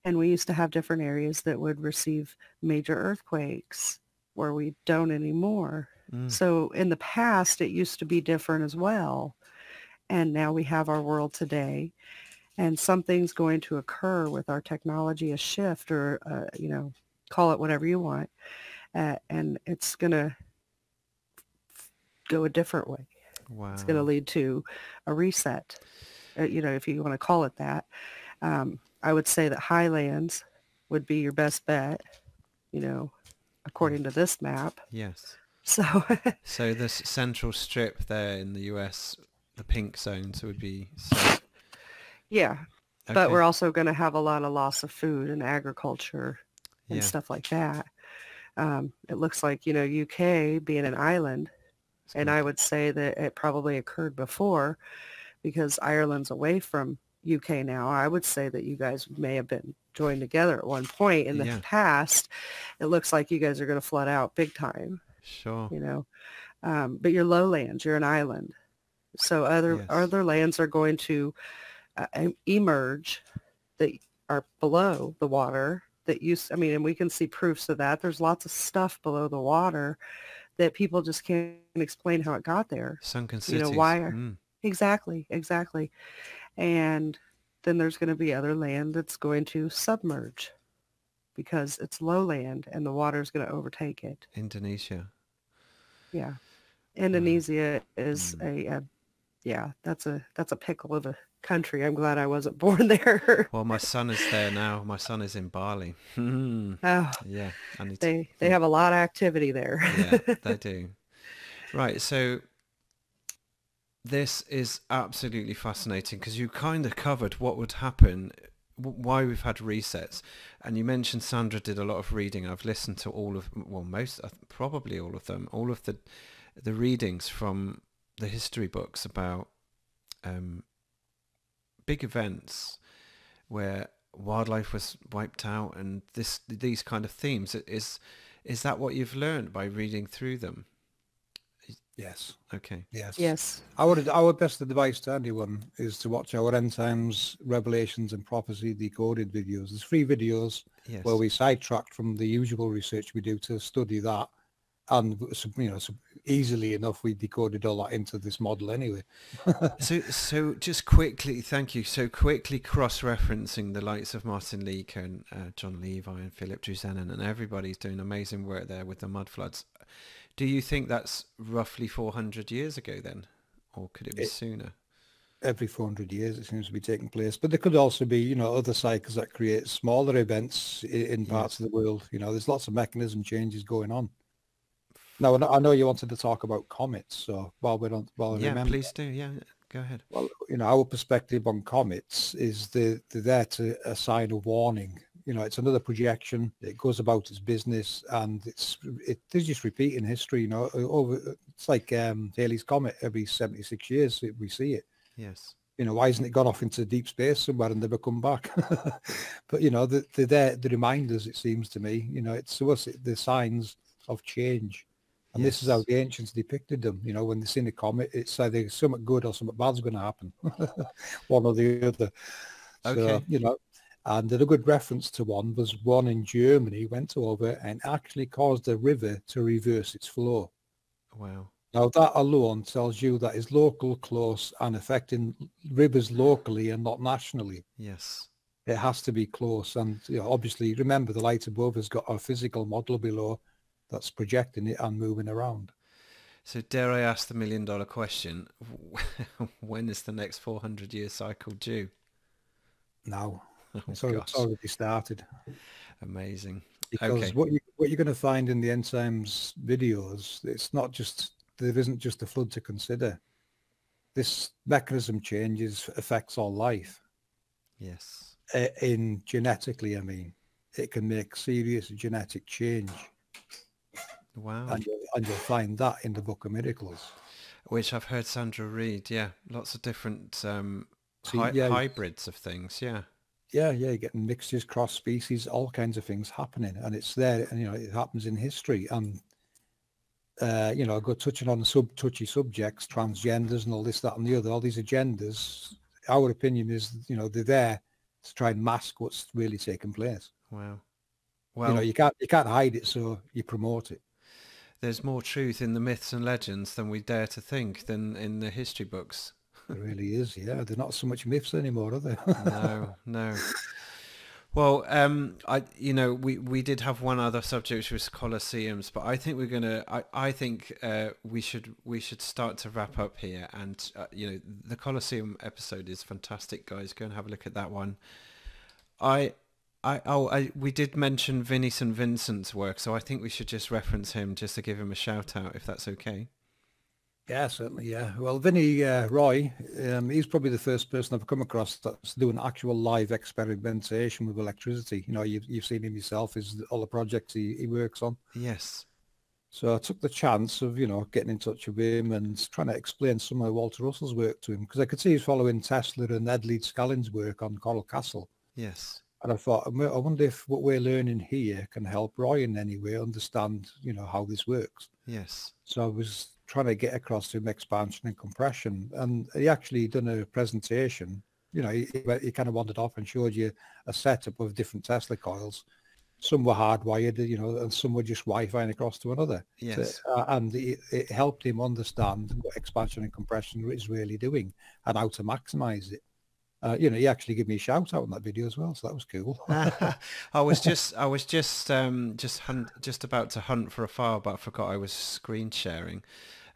And we used to have different areas that would receive major earthquakes where we don't anymore. So in the past, it used to be different as well. And now we have our world today, and something's going to occur with our technology, a shift, or, call it whatever you want. And it's going to go a different way. Wow. It's going to lead to a reset, if you want to call it that. I would say that highlands would be your best bet, according to this map. Yes. So the central strip there in the US, the pink zones would be safe. Yeah. Okay. But we're also going to have a lot of loss of food and agriculture and stuff like that. It looks like, UK being an island, and I would say that it probably occurred before because Ireland's away from UK now. I would say that you guys may have been joined together at one point in the past. It looks like you guys are going to flood out big time. Sure. But you're lowlands, you're an island. So other lands are going to emerge that are below the water and we can see proofs of that. There's lots of stuff below the water that people just can't explain how it got there. Sunken You know, cities. why? Mm. Exactly, exactly. And then there's going to be other land that's going to submerge because it's lowland and the water's going to overtake it. Indonesia. Yeah. Wow. Indonesia is yeah, that's a pickle of a country. I'm glad I wasn't born there. Well, my son is there now. My son is in Bali. Oh, Yeah, I need to. they have a lot of activity there. Yeah, they do. Right, so this is absolutely fascinating because you kind of covered what would happen, why we've had resets, and you mentioned Sandra did a lot of reading. I've listened to all of, well, most, probably all of them, all of the readings from the history books about big events where wildlife was wiped out and these kind of themes. Is that what you've learned by reading through them? Yes. Okay. Yes. Yes. Our best advice to anyone is to watch our End Times Revelations and Prophecy Decoded videos. There's 3 videos Yes. where we sidetracked from the usual research we do to study that. And, you know, so easily enough, we decoded all that into this model anyway. So just quickly, thank you. So quickly cross-referencing the likes of Martin Leake and John Levi and Philip Drusenin, and everybody's doing amazing work there with the mud floods. Do you think that's roughly 400 years ago then? Or could it be sooner? Every 400 years it seems to be taking place. But there could also be, you know, other cycles that create smaller events in parts of the world. You know, there's lots of mechanism changes going on. Now, I know you wanted to talk about comets, so while Yeah, please do. Yeah, go ahead. Well, you know, our perspective on comets is they're there to assign a warning. You know, it's another projection. It goes about its business, and they're just repeating history. You know, it's like Halley's Comet. Every 76 years we see it. Yes. You know, why hasn't it gone off into deep space somewhere and never come back? But you know, they're there, the reminders. It seems to me, you know, it's to us the signs of change. And this is how the ancients depicted them. You know, when they seen a comet, it's either something good or something bad's going to happen, one or the other. Okay. So, you know, and a good reference to one was one in Germany went over and actually caused a river to reverse its flow. Wow. Now that alone tells you that is local, close, and affecting rivers locally and not nationally. Yes. It has to be close. And you know, obviously, remember the light above has got a physical model below that's projecting it and moving around. So dare I ask the $1 million question? When is the next 400-year cycle due? Now. It's Oh, already started. Amazing. Because Okay. what you're going to find in the End Times videos, it's not just, there isn't just a flood to consider. This mechanism changes, affects all life. Yes. In genetically, I mean, it can make serious genetic change. Wow. And you'll find that in the Book of Miracles. Which I've heard Sandra read. Yeah. Lots of different yeah, hybrids of things. Yeah. Yeah, you're getting mixtures, cross species, all kinds of things happening, and it's there. And you know, it happens in history. And you know, go touching on the touchy subjects, transgenders, and all this, that, and the other. All these agendas. Our opinion is, you know, they're there to try and mask what's really taking place. Wow. Well, you know, you can't hide it, so you promote it. There's more truth in the myths and legends than we dare to think than in the history books. There really is, yeah. They're not so much myths anymore, are they? No. Well, we did have one other subject, which was Colosseums, but I think we're gonna. I think we should start to wrap up here. And the Colosseum episode is fantastic, guys. Go and have a look at that one. We did mention Vinnie St. Vincent's work, so I think we should just reference him just to give him a shout out, if that's okay. Yeah, certainly, yeah. Well, Vinnie Roy, he's probably the first person I've come across that's doing actual live experimentation with electricity. You know, you've seen him yourself, all the projects he works on. Yes. So I took the chance of, you know, getting in touch with him and trying to explain some of Walter Russell's work to him, because I could see he's following Tesla and Ed Leeds Scallions' work on Coral Castle. Yes. And I thought, I wonder if what we're learning here can help Roy in any way understand, you know, how this works. Yes. So I was trying to get across to him expansion and compression, and he actually done a presentation. You know, he kind of wandered off and showed you a setup of different Tesla coils, some were hardwired, you know, and some were just Wi-Fi across to another. Yes. And it helped him understand what expansion and compression is really doing and how to maximize it. You know, he actually gave me a shout out on that video as well, so that was cool. I was just about to hunt for a file, but I forgot I was screen sharing.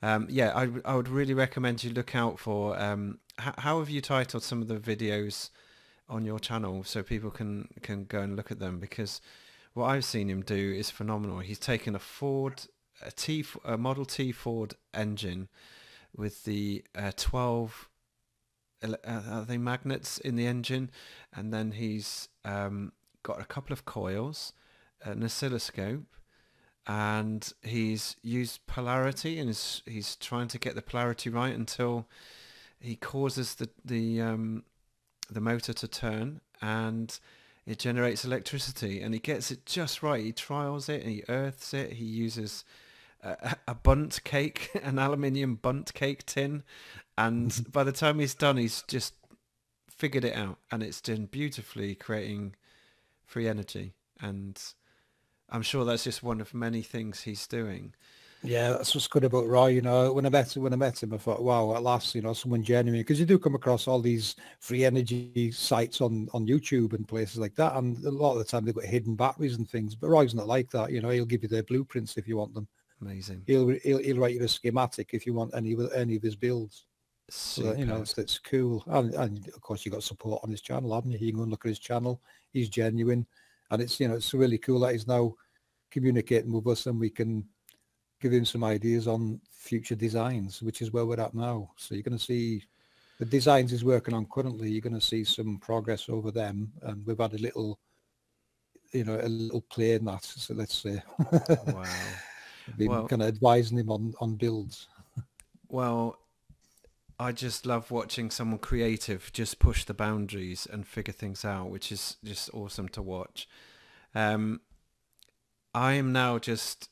Yeah, I would really recommend you look out for. How have you titled some of the videos on your channel so people can go and look at them? Because what I've seen him do is phenomenal. He's taken a Model T Ford engine with the 12. Are they magnets in the engine, and then he's got a couple of coils, an oscilloscope, and he's used polarity, and he's trying to get the polarity right until he causes the motor to turn, and it generates electricity, and he gets it just right. He trials it and he earths it. He uses a bundt cake, an aluminium bundt cake tin, and by the time he's done, he's just figured it out, and it's done beautifully, creating free energy. And I'm sure that's just one of many things he's doing. Yeah, that's what's good about Roy. You know, when I met him, I thought, wow, at last, you know, someone genuine, because you do come across all these free energy sites on YouTube and places like that, and a lot of the time they've got hidden batteries and things. But Roy's not like that. You know, he'll give you their blueprints if you want them. Amazing. He'll write you a schematic if you want any of his builds. So, you know, it's cool. And of course, you got support on his channel, haven't you? You can go and look at his channel. He's genuine, and it's, you know, it's really cool that he's now communicating with us, and we can give him some ideas on future designs, which is where we're at now. So you're going to see the designs he's working on currently. You're going to see some progress over them, and we've had a little play in that. So let's say, wow, been kind of advising him on builds. Well, I just love watching someone creative just push the boundaries and figure things out, which is just awesome to watch. I am now just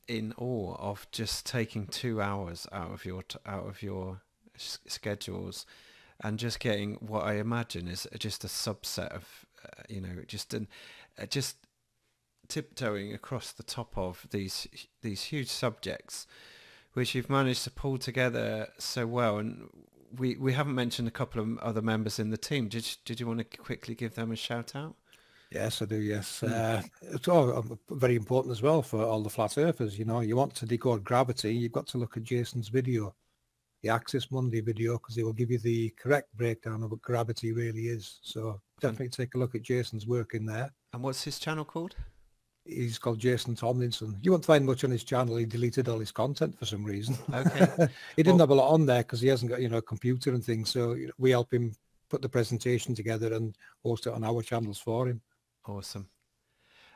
in awe of just taking 2 hours out of your schedules and just getting what I imagine is just a subset of just tiptoeing across the top of these huge subjects, which you've managed to pull together so well. And we haven't mentioned a couple of other members in the team. Did you want to quickly give them a shout out? Yes, I do, yes. It's all very important as well for all the flat earthers. You know, you want to decode gravity, you've got to look at Jason's video, the Axis Monday video, because it will give you the correct breakdown of what gravity really is. So definitely take a look at Jason's work in there. And what's his channel called? He's called Jason Tomlinson. You won't find much on his channel. He deleted all his content for some reason. Okay. He didn't have a lot on there because he hasn't got, you know, a computer and things. So we help him put the presentation together and post it on our channels for him. Awesome.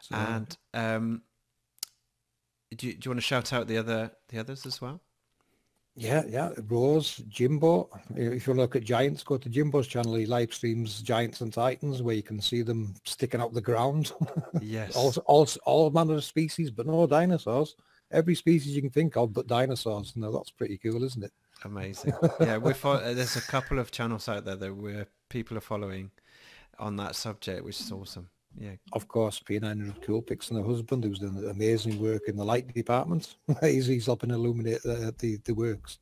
So, and do you want to shout out the others as well? Yeah. Rose, Jimbo. If you look at Giants, go to Jimbo's channel. He live streams Giants and Titans, where you can see them sticking out the ground. Yes. all manner of species, but no dinosaurs. Every species you can think of, but dinosaurs. No, that's pretty cool, isn't it? Amazing. Yeah, there's a couple of channels out there that where people are following on that subject, which is awesome. Yeah. Of course, P900 Coolpix and her husband, who's doing amazing work in the light department. he's helping illuminate the works.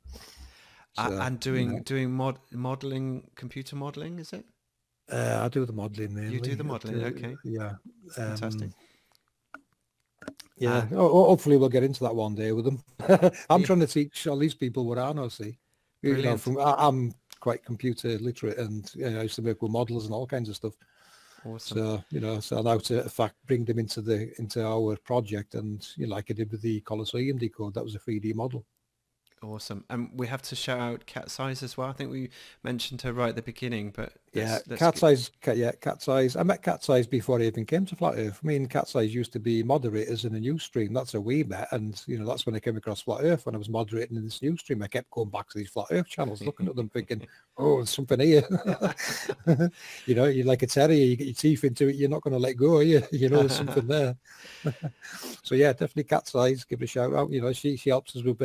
So, and doing modeling, computer modeling, is it? I do the modeling mainly. You do the modeling, okay. Yeah. Fantastic. Yeah. Hopefully we'll get into that one day with them. I'm trying to teach all these people what I know, see. You know, I'm quite computer literate, and I used to work with models and all kinds of stuff. Awesome. So so now to in fact bring them into our project, and like I did with the Colosseum decode, that was a 3D model. Awesome. And we have to shout out Cat Size as well. I think we mentioned her right at the beginning, but Cat Size. I met Cat Size before I even came to Flat Earth. I mean, Cat Size used to be moderators in a news stream. That's how we met, and that's when I came across Flat Earth. When I was moderating in this news stream, I kept going back to these Flat Earth channels, looking at them, thinking, "Oh, there's something here." You're like a terrier. You get your teeth into it, you're not going to let go, are you? There's something there. So yeah, definitely Cat Size. Give her a shout out. She helps us with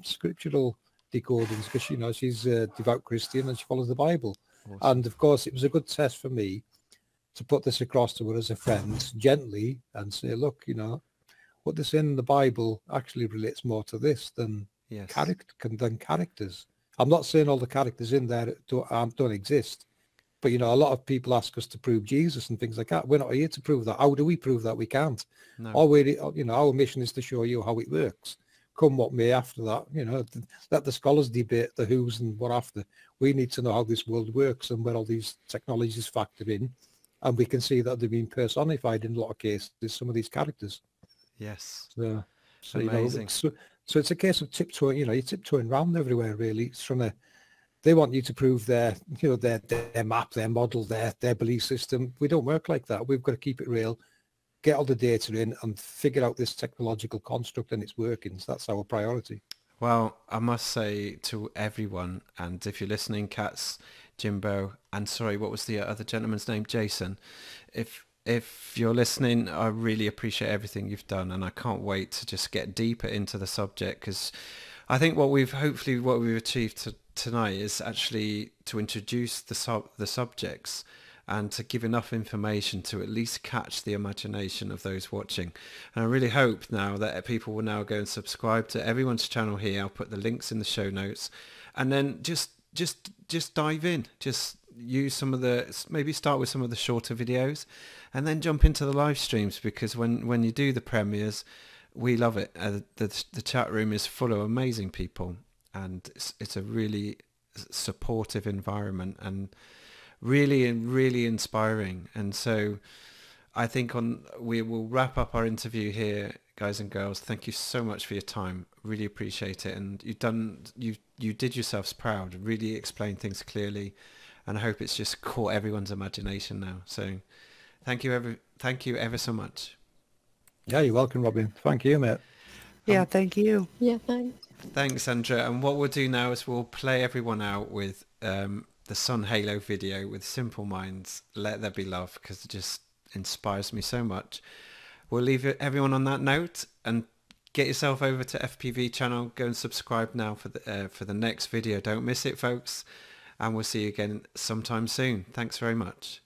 scriptural decodings because she's a devout Christian and she follows the Bible. Awesome. And of course, it was a good test for me to put this across to her as a friend gently and say, look, you know, what this in the Bible actually relates more to this than Yes. characters. I'm not saying all the characters in there don't exist, but, you know, a lot of people ask us to prove Jesus and things like that. We're not here to prove that. How do we prove that? We can't. No. You know, our mission is to show you how it works. Come what may after that, you know, let the scholars debate the who's and what after. We need to know how this world works and where all these technologies factor in. And we can see that they've been personified in a lot of cases, some of these characters. Yes. So Amazing. You know, so it's a case of tiptoeing, you know, you're tiptoeing around everywhere, really. It's they want you to prove their map, their model, their belief system. We don't work like that. We've got to keep it real, get all the data in and figure out this technological construct and its workings. That's our priority. Well, I must say to everyone, and if you're listening, Katz, Jimbo, and sorry, what was the other gentleman's name? Jason. If you're listening, I really appreciate everything you've done, and I can't wait to just get deeper into the subject, because I think what we've achieved tonight is actually to introduce the subjects and to give enough information to at least catch the imagination of those watching. And I really hope now that people will now go and subscribe to everyone's channel here. I'll put the links in the show notes, and then just dive in. Just use maybe start with some of the shorter videos, and then jump into the live streams, because when you do the premieres, we love it. The chat room is full of amazing people, and it's a really supportive environment and really inspiring. And so I think we will wrap up our interview here, guys and girls. Thank you so much for your time. Really appreciate it. And you did yourselves proud, really explained things clearly, and I hope it's just caught everyone's imagination now. So thank you ever so much. Yeah, you're welcome, Robin. Thank you, mate. Yeah, thank you. Yeah, thanks. Thanks, Sandra. And what we'll do now is we'll play everyone out with the Sun Halo video with Simple Minds, Let There Be Love, because it just inspires me so much. We'll leave everyone on that note, and get yourself over to FPV channel. Go and subscribe now for the next video. Don't miss it, folks. And we'll see you again sometime soon. Thanks very much.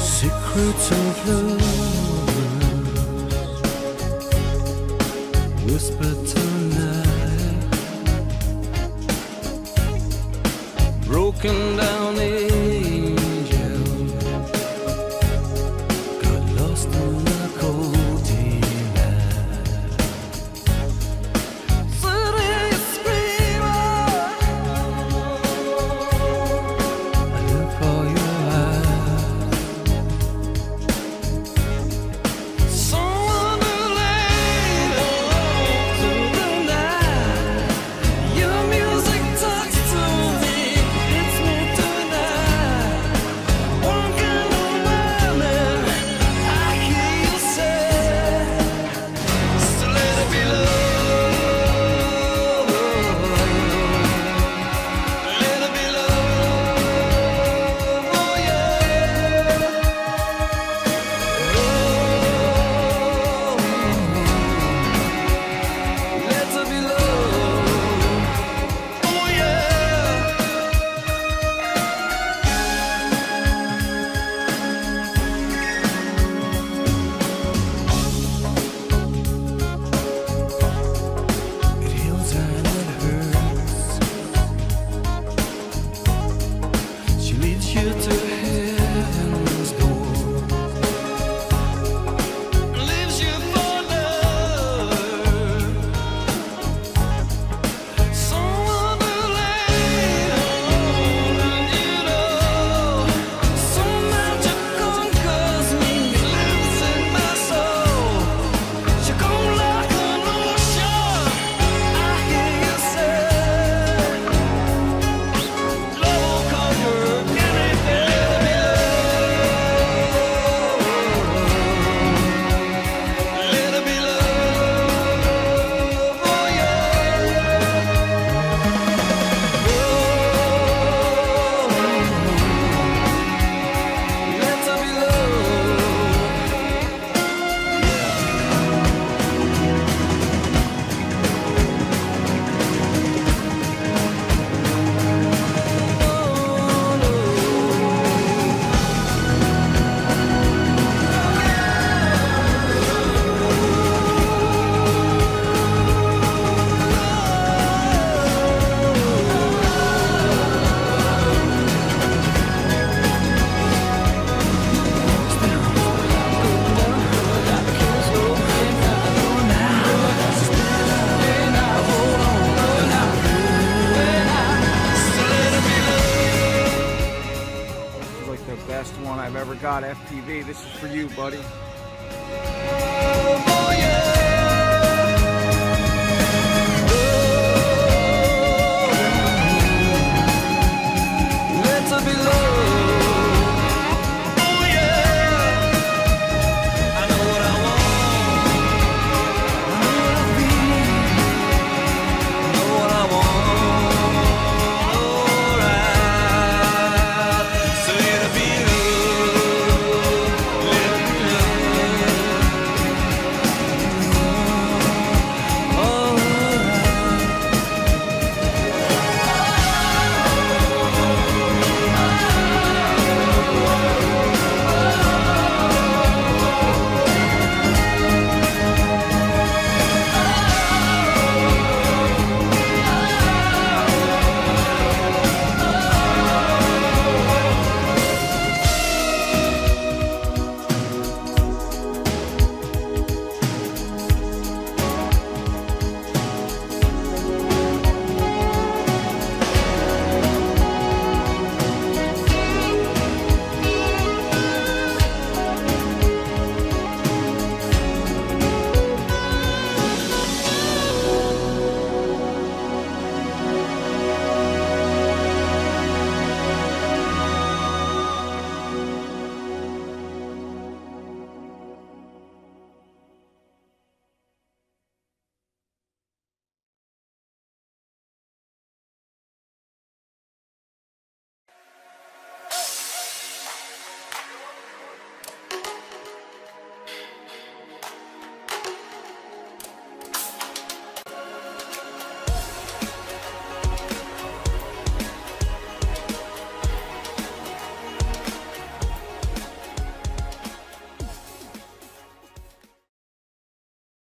Secrets of love whispered tonight, broken down angel got lost in the cold night. City screamer, I look for your eyes. Someone who laid to the night. Your music talks to me, hits me tonight. FTV. This is for you, buddy.